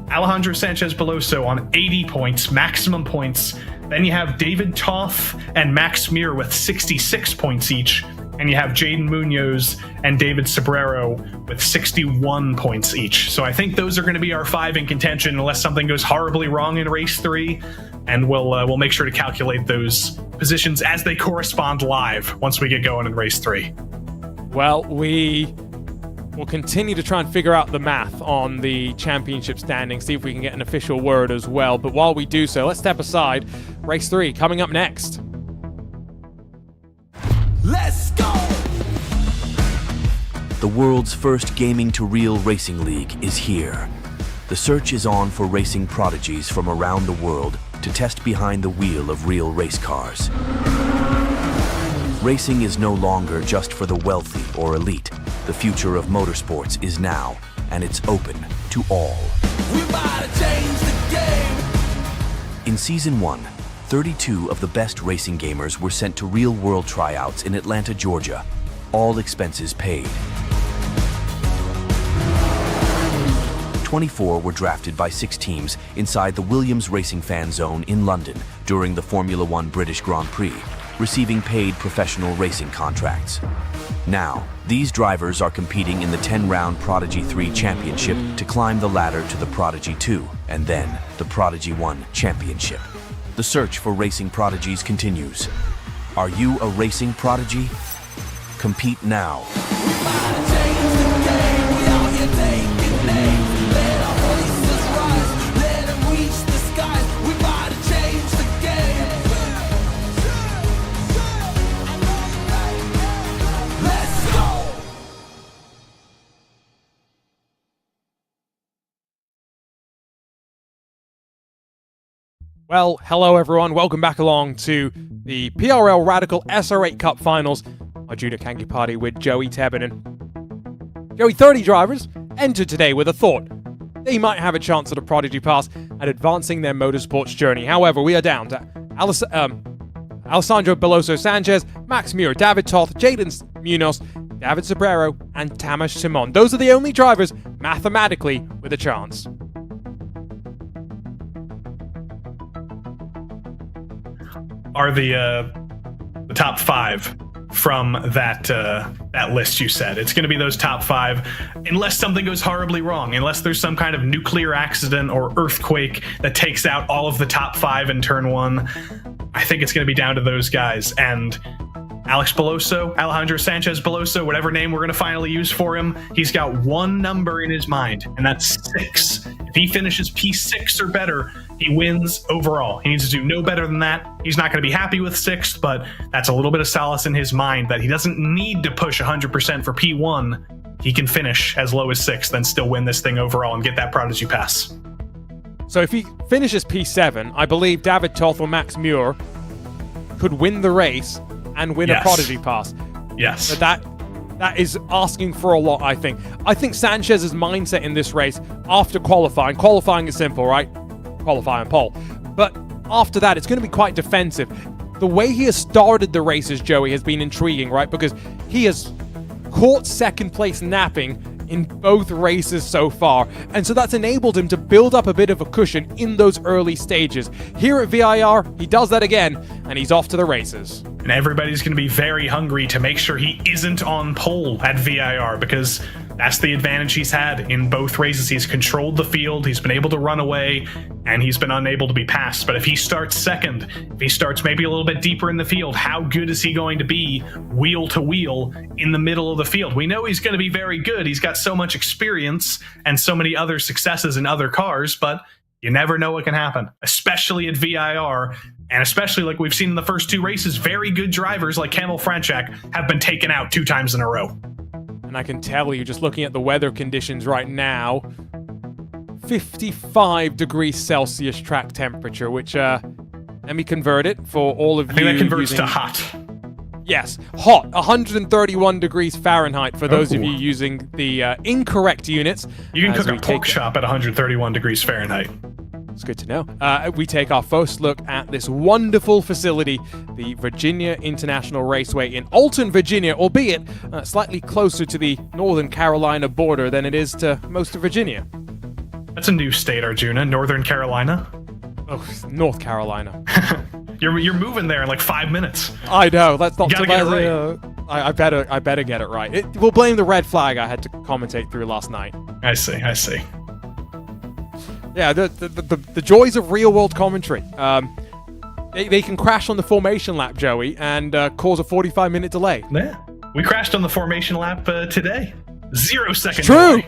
Alejandro Sanchez Beloso on 80 points, maximum points. Then you have David Toth and Max Muir with 66 points each. And you have Jaden Munoz and David Sobrero with 61 points each. So I think those are going to be our 5 in contention unless something goes horribly wrong in race 3. And we'll make sure to calculate those positions as they correspond live once we get going in race 3. Well, we will continue to try and figure out the math on the championship standing, see if we can get an official word as well. But while we do so, let's step aside. Race 3 coming up next. Let's go! The world's first gaming-to-real racing league is here. The search is on for racing prodigies from around the world to test behind the wheel of real race cars. Racing is no longer just for the wealthy or elite. The future of motorsports is now, and it's open to all. We about to change the game! In Season 1, 32 of the best racing gamers were sent to real-world tryouts in Atlanta, Georgia, all expenses paid. 24 were drafted by 6 teams inside the Williams Racing Fan Zone in London during the Formula One British Grand Prix, receiving paid professional racing contracts. Now, these drivers are competing in the 10-round Prodigy 3 Championship to climb the ladder to the Prodigy 2 and then the Prodigy 1 Championship. The search for racing prodigies continues. Are you a racing prodigy? Compete now. Well, hello everyone, welcome back along to the PRL Radical SR8 Cup Finals. My Junior Kanki Party with Joey Tebinen. Joey, 30 drivers entered today with a thought. They might have a chance at a Prodigy Pass at advancing their motorsports journey. However, we are down to Alessandro Beloso Sanchez, Max Muir, David Toth, Jaden Munoz, David Sobrero, and Tamas Simon. Those are the only drivers mathematically with a chance. Are the top 5 from that list you said. It's going to be those top 5 unless something goes horribly wrong, unless there's some kind of nuclear accident or earthquake that takes out all of the top 5 in turn 1. I think it's going to be down to those guys. And Alex Beloso, Alejandro Sanchez Beloso, whatever name we're going to finally use for him, he's got one number in his mind, and that's 6. If he finishes P6 or better, he wins overall. He needs to do no better than that. He's not going to be happy with 6th, but that's a little bit of solace in his mind that he doesn't need to push 100% for P1. He can finish as low as 6th and still win this thing overall and get that Prodigy Pass. So if he finishes P7, I believe David Toth or Max Muir could win the race and win a Prodigy Pass. Yes. But that is asking for a lot, I think. I think Sanchez's mindset in this race after qualifying is simple, right? Qualify and pole. But after that, it's going to be quite defensive. The way he has started the races, Joey, has been intriguing, right? Because he has caught second place napping in both races so far, and so that's enabled him to build up a bit of a cushion in those early stages. Here at VIR, he does that again, and he's off to the races. And everybody's going to be very hungry to make sure he isn't on pole at VIR, because that's the advantage he's had in both races. He's controlled the field, he's been able to run away, and he's been unable to be passed. But if he starts second, if he starts maybe a little bit deeper in the field, how good is he going to be wheel to wheel in the middle of the field? We know he's going to be very good. He's got so much experience and so many other successes in other cars, but you never know what can happen, especially at VIR, and especially like we've seen in the first two races, very good drivers like Kamil Franchak have been taken out 2 times in a row. And I can tell you, just looking at the weather conditions right now, 55 degrees Celsius track temperature, which, let me convert it for all of you. I think that converts to hot. Yes, hot, 131 degrees Fahrenheit for those of you using the incorrect units. You can cook a pork chop at 131 degrees Fahrenheit. It's good to know. We take our first look at this wonderful facility, the Virginia International Raceway in Alton, Virginia, albeit slightly closer to the Northern Carolina border than it is to most of Virginia. That's a new state, Arjuna. Northern Carolina? Oh, North Carolina. You're moving there in like 5 minutes. I know. Let's not. You gotta get it right. I better get it right. We'll blame the red flag I had to commentate through last night. I see. Yeah, the joys of real world commentary. They can crash on the formation lap, Joey, and cause a 45-minute delay. Yeah, we crashed on the formation lap today. 0 second delay.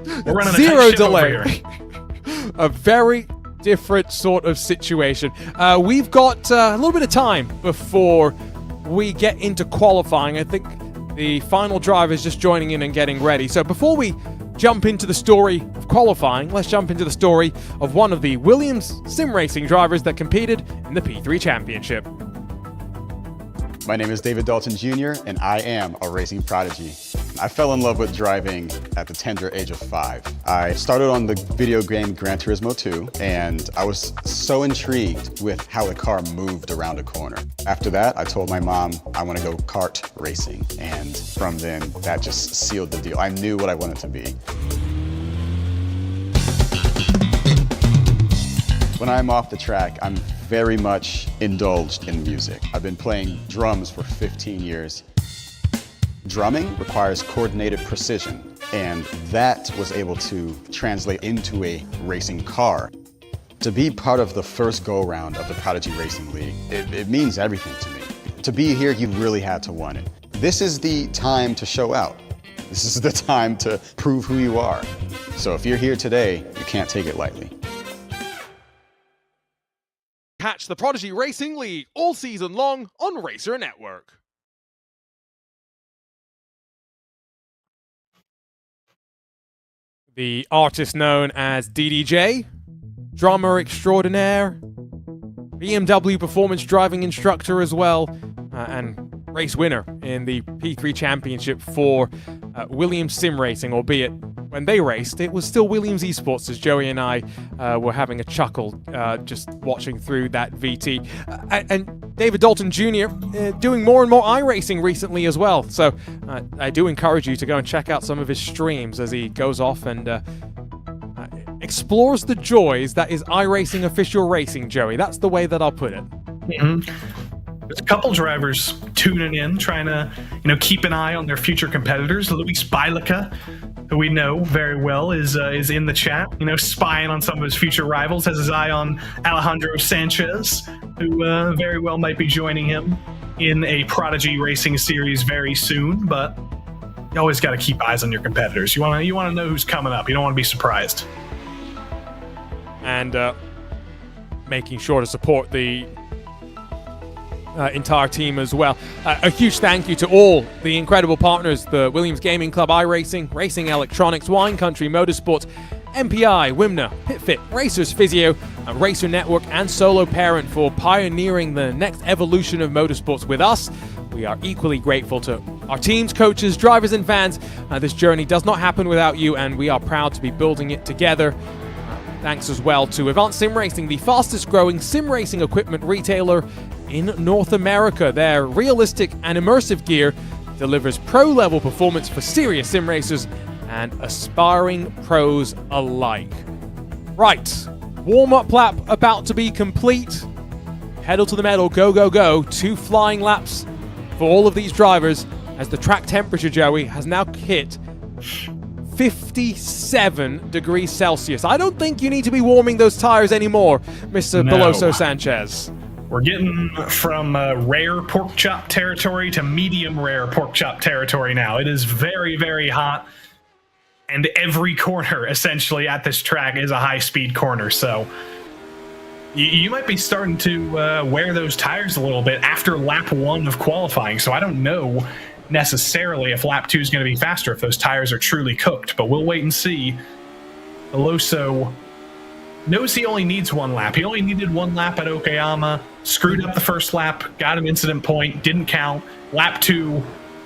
True. We're running a Zero tight ship delay. over here. A very different sort of situation. We've got a little bit of time before we get into qualifying. I think the final driver is just joining in and getting ready. So before we jump into the story of qualifying, let's jump into the story of one of the Williams sim racing drivers that competed in the P3 Championship. My name is David Dalton Jr., and I am a racing prodigy. I fell in love with driving at the tender age of 5. I started on the video game Gran Turismo 2, and I was so intrigued with how the car moved around a corner. After that, I told my mom I want to go kart racing, and from then, that just sealed the deal. I knew what I wanted to be. When I'm off the track, I'm very much indulged in music. I've been playing drums for 15 years. Drumming requires coordinated precision, and that was able to translate into a racing car. To be part of the first go-round of the Prodigy Racing League, it means everything to me. To be here, you really had to want it. This is the time to show out. This is the time to prove who you are. So if you're here today, you can't take it lightly. Catch the Prodigy Racing League all season long on Racer Network. The artist known as DDJ, drummer extraordinaire, BMW performance driving instructor as well, and race winner in the P3 Championship for Williams Sim Racing, albeit when they raced, it was still Williams Esports, as Joey and I were having a chuckle just watching through that VT. And David Dalton Jr. Doing more and more iRacing recently as well. So I do encourage you to go and check out some of his streams as he goes off and explores the joys that is iRacing official racing, Joey. That's the way that I'll put it. Mm-hmm. There's a couple drivers tuning in, trying to, keep an eye on their future competitors. Luis Bailica, who we know very well, is in the chat, spying on some of his future rivals, has his eye on Alejandro Sanchez, who very well might be joining him in a Prodigy Racing series very soon. But you always got to keep eyes on your competitors. You want to know who's coming up. You don't want to be surprised. And making sure to support the entire team as well. A huge thank you to all the incredible partners, the Williams Gaming Club, iRacing, Racing Electronics, Wine Country Motorsports, MPI, Wimna, PitFit, Racers Physio, Racer Network, and Solo Parent for pioneering the next evolution of motorsports with us. We are equally grateful to our teams, coaches, drivers, and fans. This journey does not happen without you, and we are proud to be building it together. Thanks as well to Advanced Sim Racing, the fastest growing sim racing equipment retailer in North America. Their realistic and immersive gear delivers pro-level performance for serious sim racers and aspiring pros alike. Right, warm-up lap about to be complete. Pedal to the metal, go, go, go. 2 flying laps for all of these drivers as the track temperature, Joey, has now hit 57 degrees Celsius. I don't think you need to be warming those tires anymore, Mr. Beloso Sanchez. We're getting from rare pork chop territory to medium rare pork chop territory now. It is very, very hot. And every corner, essentially, at this track is a high-speed corner. So you might be starting to wear those tires a little bit after lap 1 of qualifying. So I don't know necessarily if lap 2 is going to be faster, if those tires are truly cooked. But we'll wait and see. Alonso knows he only needs 1 lap. He only needed 1 lap at Okayama, screwed up the first lap, got an incident point, didn't count. Lap 2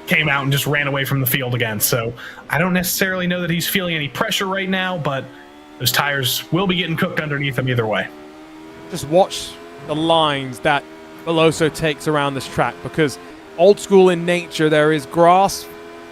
came out and just ran away from the field again. So I don't necessarily know that he's feeling any pressure right now, but those tires will be getting cooked underneath him either way. Just watch the lines that Beloso takes around this track, because old school in nature, there is grass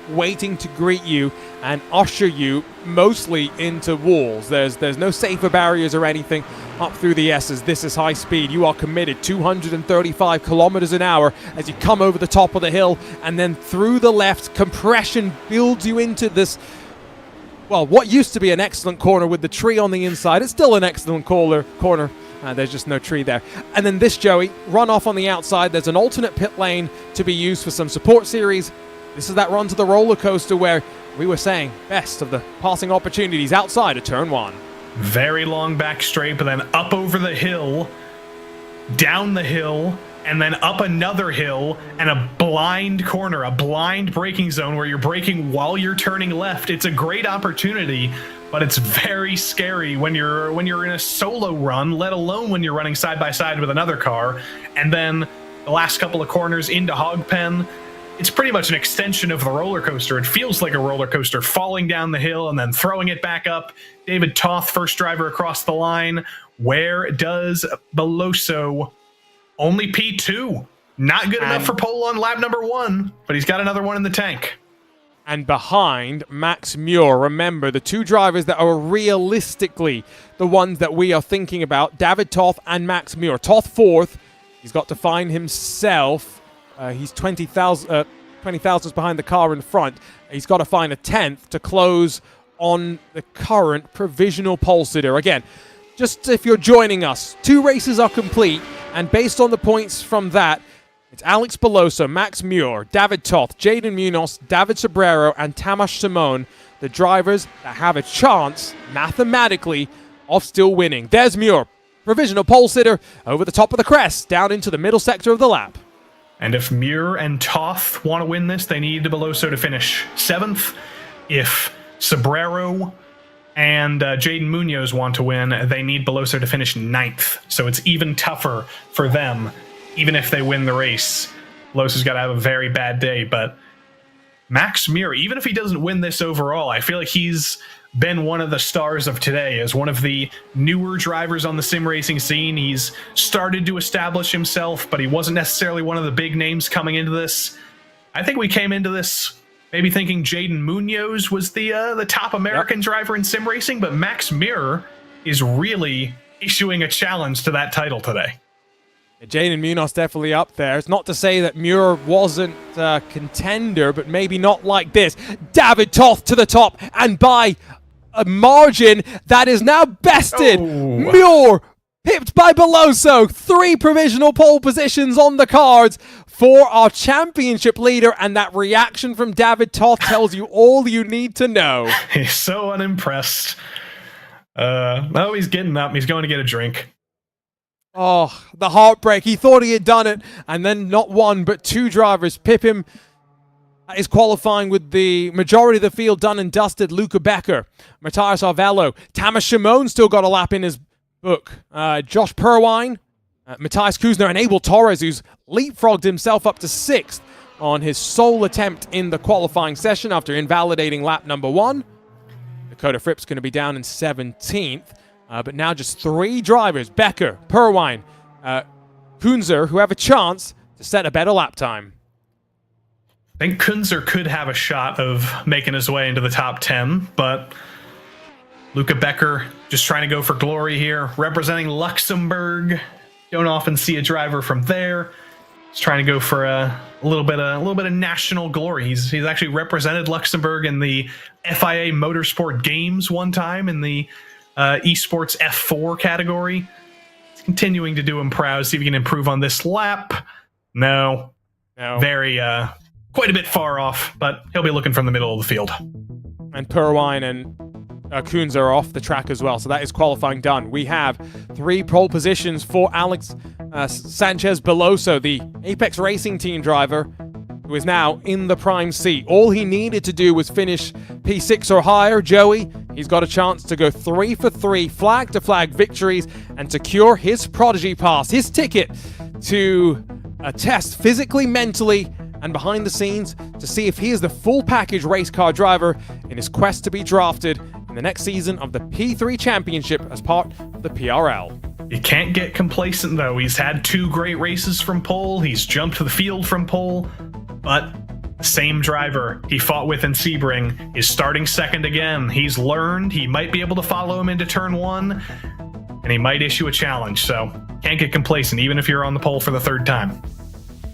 waiting to greet you and usher you mostly into walls. There's no safer barriers or anything up through the S's. This is high speed. You are committed 235 kilometers an hour as you come over the top of the hill, and then through the left, compression builds you into this, well, what used to be an excellent corner with the tree on the inside. It's still an excellent corner. There's just no tree there. And then this, Joey, run off on the outside. There's an alternate pit lane to be used for some support series. This is that run to the roller coaster where we were saying best of the passing opportunities outside of turn 1. Very long back straight, but then up over the hill, down the hill, and then up another hill, and a blind corner, a blind braking zone where you're braking while you're turning left. It's a great opportunity, but it's very scary when you're in a solo run, let alone when you're running side by side with another car. And then the last couple of corners into Hogpen, it's pretty much an extension of the roller coaster. It feels like a roller coaster, falling down the hill and then throwing it back up. David Toth, first driver across the line. Where does Beloso? Only P2. Not good enough for pole on lap number 1, but he's got another one in the tank. And behind Max Muir, remember, the 2 drivers that are realistically the ones that we are thinking about, David Toth and Max Muir. Toth 4th. He's got to find himself. He's 20,000 behind the car in front. He's got to find a 10th to close on the current provisional pole sitter. Again, just if you're joining us, 2 races are complete, and based on the points from that, it's Alex Beloso, Max Muir, David Toth, Jaden Munoz, David Sobrero, and Tamas Simone, the drivers that have a chance, mathematically, of still winning. There's Muir, provisional pole sitter, over the top of the crest, down into the middle sector of the lap. And if Muir and Toth want to win this, they need Beloso to finish 7th. If Sobrero and Jaden Munoz want to win, they need Beloso to finish 9th. So it's even tougher for them, even if they win the race. Beloso's got to have a very bad day, but Max Muir, even if he doesn't win this overall, I feel like he's been one of the stars of today as one of the newer drivers on the sim racing scene. He's started to establish himself, but he wasn't necessarily one of the big names coming into this. I think we came into this maybe thinking Jaden Munoz was the top American driver in sim racing, but Max Muir is really issuing a challenge to that title today. Jaden Munoz definitely up there. It's not to say that Muir wasn't a contender, but maybe not like this. David Toth to the top, and by a margin that is now bested. Muir pipped by Beloso. 3 provisional pole positions on the cards for our championship leader, and that reaction from David Toth tells you all you need to know. He's so unimpressed. Oh, he's getting up. He's going to get a drink. Oh, the heartbreak. He thought he had done it, and then not 1, but 2 drivers pip him. That is qualifying with the majority of the field done and dusted. Luca Becker, Matthias Arvello, Tamas Simone still got a lap in his book. Josh Perwine, Matthias Kuzner, and Abel Torres, who's leapfrogged himself up to 6th on his sole attempt in the qualifying session after invalidating lap number 1. Dakota Fripp's going to be down in 17th. But now just 3 drivers, Becker, I think Kunzer could have a shot of making his way into the top 10, but Luca Becker just trying to go for glory here, representing Luxembourg. Don't often see a driver from there. He's trying to go for a little bit of national glory. He's actually represented Luxembourg in the FIA Motorsport Games one time in the esports F4 category. He's continuing to do him proud. See if he can improve on this lap. No. Very quite a bit far off, but he'll be looking from the middle of the field. And Perwine and Kunz are off the track as well, so that is qualifying done. We have 3 pole positions for Alex Sanchez Beloso, the Apex Racing Team driver, who is now in the prime seat. All he needed to do was finish P6 or higher. Joey, he's got a chance to go 3 for 3 flag-to-flag victories and secure his Prodigy Pass, his ticket to a test physically, mentally, and behind the scenes to see if he is the full package race car driver in his quest to be drafted in the next season of the P3 Championship as part of the PRL. You can't get complacent, though. He's had 2 great races from pole. He's jumped the field from pole. But the same driver he fought with in Sebring is starting second again. He's learned. He might be able to follow him into turn 1, and he might issue a challenge. So can't get complacent, even if you're on the pole for the 3rd time.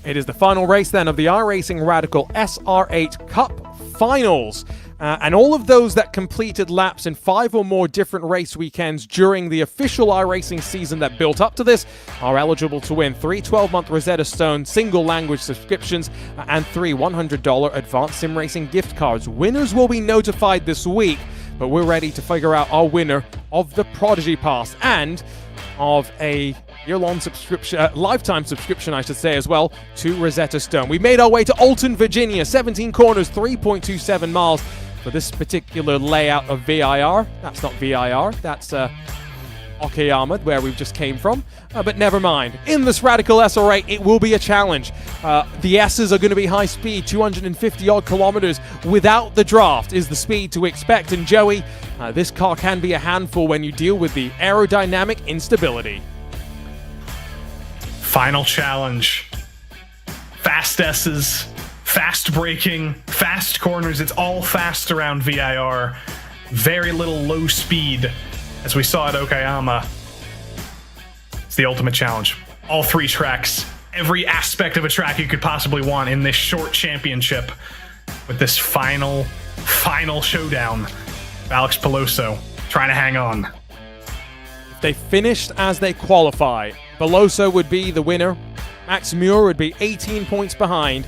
It is the final race then of the iRacingRadical SR8 Cup Finals. And all of those that completed laps in 5 or more different race weekends during the official iRacing season that built up to this are eligible to win 3 12-month Rosetta Stone single language subscriptions and 3 $100 advanced sim racing gift cards. Winners will be notified this week, but we're ready to figure out our winner of the Prodigy Pass and of a year-long subscription, lifetime subscription, I should say, as well, to Rosetta Stone. We made our way to Alton, Virginia, 17 corners, 3.27 miles for this particular layout of VIR. That's not VIR, that's Okayama, where we just came from. But never mind. In this Radical SR8, it will be a challenge. The S's are going to be high speed, 250-odd kilometers without the draft is the speed to expect. And Joey, this car can be a handful when you deal with the aerodynamic instability. Final challenge. Fast S's, fast braking, fast corners. It's all fast around VIR. Very little low speed, as we saw at Okayama. It's the ultimate challenge. All 3 tracks, every aspect of a track you could possibly want in this short championship with this final showdown. Alex Peloso trying to hang on. If they finished as they qualify, Beloso would be the winner. Max Muir would be 18 points behind,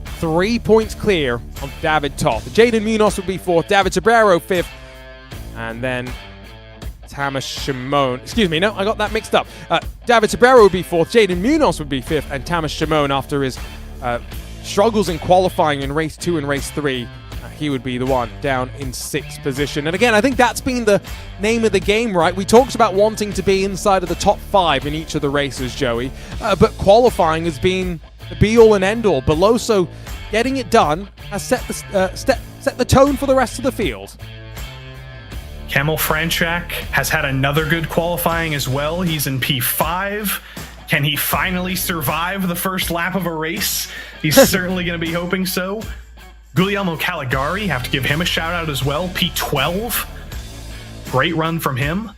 3 points clear of David Toth. Jaden Munoz would be 4th, David Sobrero 5th, and then Tamas Shimon. Excuse me, no, I got that mixed up. David Sobrero would be 4th, Jaden Munoz would be 5th, and Tamas Shimon, after his struggles in qualifying in race 2 and race 3, he would be the one down in 6th position. And again, I think that's been the name of the game, right? We talked about wanting to be inside of the top 5 in each of the races, Joey, but qualifying has been the be-all and end-all. Beloso getting it done has set the tone for the rest of the field. Kamil Franchak has had another good qualifying as well. He's in P5. Can he finally survive the first lap of a race? He's certainly going to be hoping so. Guglielmo Caligari, have to give him a shout out as well. P12. Great run from him.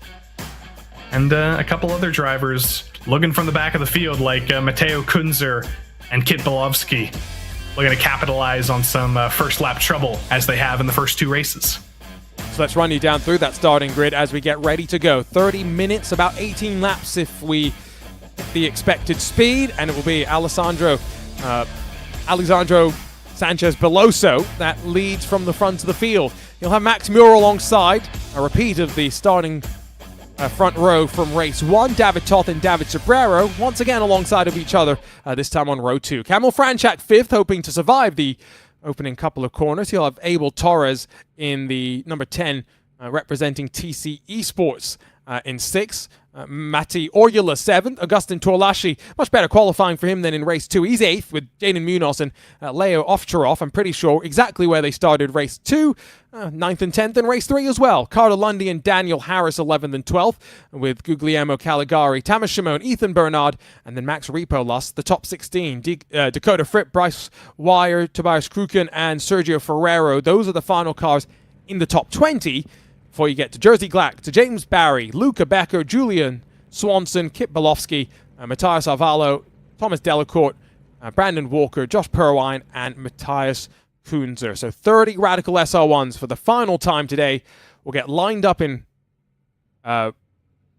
And a couple other drivers looking from the back of the field, like Mateo Kunzer and Kit Bolovsky, looking to capitalize on some first lap trouble as they have in the first 2 races. So let's run you down through that starting grid as we get ready to go. 30 minutes, about 18 laps if we hit the expected speed, and it will be Alessandro Sanchez Beloso that leads from the front of the field. You'll have Max Muir alongside, a repeat of the starting front row from race 1. David Toth and David Sobrero once again alongside of each other, this time on row 2. Kamil Franchak 5th, hoping to survive the opening couple of corners. He'll have Abel Torres in the number 10 representing TC Esports in 6th. Matti Orjula 7th. Augustin Torlashi, much better qualifying for him than in race 2. He's 8th with Jaden Munoz and Leo Ovcharov. I'm pretty sure exactly where they started race 2. 9th and 10th in race 3 as well. Carter Lundy and Daniel Harris 11th and 12th with Guglielmo Caligari, Thomas Shimon, Ethan Bernard, and then Max Ripolus, the top 16. Dakota Fripp, Bryce Wire, Tobias Kruken, and Sergio Ferrero. Those are the final cars in the top 20. Before you get to Jersey Glack, to James Barry, Luca Becker, Julian Swanson, Kip Belofsky, Matthias Arvalo, Thomas Delacourt, Brandon Walker, Josh Perwine, and Matthias Kunzer. So 30 Radical SR1s for the final time today. We'll get lined up in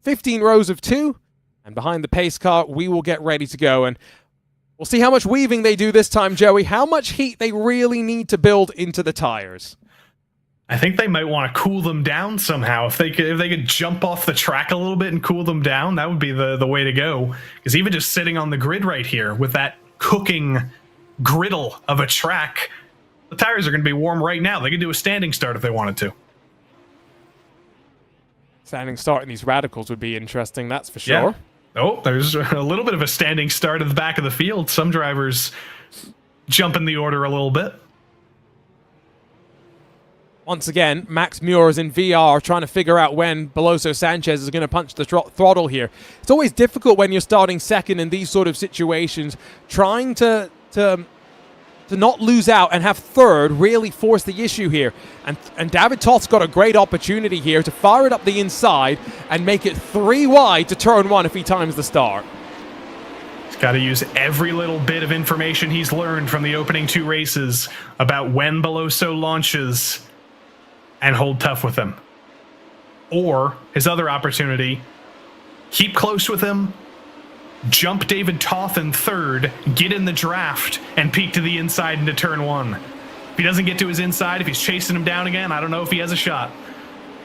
15 rows of 2, and behind the pace car, we will get ready to go. And we'll see how much weaving they do this time, Joey, how much heat they really need to build into the tires. I think they might want to cool them down somehow. If they could jump off the track a little bit and cool them down, that would be the way to go. Because even just sitting on the grid right here with that cooking griddle of a track, the tires are going to be warm right now. They could do a standing start if they wanted to. Standing start in these Radicals would be interesting, that's for sure. Yeah. Oh, there's a little bit of a standing start at the back of the field. Some drivers jumping the order a little bit. Once again, Max Muir is in VR trying to figure out when Beloso Sanchez is going to punch the throttle here. It's always difficult when you're starting second in these sort of situations. Trying to not lose out and have third really force the issue here. And David Toth's got a great opportunity here to fire it up the inside and make it 3 wide to turn 1 if he times the start. He's got to use every little bit of information he's learned from the opening 2 races about when Beloso launches and hold tough with him. Or his other opportunity, keep close with him, jump David Toth in 3rd, get in the draft, and peek to the inside into turn 1. If he doesn't get to his inside, if he's chasing him down again, I don't know if he has a shot.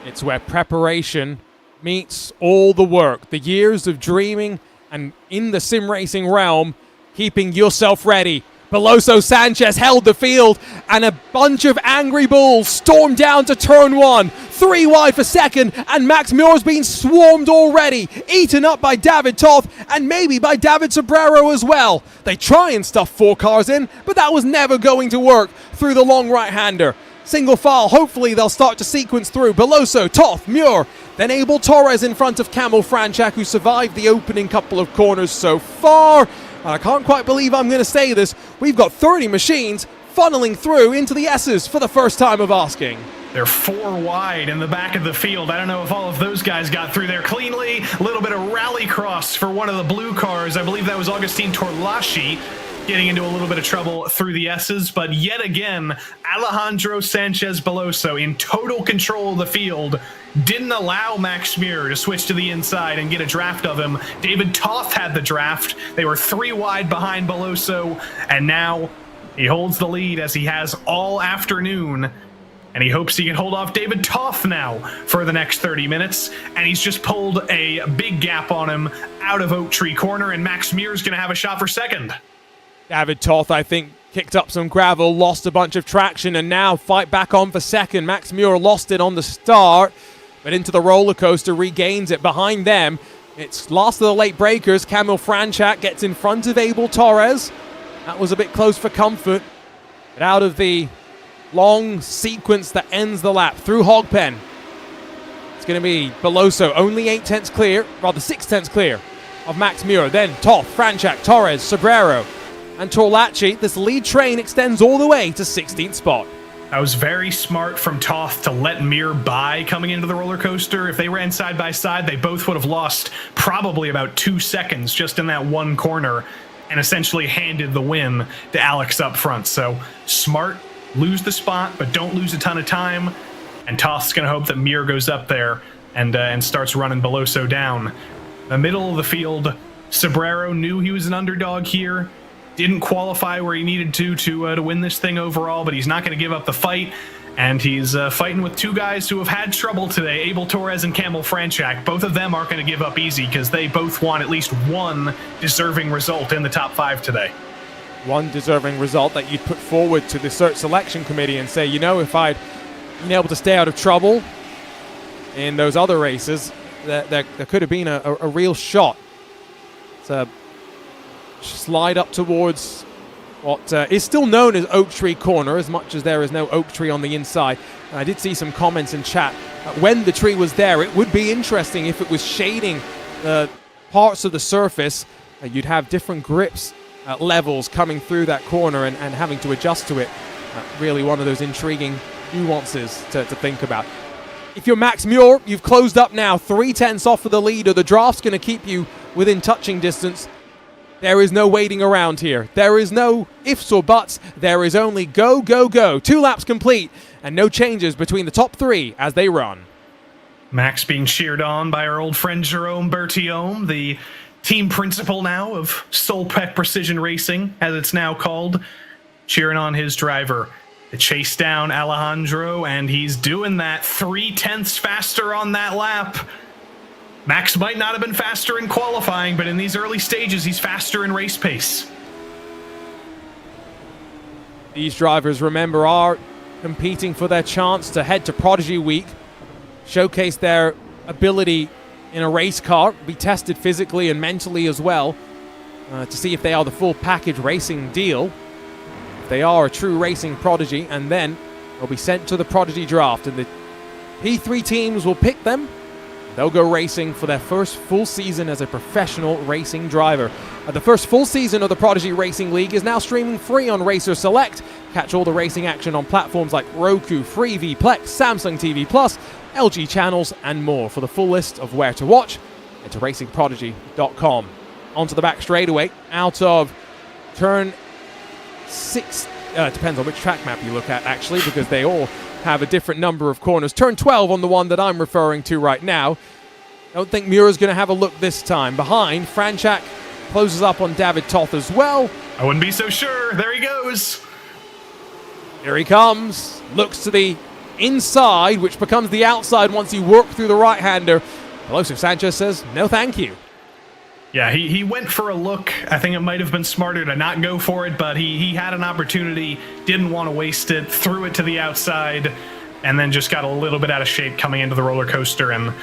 It's where preparation meets all the work. The years of dreaming and in the sim racing realm, keeping yourself ready. Beloso Sanchez held the field, and a bunch of angry bulls stormed down to turn 1. 3 wide for second, and Max Muir's been swarmed already, eaten up by David Toth, and maybe by David Sobrero as well. They try and stuff 4 cars in, but that was never going to work through the long right-hander. Single file, hopefully they'll start to sequence through. Beloso, Toth, Muir, then Abel Torres in front of Camel Franchak, who survived the opening couple of corners so far. And I can't quite believe I'm going to say this, we've got 30 machines funneling through into the S's for the first time of asking. They're 4 wide in the back of the field. I don't know if all of those guys got through there cleanly. A little bit of rally cross for one of the blue cars. I believe that was Augustin Torlashi getting into a little bit of trouble through the S's. But yet again, Alejandro Sanchez Beloso in total control of the field. Didn't allow Max Muir to switch to the inside and get a draft of him. David Toth had the draft. They were 3 wide behind Beloso, and now he holds the lead as he has all afternoon. And he hopes he can hold off David Toth now for the next 30 minutes. And he's just pulled a big gap on him out of Oak Tree Corner, and Max Muir's going to have a shot for second. David Toth, I think, kicked up some gravel, lost a bunch of traction, and now fight back on for second. Max Muir lost it on the start, but into the roller coaster, regains it behind them. It's last of the late breakers. Camil Franchak gets in front of Abel Torres. That was a bit close for comfort. But out of the long sequence that ends the lap through Hogpen, it's going to be Beloso, only 8/10 clear, rather 6/10 clear of Max Muir. Then Toth, Franchak, Torres, Sobrero, and Torlachi. This lead train extends all the way to 16th spot. That was very smart from Toth to let Muir by coming into the roller coaster. If they ran side by side, they both would have lost probably about 2 seconds just in that one corner and essentially handed the win to Alex up front. So smart, lose the spot, but don't lose a ton of time. And Toth's going to hope that Muir goes up there and starts running Beloso down. The middle of the field, Sobrero knew he was an underdog here. Didn't qualify where he needed to win this thing overall, but he's not going to give up the fight. And he's fighting with 2 guys who have had trouble today, Abel Torres and Camil Franchak. Both of them aren't going to give up easy because they both want at least one deserving result in the top 5 today. One deserving result that you'd put forward to the search selection committee and say, you know, if I'd been able to stay out of trouble, in those other races, there could have been a real shot. It's a slide up towards what is still known as Oak Tree Corner, as much as there is no oak tree on the inside. I did see some comments in chat. When the tree was there, it would be interesting if it was shading parts of the surface. You'd have different grips levels coming through that corner and having to adjust to it. Really one of those intriguing nuances to think about. If you're Max Muir, you've closed up now, 3/10 off of the leader. The draft's going to keep you within touching distance. There is no waiting around here. There is no ifs or buts. There is only go, go, go. 2 laps complete, and no changes between the top 3 as they run. Max being cheered on by our old friend Jerome Berthiaume, the team principal now of Solpec Precision Racing, as it's now called, cheering on his driver to chase down Alejandro, and he's doing that 3/10 faster on that lap. Max might not have been faster in qualifying, but in these early stages, he's faster in race pace. These drivers, remember, are competing for their chance to head to Prodigy Week, showcase their ability in a race car, be tested physically and mentally as well, to see if they are the full package racing deal. If they are a true racing prodigy, and then they'll be sent to the Prodigy Draft, and the P3 teams will pick them. They'll go racing for their first full season as a professional racing driver. The first full season of the Prodigy Racing League is now streaming free on Racer Select. Catch all the racing action on platforms like Roku, Freevee, Plex, Samsung TV Plus, LG channels, and more. For the full list of where to watch, head to racingprodigy.com. Onto the back straightaway, out of turn 6. Depends on which track map you look at, actually, because they all have a different number of corners. Turn 12 on the one that I'm referring to right now. Don't think Muir's going to have a look this time. Behind, Franchak closes up on David Toth as well. I wouldn't be so sure. There he goes. Here he comes. Looks to the inside, which becomes the outside once you work through the right-hander. Pelosi Sanchez says, no thank you. Yeah, he went for a look. I think it might have been smarter to not go for it, but he had an opportunity, didn't want to waste it, threw it to the outside, and then just got a little bit out of shape coming into the roller coaster and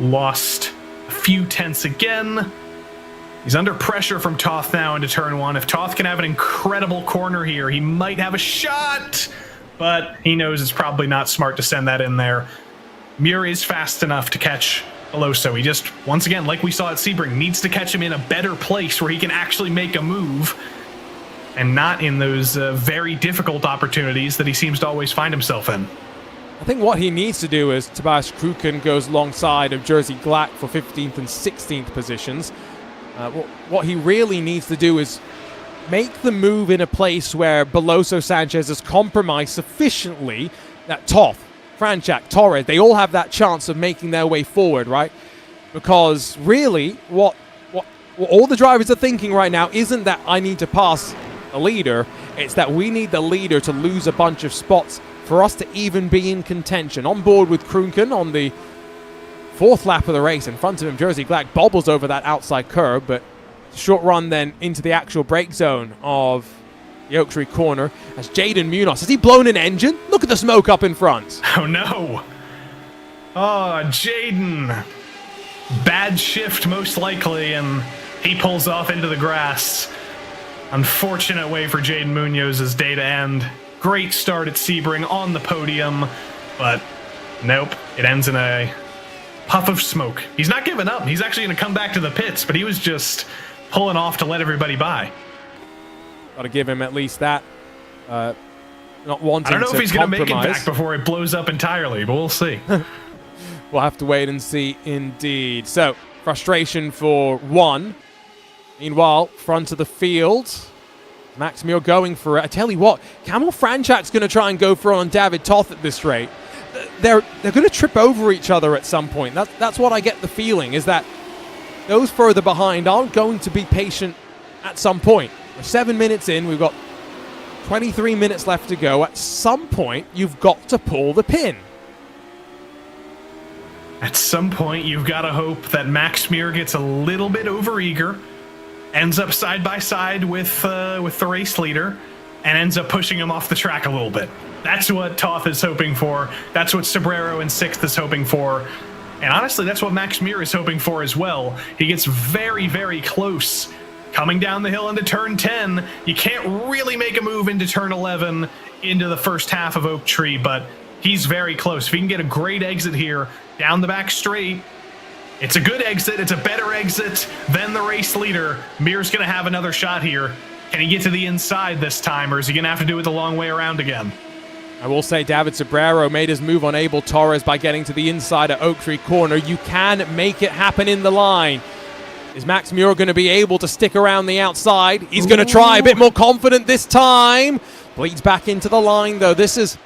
lost a few tenths again. He's under pressure from Toth now into turn 1. If Toth can have an incredible corner here, he might have a shot, but he knows it's probably not smart to send that in there. Muir is fast enough to catch Pelosi. He just, once again, like we saw at Sebring, needs to catch him in a better place where he can actually make a move and not in those very difficult opportunities that he seems to always find himself in. I think what he needs to do is Tobias Kruken goes alongside of Jerzy Glack for 15th and 16th positions. What he really needs to do is make the move in a place where Beloso Sanchez is compromised sufficiently that Toth, Franchak, Torres, they all have that chance of making their way forward, right? Because really, what all the drivers are thinking right now isn't that I need to pass the leader, it's that we need the leader to lose a bunch of spots for us to even be in contention. On board with Kruken on the 4th lap of the race. In front of him, Jerzy Glack bobbles over that outside curb, but short run then into the actual brake zone of the Oak Tree corner as Jaden Munoz. Has he blown an engine? Look at the smoke up in front. Oh no. Oh, Jaden. Bad shift most likely, and he pulls off into the grass. Unfortunate way for Jaden Munoz's day to end. Great start at Sebring on the podium, but nope, it ends in a puff of smoke. He's not giving up. He's actually going to come back to the pits, but he was just pulling off to let everybody by. Got to give him at least that. Not wanting to I don't know if he's going to make it back compromise. before it blows up entirely, but we'll see. We'll have to wait and see indeed. So, frustration for one. Meanwhile, front of the field, Max Muir going for it. I tell you what, Camel Franchak's going to try and go for it on David Toth at this rate. They're going to trip over each other at some point. That's what I get the feeling, is that those further behind aren't going to be patient at some point. We're 7 minutes in, we've got 23 minutes left to go. At some point, you've got to pull the pin. At some point, you've got to hope that Max Muir gets a little bit overeager, ends up side by side with the race leader, and ends up pushing him off the track a little bit. That's what Toth is hoping for. That's what Sobrero in 6th is hoping for. And honestly, that's what Max Muir is hoping for as well. He gets very, very close. Coming down the hill into turn 10, you can't really make a move into turn 11 into the first half of Oak Tree, but he's very close. If he can get a great exit here down the back straight, it's a good exit. It's a better exit than the race leader. Muir's going to have another shot here. Can he get to the inside this time, or is he going to have to do it the long way around again? I will say David Sobrero made his move on Abel Torres by getting to the inside at Oak Tree Corner. You can make it happen in the line. Is Max Muir going to be able to stick around the outside? He's going to try, a bit more confident this time. Bleeds back into the line, though. This is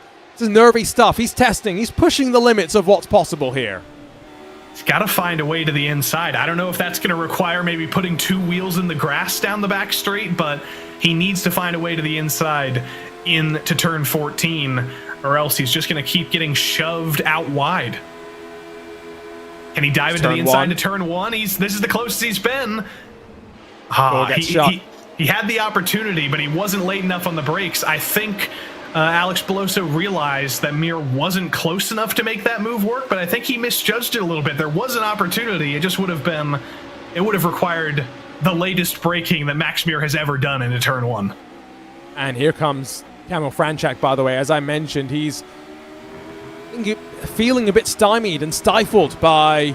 nervy stuff. He's testing. He's pushing the limits of what's possible here. He's got to find a way to the inside. I don't know if that's going to require maybe putting 2 wheels in the grass down the back straight, but he needs to find a way to the inside into turn 14, or else he's just going to keep getting shoved out wide. Can he dive into the inside to turn 1? This is the closest he's been. He had the opportunity, but he wasn't late enough on the brakes. I think Alex Beloso realized that Muir wasn't close enough to make that move work, but I think he misjudged it a little bit. There was an opportunity. It just would have required the latest braking that Max Muir has ever done into turn 1. And here comes Kamil Franchak, by the way. As I mentioned, he's feeling a bit stymied and stifled by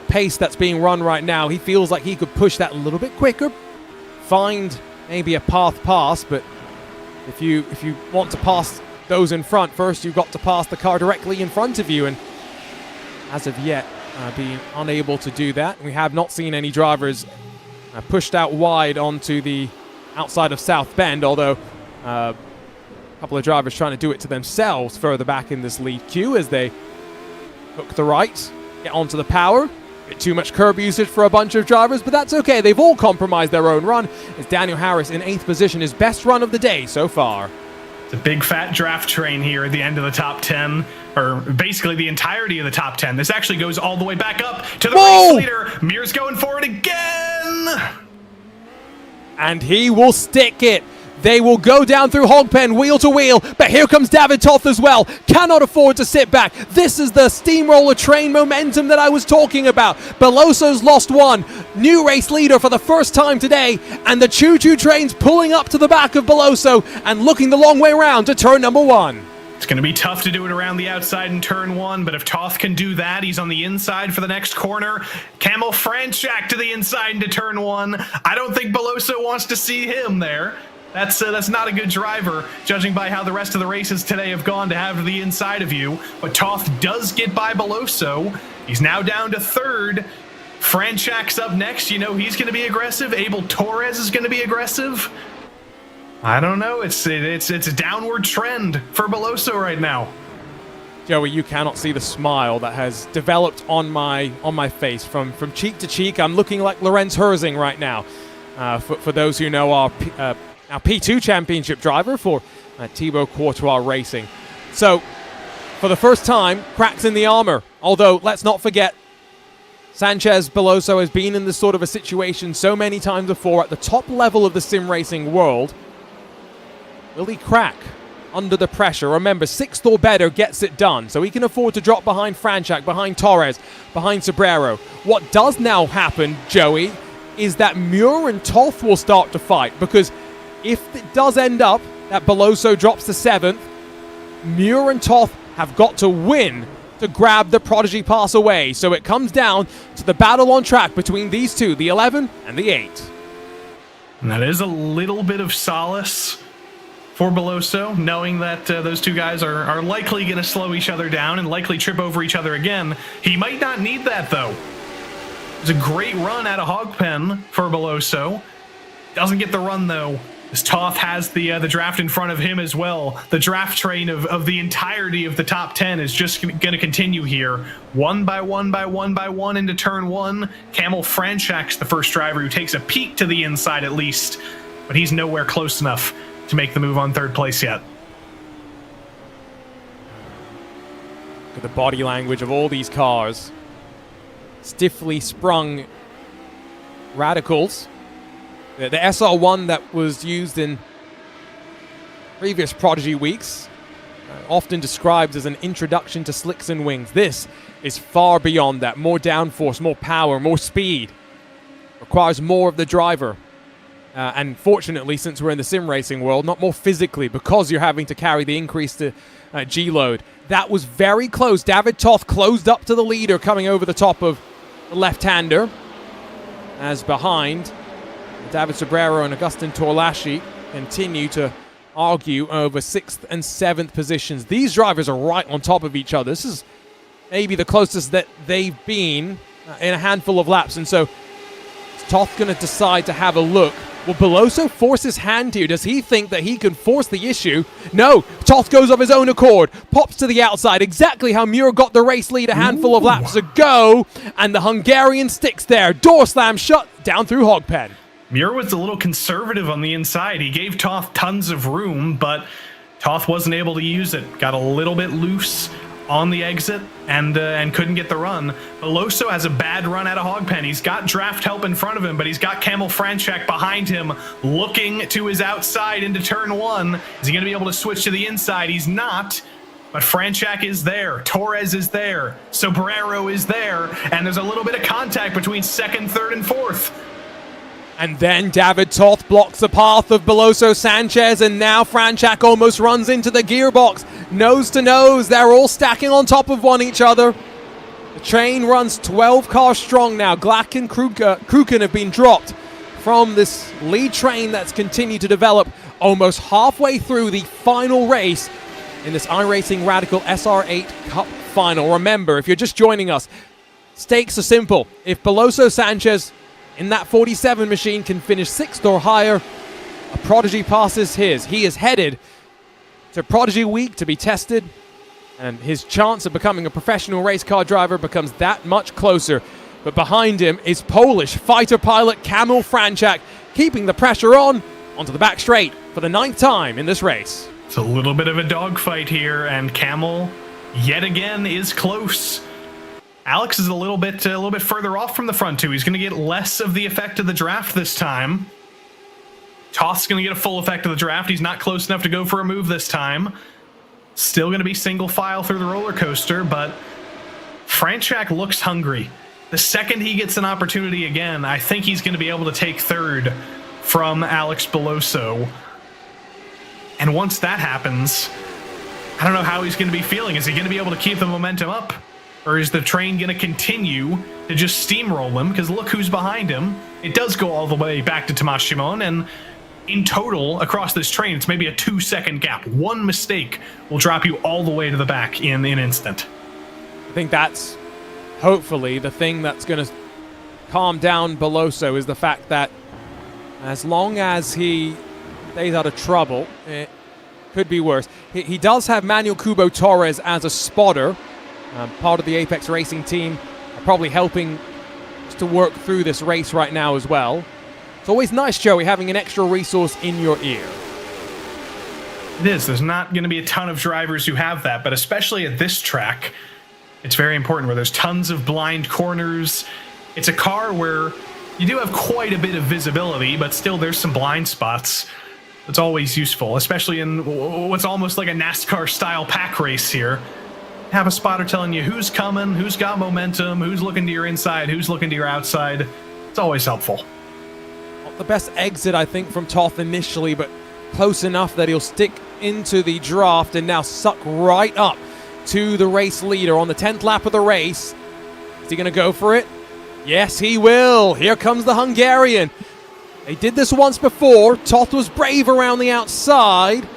pace that's being run right now. He feels like he could push that a little bit quicker, find maybe a path pass, but if you want to pass those in front, first you've got to pass the car directly in front of you, and as of yet being unable to do that. We have not seen any drivers pushed out wide onto the outside of South Bend, although a couple of drivers trying to do it to themselves further back in this lead queue as they hook the right, get onto the power. Bit too much curb usage for a bunch of drivers, but that's okay. They've all compromised their own run. It's Daniel Harris in 8th position, his best run of the day so far. It's a big fat draft train here at the end of the top 10, or basically the entirety of the top 10. This actually goes all the way back up to the race leader. Muir's going for it again. And he will stick it. They will go down through Hogpen, wheel to wheel, but here comes David Toth as well. Cannot afford to sit back. This is the steamroller train momentum that I was talking about. Beloso's lost one. New race leader for the first time today, and the choo-choo train's pulling up to the back of Beloso and looking the long way around to turn number 1. It's going to be tough to do it around the outside in turn 1, but if Toth can do that, he's on the inside for the next corner. Kamil Franchak to the inside into turn 1. I don't think Beloso wants to see him there. That's not a good driver, judging by how the rest of the races today have gone to have the inside of you. But Toth does get by Beloso. He's now down to 3rd. Franchak's up next. You know he's going to be aggressive. Abel Torres is going to be aggressive. I don't know. It's a downward trend for Beloso right now. Joey, you cannot see the smile that has developed on my face from cheek to cheek. I'm looking like Lorenz Herzing right now. For those who know our P2 championship driver for Thibaut Courtois Racing. So, for the first time, cracks in the armor. Although, let's not forget, Sanchez Beloso has been in this sort of a situation so many times before at the top level of the sim racing world. Will he crack under the pressure? Remember, 6th or better gets it done, so he can afford to drop behind Franchak, behind Torres, behind Sobrero. What does now happen, Joey, is that Muir and Toth will start to fight, because if it does end up that Beloso drops to 7th, Muir and Toth have got to win to grab the Prodigy Pass away. So it comes down to the battle on track between these two, the 11 and the 8. And that is a little bit of solace for Beloso, knowing that those two guys are likely going to slow each other down and likely trip over each other again. He might not need that, though. It was a great run out of Hogpen for Beloso. Doesn't get the run, though, as Toth has the draft in front of him as well. The draft train of the entirety of the top 10 is just going to continue here. One by one by one by one into turn 1. Kamil Franchak's the first driver who takes a peek to the inside at least, but he's nowhere close enough to make the move on 3rd place yet. Look at the body language of all these cars. Stiffly sprung radicals. The SR1 that was used in previous Prodigy weeks, often described as an introduction to slicks and wings. This is far beyond that. More downforce, more power, more speed. Requires more of the driver. And fortunately, since we're in the sim racing world, not more physically, because you're having to carry the increased G-load. That was very close. David Toth closed up to the leader, coming over the top of the left-hander. As behind, David Sobrero and Agustin Torlaschi continue to argue over 6th and 7th positions. These drivers are right on top of each other. This is maybe the closest that they've been in a handful of laps. And so is Toth going to decide to have a look? Will Beloso force his hand here? Does he think that he can force the issue? No. Toth goes of his own accord, pops to the outside, exactly how Muir got the race lead a handful of laps ago, and the Hungarian sticks there. Door slam shut down through Hogpen. Muir was a little conservative on the inside. He gave Toth tons of room, but Toth wasn't able to use it. Got a little bit loose on the exit and couldn't get the run. Beloso has a bad run out of Hogpen. He's got draft help in front of him, but he's got Kamil Franchak behind him looking to his outside into turn 1. Is he going to be able to switch to the inside? He's not. But Franchak is there. Torres is there. Sobrero is there. And there's a little bit of contact between 2nd, 3rd, and 4th. And then David Toth blocks the path of Beloso Sanchez, and now Franchak almost runs into the gearbox. Nose to nose, they're all stacking on top of each other. The train runs 12 cars strong now. Glack and Kruken have been dropped from this lead train that's continued to develop almost halfway through the final race in this iRacingRadical SR8 Cup final. Remember, if you're just joining us, stakes are simple. If Beloso Sanchez in that 47 machine can finish 6th or higher, a Prodigy Pass is his. He is headed to Prodigy Week to be tested, and his chance of becoming a professional race car driver becomes that much closer. But behind him is Polish fighter pilot Kamil Franchak, keeping the pressure on onto the back straight for the 9th time in this race. It's a little bit of a dogfight here, and Kamil yet again is close. Alex is a little bit further off from the front too. He's going to get less of the effect of the draft this time. Toth's going to get a full effect of the draft. He's not close enough to go for a move this time. Still going to be single file through the roller coaster, but Franchak looks hungry. The second he gets an opportunity again, I think he's going to be able to take 3rd from Alex Beloso. And once that happens, I don't know how he's going to be feeling. Is he going to be able to keep the momentum up? Or is the train going to continue to just steamroll him? Because look who's behind him. It does go all the way back to Tomasz Szymon, and in total, across this train, it's maybe a 2-second gap. One mistake will drop you all the way to the back in an instant. I think that's hopefully the thing that's going to calm down Beloso, is the fact that as long as he stays out of trouble, it could be worse. He does have Manuel Kubo Torres as a spotter, part of the Apex Racing team, probably helping to work through this race right now as well. It's always nice, Joey, having an extra resource in your ear. It is. There's not going to be a ton of drivers who have that, but especially at this track, it's very important where there's tons of blind corners. It's a car where you do have quite a bit of visibility, but still there's some blind spots. It's always useful, especially in what's almost like a NASCAR-style pack race here. Have a spotter telling you who's coming, who's got momentum, who's looking to your inside, who's looking to your outside. It's always helpful. Not the best exit, I think, from Toth initially, but close enough that he'll stick into the draft and now suck right up to the race leader on the 10th lap of the race. Is he going to go for it? Yes, he will. Here comes the Hungarian. They did this once before. Toth was brave around the outside.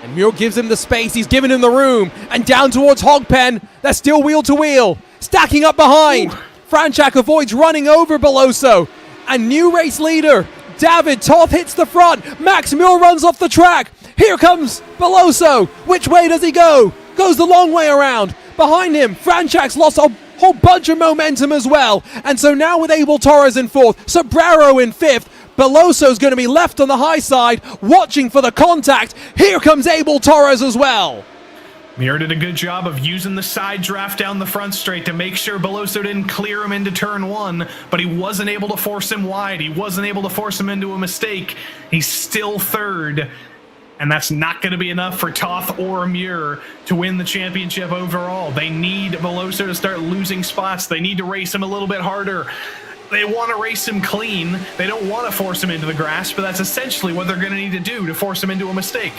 And Muir gives him the space, he's given him the room, and down towards Hogpen. They're still wheel to wheel, stacking up behind. Franchak avoids running over Beloso. And new race leader, David Toth, hits the front. Max Muir runs off the track. Here comes Beloso. Which way does he go? Goes the long way around. Behind him, Franchak's lost a whole bunch of momentum as well. And so now with Abel Torres in 4th, Sobrero in 5th, Beloso's going to be left on the high side, watching for the contact. Here comes Abel Torres as well. Muir did a good job of using the side draft down the front straight to make sure Beloso didn't clear him into turn 1, but he wasn't able to force him wide. He wasn't able to force him into a mistake. He's still 3rd. And that's not going to be enough for Toth or Muir to win the championship overall. They need Veloso to start losing spots. They need to race him a little bit harder. They want to race him clean. They don't want to force him into the grass, but that's essentially what they're going to need to do to force him into a mistake.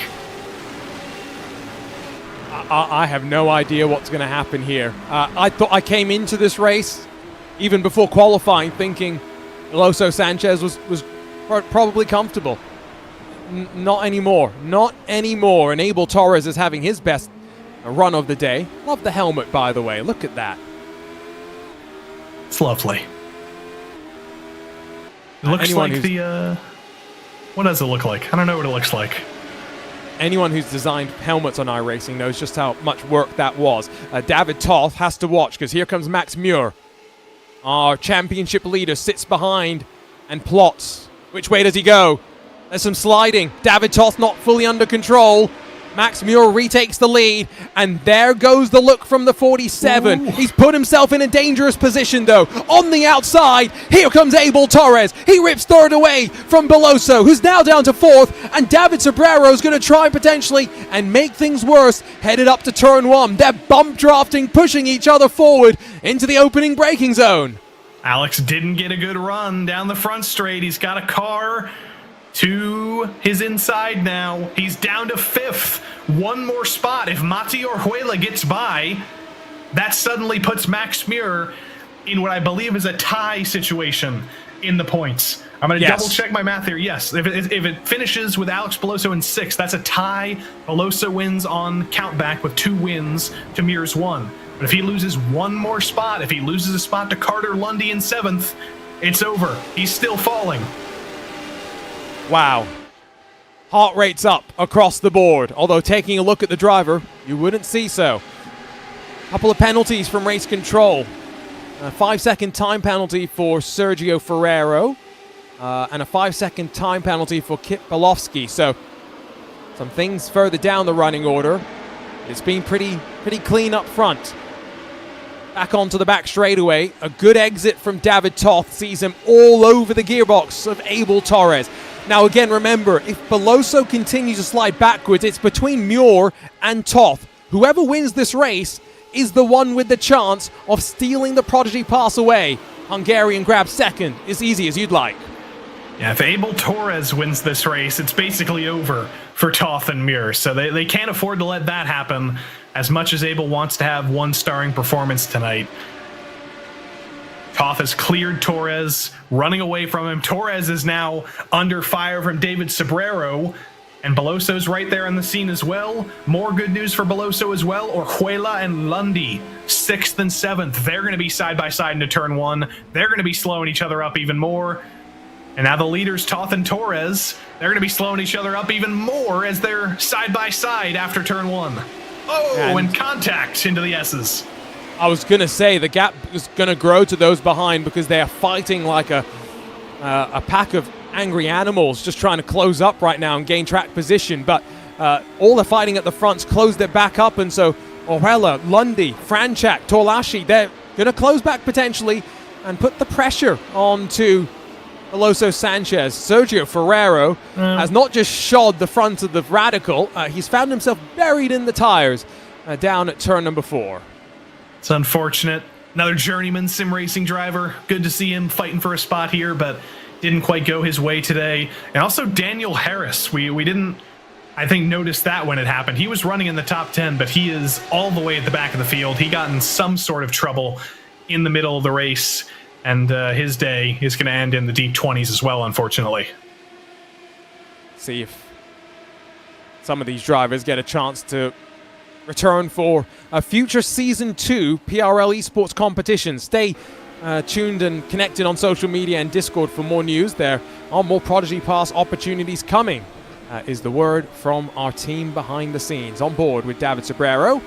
I have no idea what's going to happen here. I thought I came into this race, even before qualifying, thinking Veloso Sanchez was probably comfortable. Not anymore. Not anymore. And Abel Torres is having his best run of the day. Love the helmet, by the way. Look at that. It's lovely. It looks like the... what does it look like? I don't know what it looks like. Anyone who's designed helmets on iRacing knows just how much work that was. David Toth has to watch, because here comes Max Muir. Our championship leader sits behind and plots. Which way does he go? There's some sliding. David Toth not fully under control. Max Muir retakes the lead, and there goes the look from the 47. Ooh. He's put himself in a dangerous position, though. On the outside, here comes Abel Torres. He rips third away from Veloso, who's now down to fourth, and David Sobrero is going to try potentially and make things worse, headed up to turn one. They're bump drafting, pushing each other forward into the opening braking zone. Alex didn't get a good run down the front straight. He's got a car to his inside now. He's down to fifth. One more spot. If Mati Orjuela gets by, that suddenly puts Max Muir in what I believe is a tie situation in the points. I'm going to double check my math here. Yes, if it finishes with Alex Veloso in sixth, that's a tie. Veloso wins on countback with 2 wins to Muir's 1. But if he loses one more spot, if he loses a spot to Carter Lundy in 7th, it's over. He's still falling. Wow. Heart rate's up across the board. Although taking a look at the driver, you wouldn't see so. Couple of penalties from race control. A 5-second time penalty for Sergio Ferrero. And a 5-second time penalty for Kip Belofsky. So some things further down the running order. It's been pretty clean up front. Back onto the back straightaway. A good exit from David Toth sees him all over the gearbox of Abel Torres. Now again, remember, if Veloso continues to slide backwards, it's between Muir and Toth. Whoever wins this race is the one with the chance of stealing the Prodigy Pass away. Hungarian grabs second. It's easy as you'd like. Yeah, if Abel Torres wins this race, it's basically over for Toth and Muir. So they can't afford to let that happen, as much as Abel wants to have one starring performance tonight. Toth has cleared Torres, running away from him. Torres is now under fire from David Sobrero, and Beloso's right there on the scene as well. More good news for Beloso as well. Orjuela and Lundy, 6th and 7th. They're going to be side by side into turn 1. They're going to be slowing each other up even more. And now the leaders, Toth and Torres, they're going to be slowing each other up even more as they're side by side after turn 1. Oh, and contact into the S's. I was going to say the gap is going to grow to those behind, because they are fighting like a pack of angry animals, just trying to close up right now and gain track position. But all the fighting at the fronts closed it back up, and so Orjuela, Lundy, Franchak, Torlashi, they're going to close back potentially and put the pressure onto Veloso Sanchez. Sergio Ferrero has not just shod the front of the Radical, he's found himself buried in the tires down at turn number 4. It's unfortunate. Another journeyman sim racing driver. Good to see him fighting for a spot here, but didn't quite go his way today. And also Daniel Harris. We didn't, I think, notice that when it happened. He was running in the top 10, but he is all the way at the back of the field. He got in some sort of trouble in the middle of the race, and his day is going to end in the deep 20s as well, unfortunately. See if some of these drivers get a chance to return for a future Season 2 PRL Esports competition. Stay tuned and connected on social media and Discord for more news. There are more Prodigy Pass opportunities coming, is the word from our team behind the scenes. On board with David Sobrero.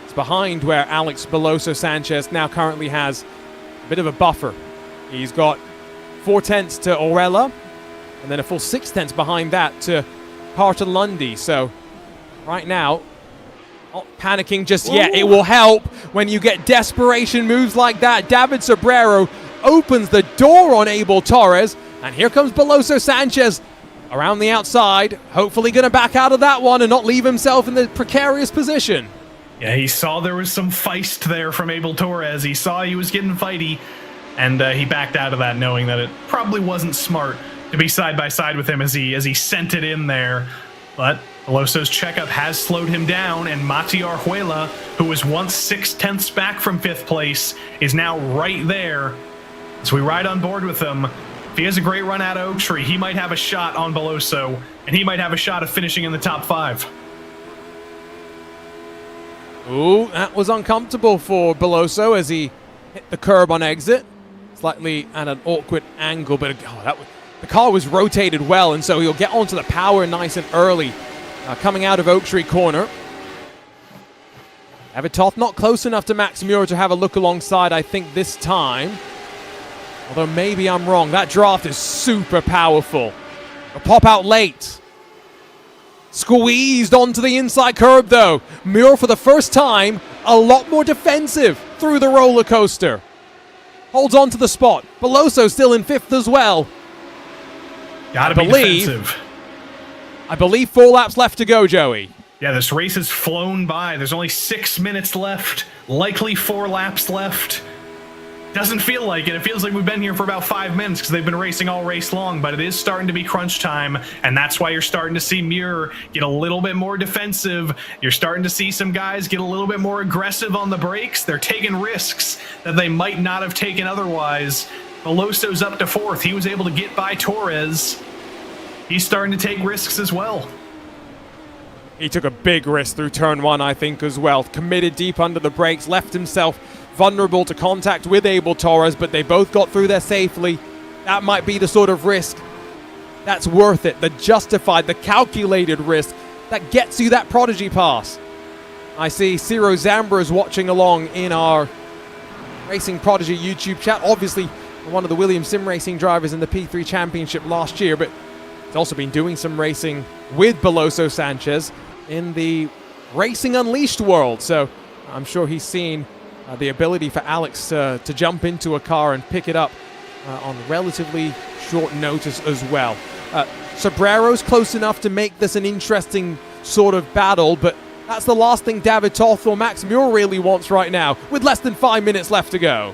It's behind where Alex Veloso Sanchez now currently has a bit of a buffer. He's got 4/10 to Orjuela, and then a full 6/10 behind that to Carter Lundy. So right now, not panicking just yet. It will help when you get desperation moves like that. David Sobrero opens the door on Abel Torres, and here comes Veloso Sanchez around the outside, hopefully going to back out of that one and not leave himself in the precarious position. Yeah, he saw there was some feist there from Abel Torres. He saw he was getting fighty, and he backed out of that, knowing that it probably wasn't smart to be side by side with him as he sent it in there. But Belosso's checkup has slowed him down, and Mati Arjuela, who was once 6/10ths back from 5th place, is now right there. So we ride on board with him. If he has a great run out of Oak Tree, he might have a shot on Beloso, and he might have a shot of finishing in the top 5. Ooh, that was uncomfortable for Beloso as he hit the curb on exit. Slightly at an awkward angle, but the car was rotated well, and so he'll get onto the power nice and early coming out of Oak Tree corner. David Toth not close enough to Max Muir to have a look alongside, I think, this time. Although maybe I'm wrong. That draft is super powerful. A pop out late. Squeezed onto the inside curb, though. Muir, for the first time, a lot more defensive through the roller coaster. Holds on to the spot. Beloso still in 5th as well. Gotta be defensive. I believe 4 laps left to go, Joey. Yeah, this race has flown by. There's only 6 minutes left. Likely 4 laps left. Doesn't feel like it. It feels like we've been here for about 5 minutes because they've been racing all race long, but it is starting to be crunch time, and that's why you're starting to see Muir get a little bit more defensive. You're starting to see some guys get a little bit more aggressive on the brakes. They're taking risks that they might not have taken otherwise. Belosso's up to 4th. He was able to get by Torres. He's starting to take risks as well. He took a big risk through turn 1, I think, as well. Committed deep under the brakes, left himself vulnerable to contact with Abel Torres, but they both got through there safely. That might be the sort of risk that's worth it. The justified, the calculated risk that gets you that Prodigy Pass. I see Ciro Zambra is watching along in our Racing Prodigy YouTube chat. Obviously, one of the Williams Sim Racing drivers in the P3 Championship last year, but he's also been doing some racing with Beloso Sanchez in the Racing Unleashed world. So I'm sure he's seen the ability for Alex to jump into a car and pick it up on relatively short notice as well. Sobrero's close enough to make this an interesting sort of battle, but that's the last thing David Toth or Max Muir really wants right now, with less than 5 minutes left to go.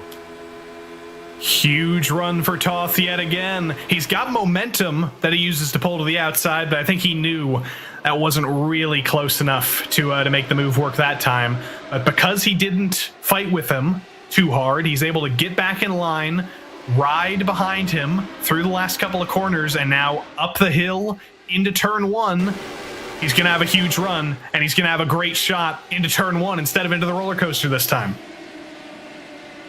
Huge run for Toth yet again. He's got momentum that he uses to pull to the outside, but I think he knew that wasn't really close enough to make the move work that time. But because he didn't fight with him too hard, he's able to get back in line, ride behind him through the last couple of corners, and now up the hill into turn 1. He's going to have a huge run, and he's going to have a great shot into turn 1 instead of into the roller coaster this time.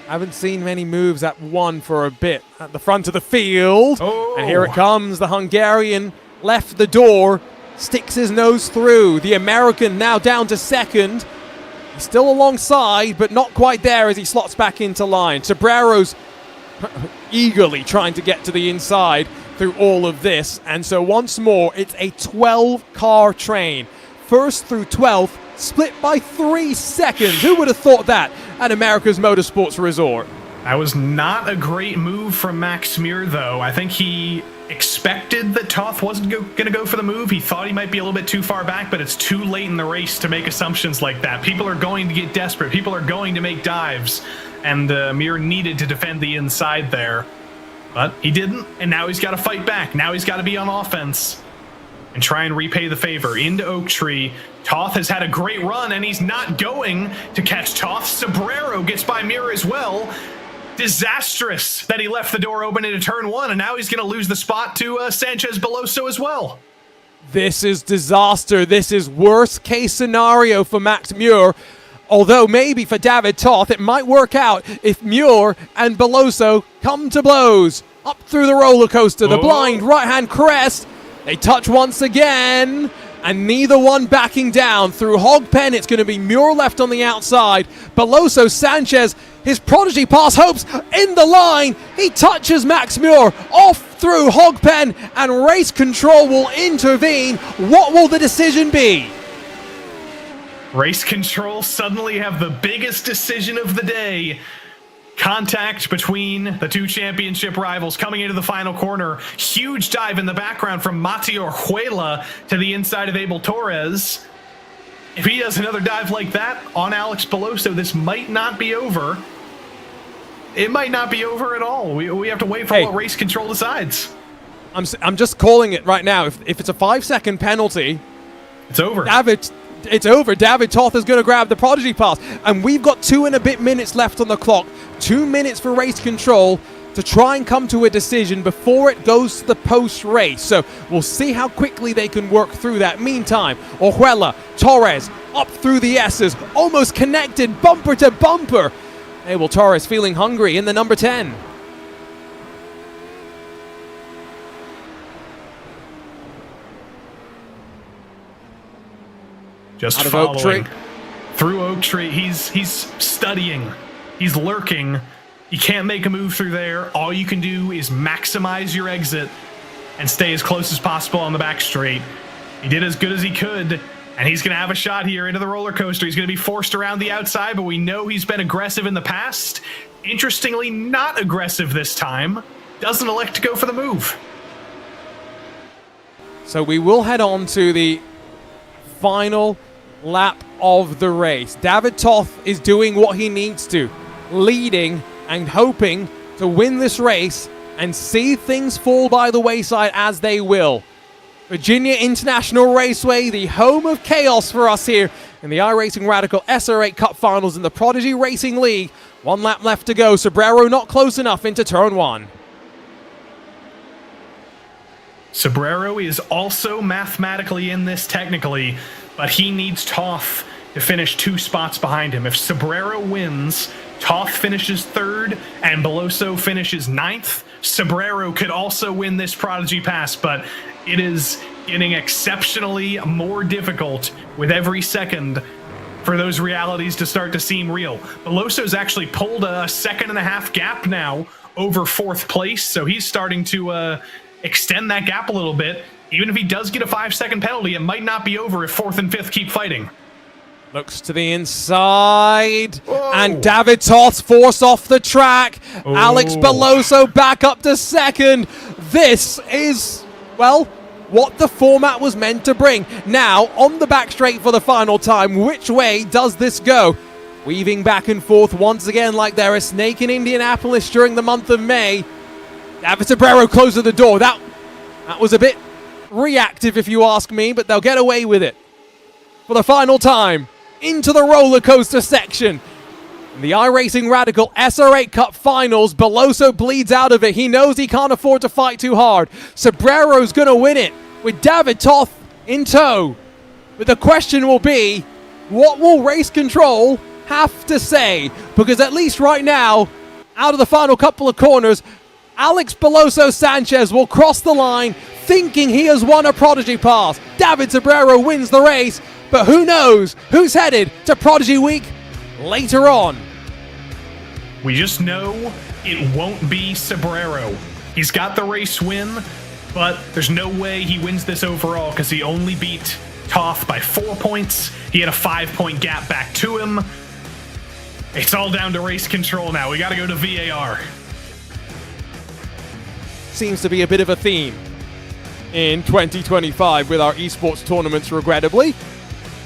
I haven't seen many moves at 1 for a bit. At the front of the field, and here it comes. The Hungarian left the door, sticks his nose through. The American now down to 2nd. He's still alongside, but not quite there as he slots back into line. Sobrero's eagerly trying to get to the inside through all of this. And so once more, it's a 12-car train. 1st through 12th, split by 3 seconds. Who would have thought that at America's Motorsports Resort? That was not a great move from Max Muir, though. I think he expected that Toth wasn't going to go for the move. He thought he might be a little bit too far back, but it's too late in the race to make assumptions like that. People are going to get desperate. People are going to make dives, and Muir needed to defend the inside there. But he didn't, and now he's got to fight back. Now he's got to be on offense and try and repay the favor. Into Oak Tree. Toth has had a great run, and he's not going to catch Toth. Sobrero gets by Muir as well. Disastrous that he left the door open into turn 1, and now he's going to lose the spot to Sanchez Beloso as well. This is disaster. This is worst case scenario for Max Muir. Although maybe for David Toth, it might work out if Muir and Beloso come to blows. Up through the roller coaster, the blind right-hand crest. They touch once again, and neither one backing down. Through Hogpen, it's going to be Muir left on the outside. Beloso Sanchez, his Prodigy Pass hopes in the line. He touches Max Muir off through Hogpen, and race control will intervene. What will the decision be? Race control suddenly have the biggest decision of the day. Contact between the two championship rivals coming into the final corner. Huge dive in the background from Mateo Orjuela to the inside of Abel Torres. If he does another dive like that on Alex Beloso, this might not be over. It might not be over at all. We have to wait for what race control decides. I'm just calling it right now. If it's a 5-second penalty, it's over. It's over. David Toth is going to grab the Prodigy Pass. And we've got 2 and a bit minutes left on the clock. 2 minutes for race control to try and come to a decision before it goes to the post-race. So we'll see how quickly they can work through that. Meantime, Orjuela, Torres, up through the S's, almost connected, bumper to bumper. Abel Torres feeling hungry in the number 10. Just out of following Oak Tree. Through Oak Tree. He's studying. He's lurking. You can't make a move through there. All you can do is maximize your exit and stay as close as possible on the back straight. He did as good as he could, and he's going to have a shot here into the roller coaster. He's going to be forced around the outside, but we know he's been aggressive in the past. Interestingly, not aggressive this time. Doesn't elect to go for the move. So we will head on to the final lap of the race. David Toth is doing what he needs to, leading and hoping to win this race and see things fall by the wayside as they will. Virginia International Raceway, the home of chaos for us here in the iRacingRadical SR8 Cup Finals in the Prodigy Racing League. 1 lap left to go. Sobrero not close enough into turn 1. Sobrero is also mathematically in this technically, but he needs Toth to finish 2 spots behind him. If Sobrero wins, Toth finishes 3rd, and Beloso finishes 9th. Sobrero could also win this Prodigy Pass, but it is getting exceptionally more difficult with every second for those realities to start to seem real. Beloso's actually pulled a 1.5-second gap now over 4th place, so he's starting to extend that gap a little bit. Even if he does get a 5-second penalty, it might not be over if 4th and 5th keep fighting. Looks to the inside. Whoa. And David Toth forced off the track. Ooh. Alex Beloso back up to 2nd. This is, well, what the format was meant to bring. Now, on the back straight for the final time, which way does this go? Weaving back and forth once again like they're a snake in Indianapolis during the month of May. David Sobrero closes the door. That was a bit reactive if you ask me, but they'll get away with it. For the final time, into the roller coaster section. In the iRacingRadical SR8 Cup Finals, Beloso bleeds out of it. He knows he can't afford to fight too hard. Sobrero's going to win it with David Toth in tow. But the question will be, what will race control have to say? Because at least right now, out of the final couple of corners, Alex Beloso Sanchez will cross the line thinking he has won a Prodigy Pass. David Sobrero wins the race, but who knows who's headed to Prodigy Week later on. We just know it won't be Sobrero. He's got the race win, but there's no way he wins this overall because he only beat Toth by 4 points. He had a 5-point gap back to him. It's all down to race control now. We got to go to VAR. Seems to be a bit of a theme in 2025 with our esports tournaments, regrettably.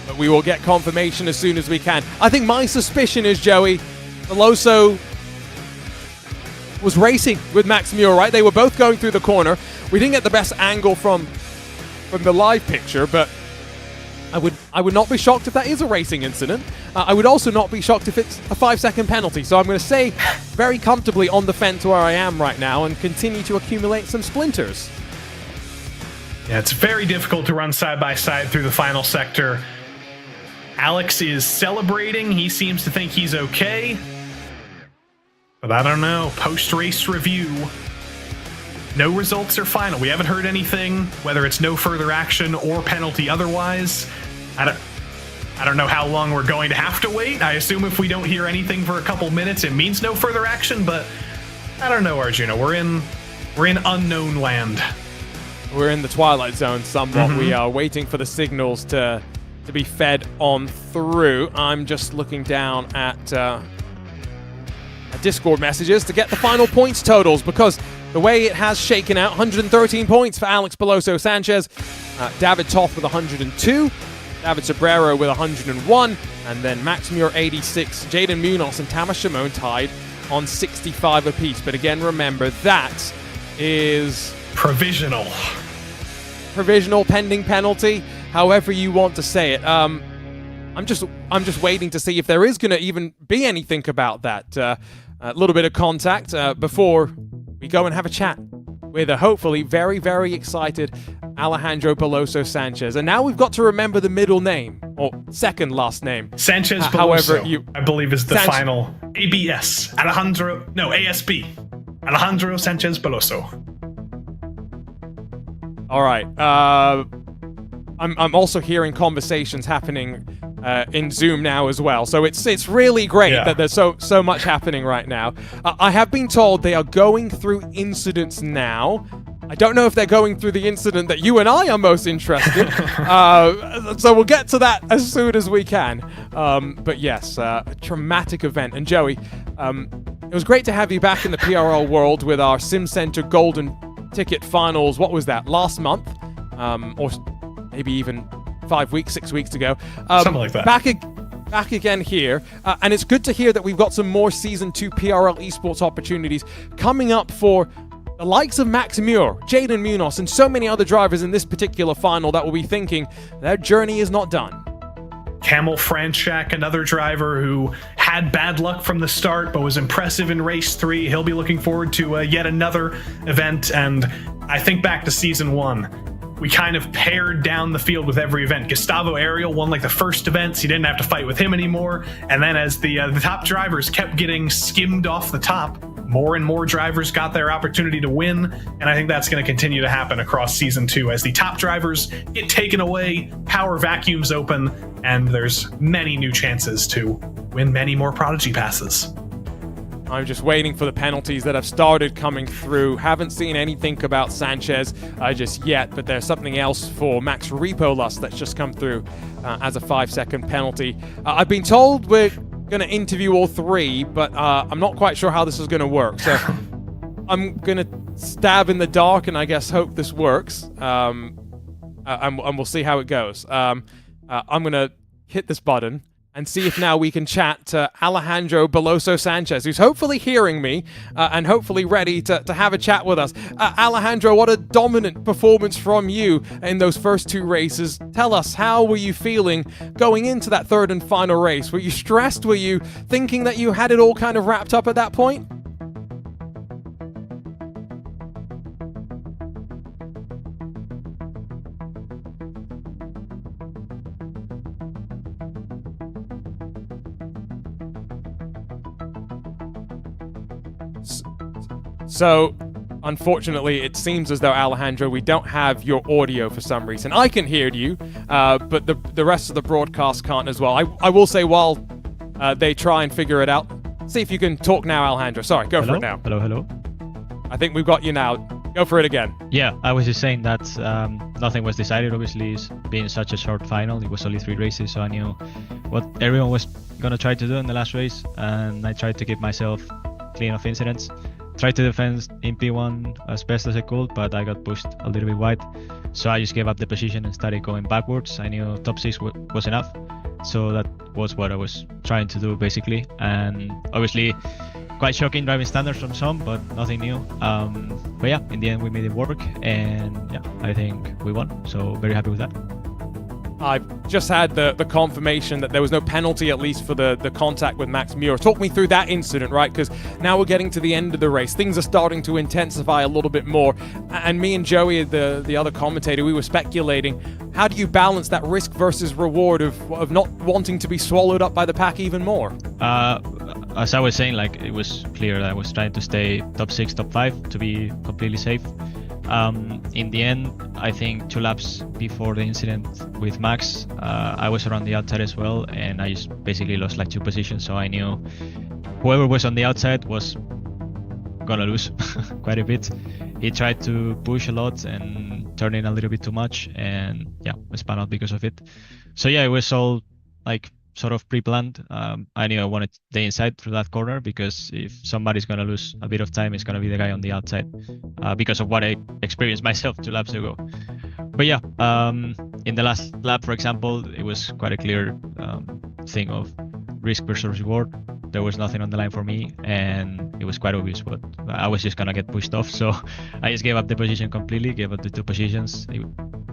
But we will get confirmation as soon as we can. I think my suspicion is, Joey, Beloso was racing with Max Muir, right? They were both going through the corner. We didn't get the best angle from the live picture, but I would not be shocked if that is a racing incident. I would also not be shocked if it's a 5-second penalty. So I'm going to stay very comfortably on the fence where I am right now and continue to accumulate some splinters. Yeah, it's very difficult to run side by side through the final sector. Alex is celebrating. He seems to think he's okay. But I don't know. Post-race review. No results are final. We haven't heard anything, whether it's no further action or penalty otherwise. I don't know how long we're going to have to wait. I assume if we don't hear anything for a couple minutes, it means no further action, but I don't know, Arjuna. We're in unknown land. We're in the Twilight Zone somewhat. Mm-hmm. We are waiting for the signals to be fed on through. I'm just looking down at Discord messages to get the final points totals, because the way it has shaken out, 113 points for Alex Beloso Sanchez, David Toth with 102, David Sobrero with 101, and then Max Muir 86, Jaden Munoz and Tamas Shimon tied on 65 apiece. But again, remember, that is provisional pending penalty, however you want to say it. I'm just waiting to see if there is going to even be anything about that. A little bit of contact before we go and have a chat with a hopefully very, very excited Alejandro Beloso Sanchez. And now we've got to remember the middle name, or second last name. Sanchez Beloso, however, I believe is the final. ABS. ASB. Alejandro Sanchez Beloso. All right. I'm also hearing conversations happening in Zoom now as well, so it's really great that there's so much happening right now. I have been told they are going through incidents now. I don't know if they're going through the incident that you and I are most interested. So we'll get to that as soon as we can. But yes, a traumatic event. And Joey, it was great to have you back in the PRL world with our SimCenter Golden Ticket Finals. What was that, last month? Or maybe even 6 weeks ago. Something like that. Back again here. And it's good to hear that we've got some more Season 2 PRL esports opportunities coming up for the likes of Max Muir, Jaden Munoz, and so many other drivers in this particular final that will be thinking their journey is not done. Camel Franchak, another driver who had bad luck from the start but was impressive in race 3. He'll be looking forward to yet another event. And I think back to Season 1, we kind of pared down the field with every event. Gustavo Ariel won like the first event, so you didn't have to fight with him anymore. And then as the top drivers kept getting skimmed off the top, more and more drivers got their opportunity to win. And I think that's going to continue to happen across Season 2 as the top drivers get taken away, power vacuums open, and there's many new chances to win many more Prodigy Passes. I'm just waiting for the penalties that have started coming through. Haven't seen anything about Sanchez just yet, but there's something else for Max Repolus that's just come through as a 5-second penalty. I've been told we're going to interview all three, but I'm not quite sure how this is going to work. So I'm going to stab in the dark and I guess hope this works. And we'll see how it goes. I'm going to hit this button and see if now we can chat to Alejandro Beloso Sanchez, who's hopefully hearing me and hopefully ready to have a chat with us. Alejandro, what a dominant performance from you in those first 2 races. Tell us, how were you feeling going into that third and final race? Were you stressed? Were you thinking that you had it all kind of wrapped up at that point? So, unfortunately, it seems as though, Alejandro, we don't have your audio for some reason. I can hear you, but the rest of the broadcast can't as well. I will say, while they try and figure it out, see if you can talk now, Alejandro. Sorry, go for it now. Hello. I think we've got you now. Go for it again. Yeah, I was just saying that nothing was decided, obviously, being such a short final. It was only 3 races, so I knew what everyone was going to try to do in the last race, and I tried to keep myself clean of incidents. Tried to defend in P1 as best as I could, but I got pushed a little bit wide. So I just gave up the position and started going backwards. I knew top 6 was enough. So that was what I was trying to do, basically. And obviously, quite shocking driving standards from some, but nothing new. But yeah, in the end, we made it work. And yeah, I think we won. So very happy with that. I've just had the confirmation that there was no penalty, at least for the contact with Max Muir. Talk me through that incident, right? Because now we're getting to the end of the race. Things are starting to intensify a little bit more. And me and Joey, the other commentator, we were speculating, how do you balance that risk versus reward of not wanting to be swallowed up by the pack even more? As I was saying, like, it was clear that I was trying to stay top 6, top 5 to be completely safe. In the end, I think 2 laps before the incident with Max, I was around the outside as well, and I just basically lost like 2 positions. So I knew whoever was on the outside was gonna lose quite a bit. He tried to push a lot and turn in a little bit too much, and yeah, I spun out because of it. So yeah, it was all like sort of pre-planned. I knew I wanted the inside through that corner, because if somebody's going to lose a bit of time, it's going to be the guy on the outside, because of what I experienced myself 2 laps ago. But yeah, in the last lap, for example, it was quite a clear thing of risk versus reward. There was nothing on the line for me, and it was quite obvious, but I was just gonna get pushed off. So I just gave up the position completely, gave up the 2 positions. It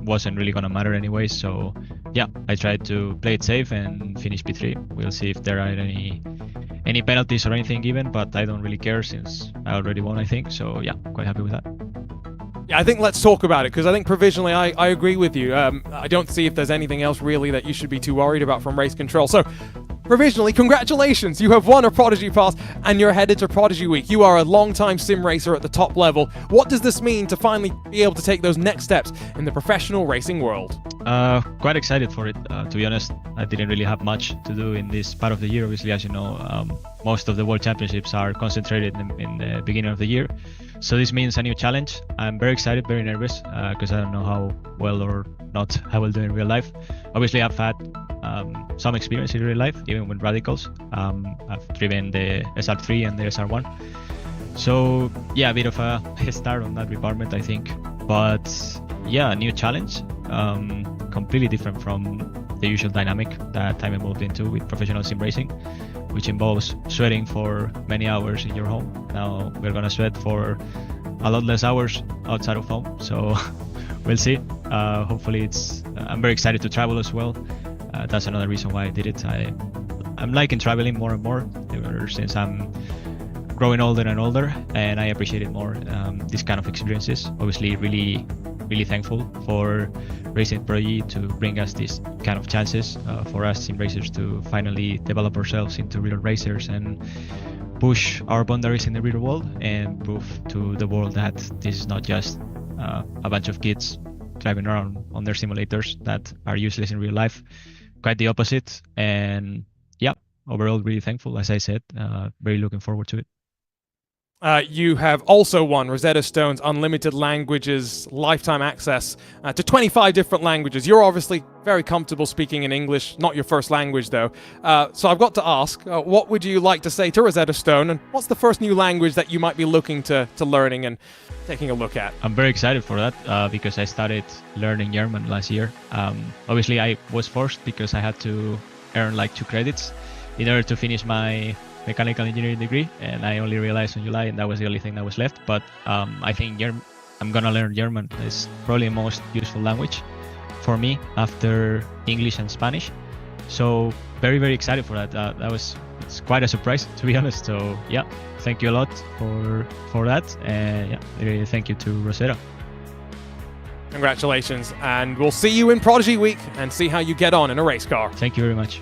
wasn't really gonna matter anyway. So yeah, I tried to play it safe and finish P3. We'll see if there are any penalties or anything given, but I don't really care since I already won, I think. So yeah, quite happy with that. Yeah, I think let's talk about it, because I think provisionally I agree with you. I don't see if there's anything else really that you should be too worried about from race control. So provisionally, congratulations, you have won a Prodigy Pass and you're headed to Prodigy Week. You are a long-time sim racer at the top level. What does this mean to finally be able to take those next steps in the professional racing world? Quite excited for it, to be honest. I didn't really have much to do in this part of the year. Obviously, as you know, most of the World Championships are concentrated in the beginning of the year. So this means a new challenge. I'm very excited, very nervous, because I don't know how well or not I will do in real life. Obviously, I've had some experience in real life, even with radicals. I've driven the SR3 and the SR1. So yeah, a bit of a head start on that department, I think. But yeah, a new challenge, completely different from the usual dynamic that I'm involved into with professional sim racing, which involves sweating for many hours in your home. Now we're gonna sweat for a lot less hours outside of home, so we'll see. Hopefully I'm very excited to travel as well. That's another reason why I did it. I'm liking traveling more and more ever since I'm growing older and older, and I appreciate it more, these kind of experiences. Obviously really thankful for Racing Prodigy to bring us these kind of chances, for us sim racers to finally develop ourselves into real racers and push our boundaries in the real world and prove to the world that this is not just a bunch of kids driving around on their simulators that are useless in real life. Quite the opposite. And yeah, overall really thankful, as I said, very looking forward to it. You have also won Rosetta Stone's Unlimited Languages lifetime access to 25 different languages. You're obviously very comfortable speaking in English, not your first language though. So I've got to ask, what would you like to say to Rosetta Stone, and what's the first new language that you might be looking to learning and taking a look at? I'm very excited for that, because I started learning German last year. Obviously I was forced because I had to earn like 2 credits in order to finish my mechanical engineering degree, and I only realized in July, and that was the only thing that was left. But I think I'm gonna learn German. It's probably the most useful language for me after English and Spanish. So very excited for that. It's quite a surprise, to be honest. So yeah, thank you a lot for that, and yeah, really thank you to Rosetta. Congratulations, and we'll see you in Prodigy Week and see how you get on in a race car. Thank you very much.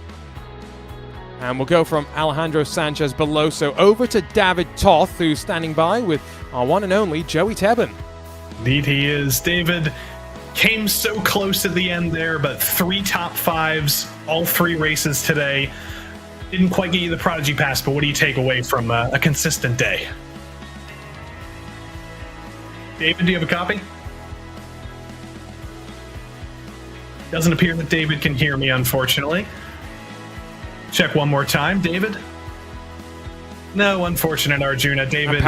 And we'll go from Alejandro Sanchez Beloso over to David Toth, who's standing by with our one and only Joey Tebben. Indeed he is. David came so close at the end there, but 3 top 5s, all 3 races today. Didn't quite get you the Prodigy Pass, but what do you take away from a consistent day? David, do you have a copy? Doesn't appear that David can hear me, unfortunately. Check one more time, David. No, unfortunate Arjuna. David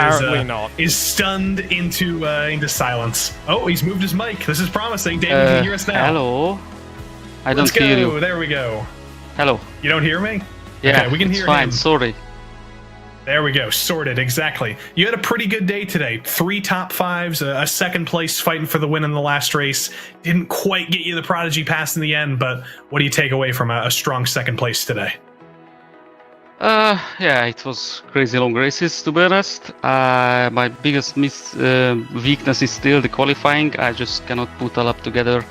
is stunned into silence. Oh, he's moved his mic. This is promising. David, can you hear us now? Hello. I don't hear you. There we go. Hello. You don't hear me? Yeah, okay, we can hear fine. him. Sorry. There we go. Sorted. Exactly. You had a pretty good day today. 3 top 5s, a second place fighting for the win in the last race. Didn't quite get you the Prodigy Pass in the end, but what do you take away from a strong second place today? Yeah, it was crazy long races, to be honest. My biggest weakness is still the qualifying. I just cannot put a lap together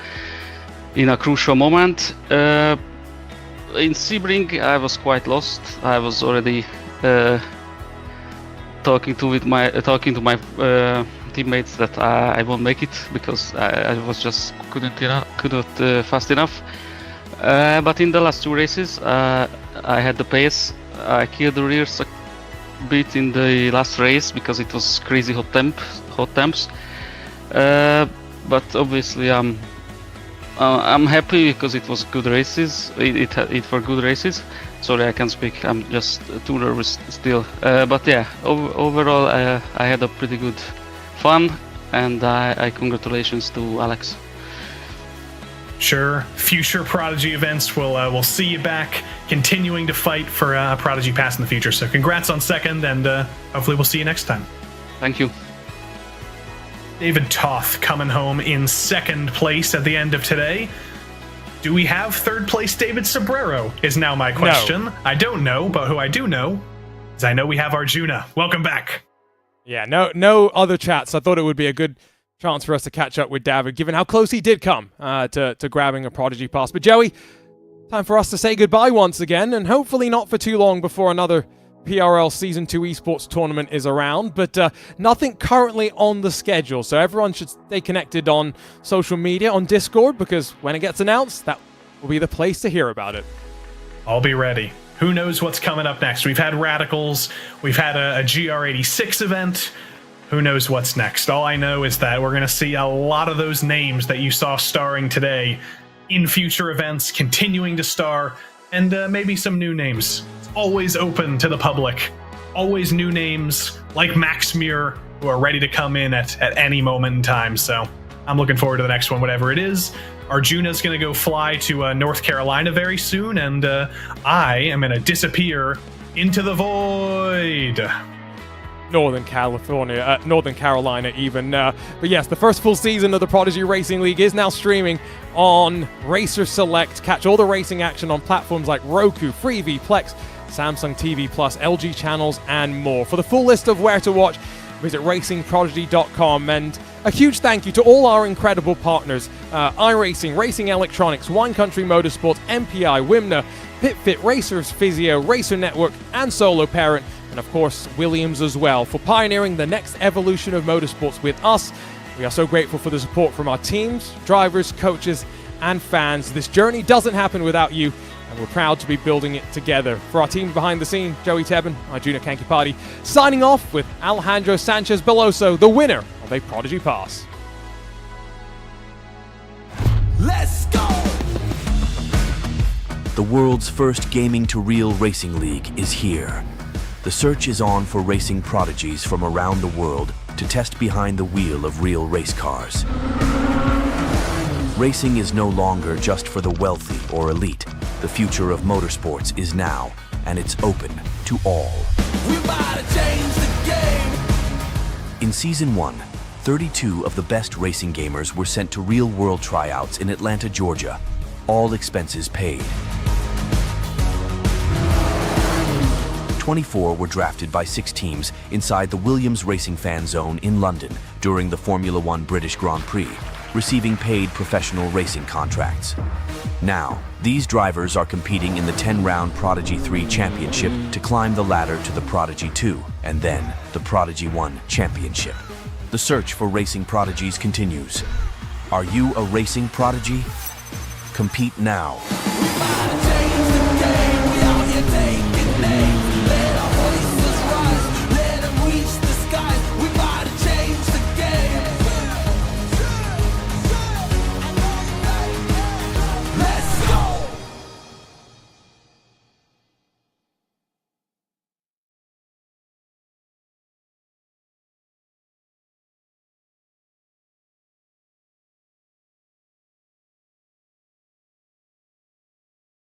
in a crucial moment. In Sebring, I was quite lost. I was already talking to my teammates that I won't make it because I was just couldn't fast enough. But in the last 2 races, I had the pace. I killed the rears a bit in the last race because it was crazy hot temps. But obviously I'm I'm happy because it was good races. It were good races. Sorry, I can't speak. I'm just too nervous still. But yeah, overall, I had a pretty good fun, and I congratulations to Alex. Sure, future Prodigy events we'll see you back, continuing to fight for Prodigy Pass in the future. So congrats on second, and hopefully we'll see you next time. Thank you. David Toth coming home in second place at the end of today. Do we have third place David Sobrero is now my question. No. I don't know, but who I do know is I know we have Arjuna. Welcome back. Yeah, no other chats. I thought it would be a good chance for us to catch up with David, given how close he did come to grabbing a Prodigy Pass. But Joey, time for us to say goodbye once again, and hopefully not for too long before another PRL Season 2 esports tournament is around, but nothing currently on the schedule, so everyone should stay connected on social media, on Discord, because when it gets announced, that will be the place to hear about it. I'll be ready. Who knows what's coming up next? We've had Radicals, we've had a GR86 event. Who knows what's next? All I know is that we're going to see a lot of those names that you saw starring today in future events, continuing to star, and maybe some new names. It's always open to the public. Always new names like Max Muir who are ready to come in at any moment in time. So I'm looking forward to the next one, whatever it is. Arjuna's going to go fly to North Carolina very soon, and I am going to disappear into the void. Northern Carolina even. But yes, the first full season of the Prodigy Racing League is now streaming on Racer Select. Catch all the racing action on platforms like Roku, Freevee, Plex, Samsung TV Plus, LG channels, and more. For the full list of where to watch, visit racingprodigy.com. And a huge thank you to all our incredible partners, iRacing, Racing Electronics, Wine Country Motorsports, MPI, Wimna, PitFit, Racers Physio, Racer Network, and Solo Parent, and of course Williams as well, for pioneering the next evolution of motorsports with us. We are so grateful for the support from our teams, drivers, coaches, and fans. This journey doesn't happen without you, and we're proud to be building it together. For our team behind the scene, Joey Tebben, Arjuna Kankipati, signing off with Alejandro Sanchez Beloso, the winner of a Prodigy Pass. Let's go! The world's first gaming-to-real racing league is here. The search is on for racing prodigies from around the world to test behind the wheel of real race cars. Racing is no longer just for the wealthy or elite. The future of motorsports is now, and it's open to all. We're about to change the game. In Season 1, 32 of the best racing gamers were sent to real-world tryouts in Atlanta, Georgia, all expenses paid. 24 were drafted by 6 teams inside the Williams Racing Fan Zone in London during the Formula One British Grand Prix, receiving paid professional racing contracts. Now, these drivers are competing in the 10-round Prodigy 3 Championship to climb the ladder to the Prodigy 2 and then the Prodigy 1 Championship. The search for racing prodigies continues. Are you a racing prodigy? Compete now.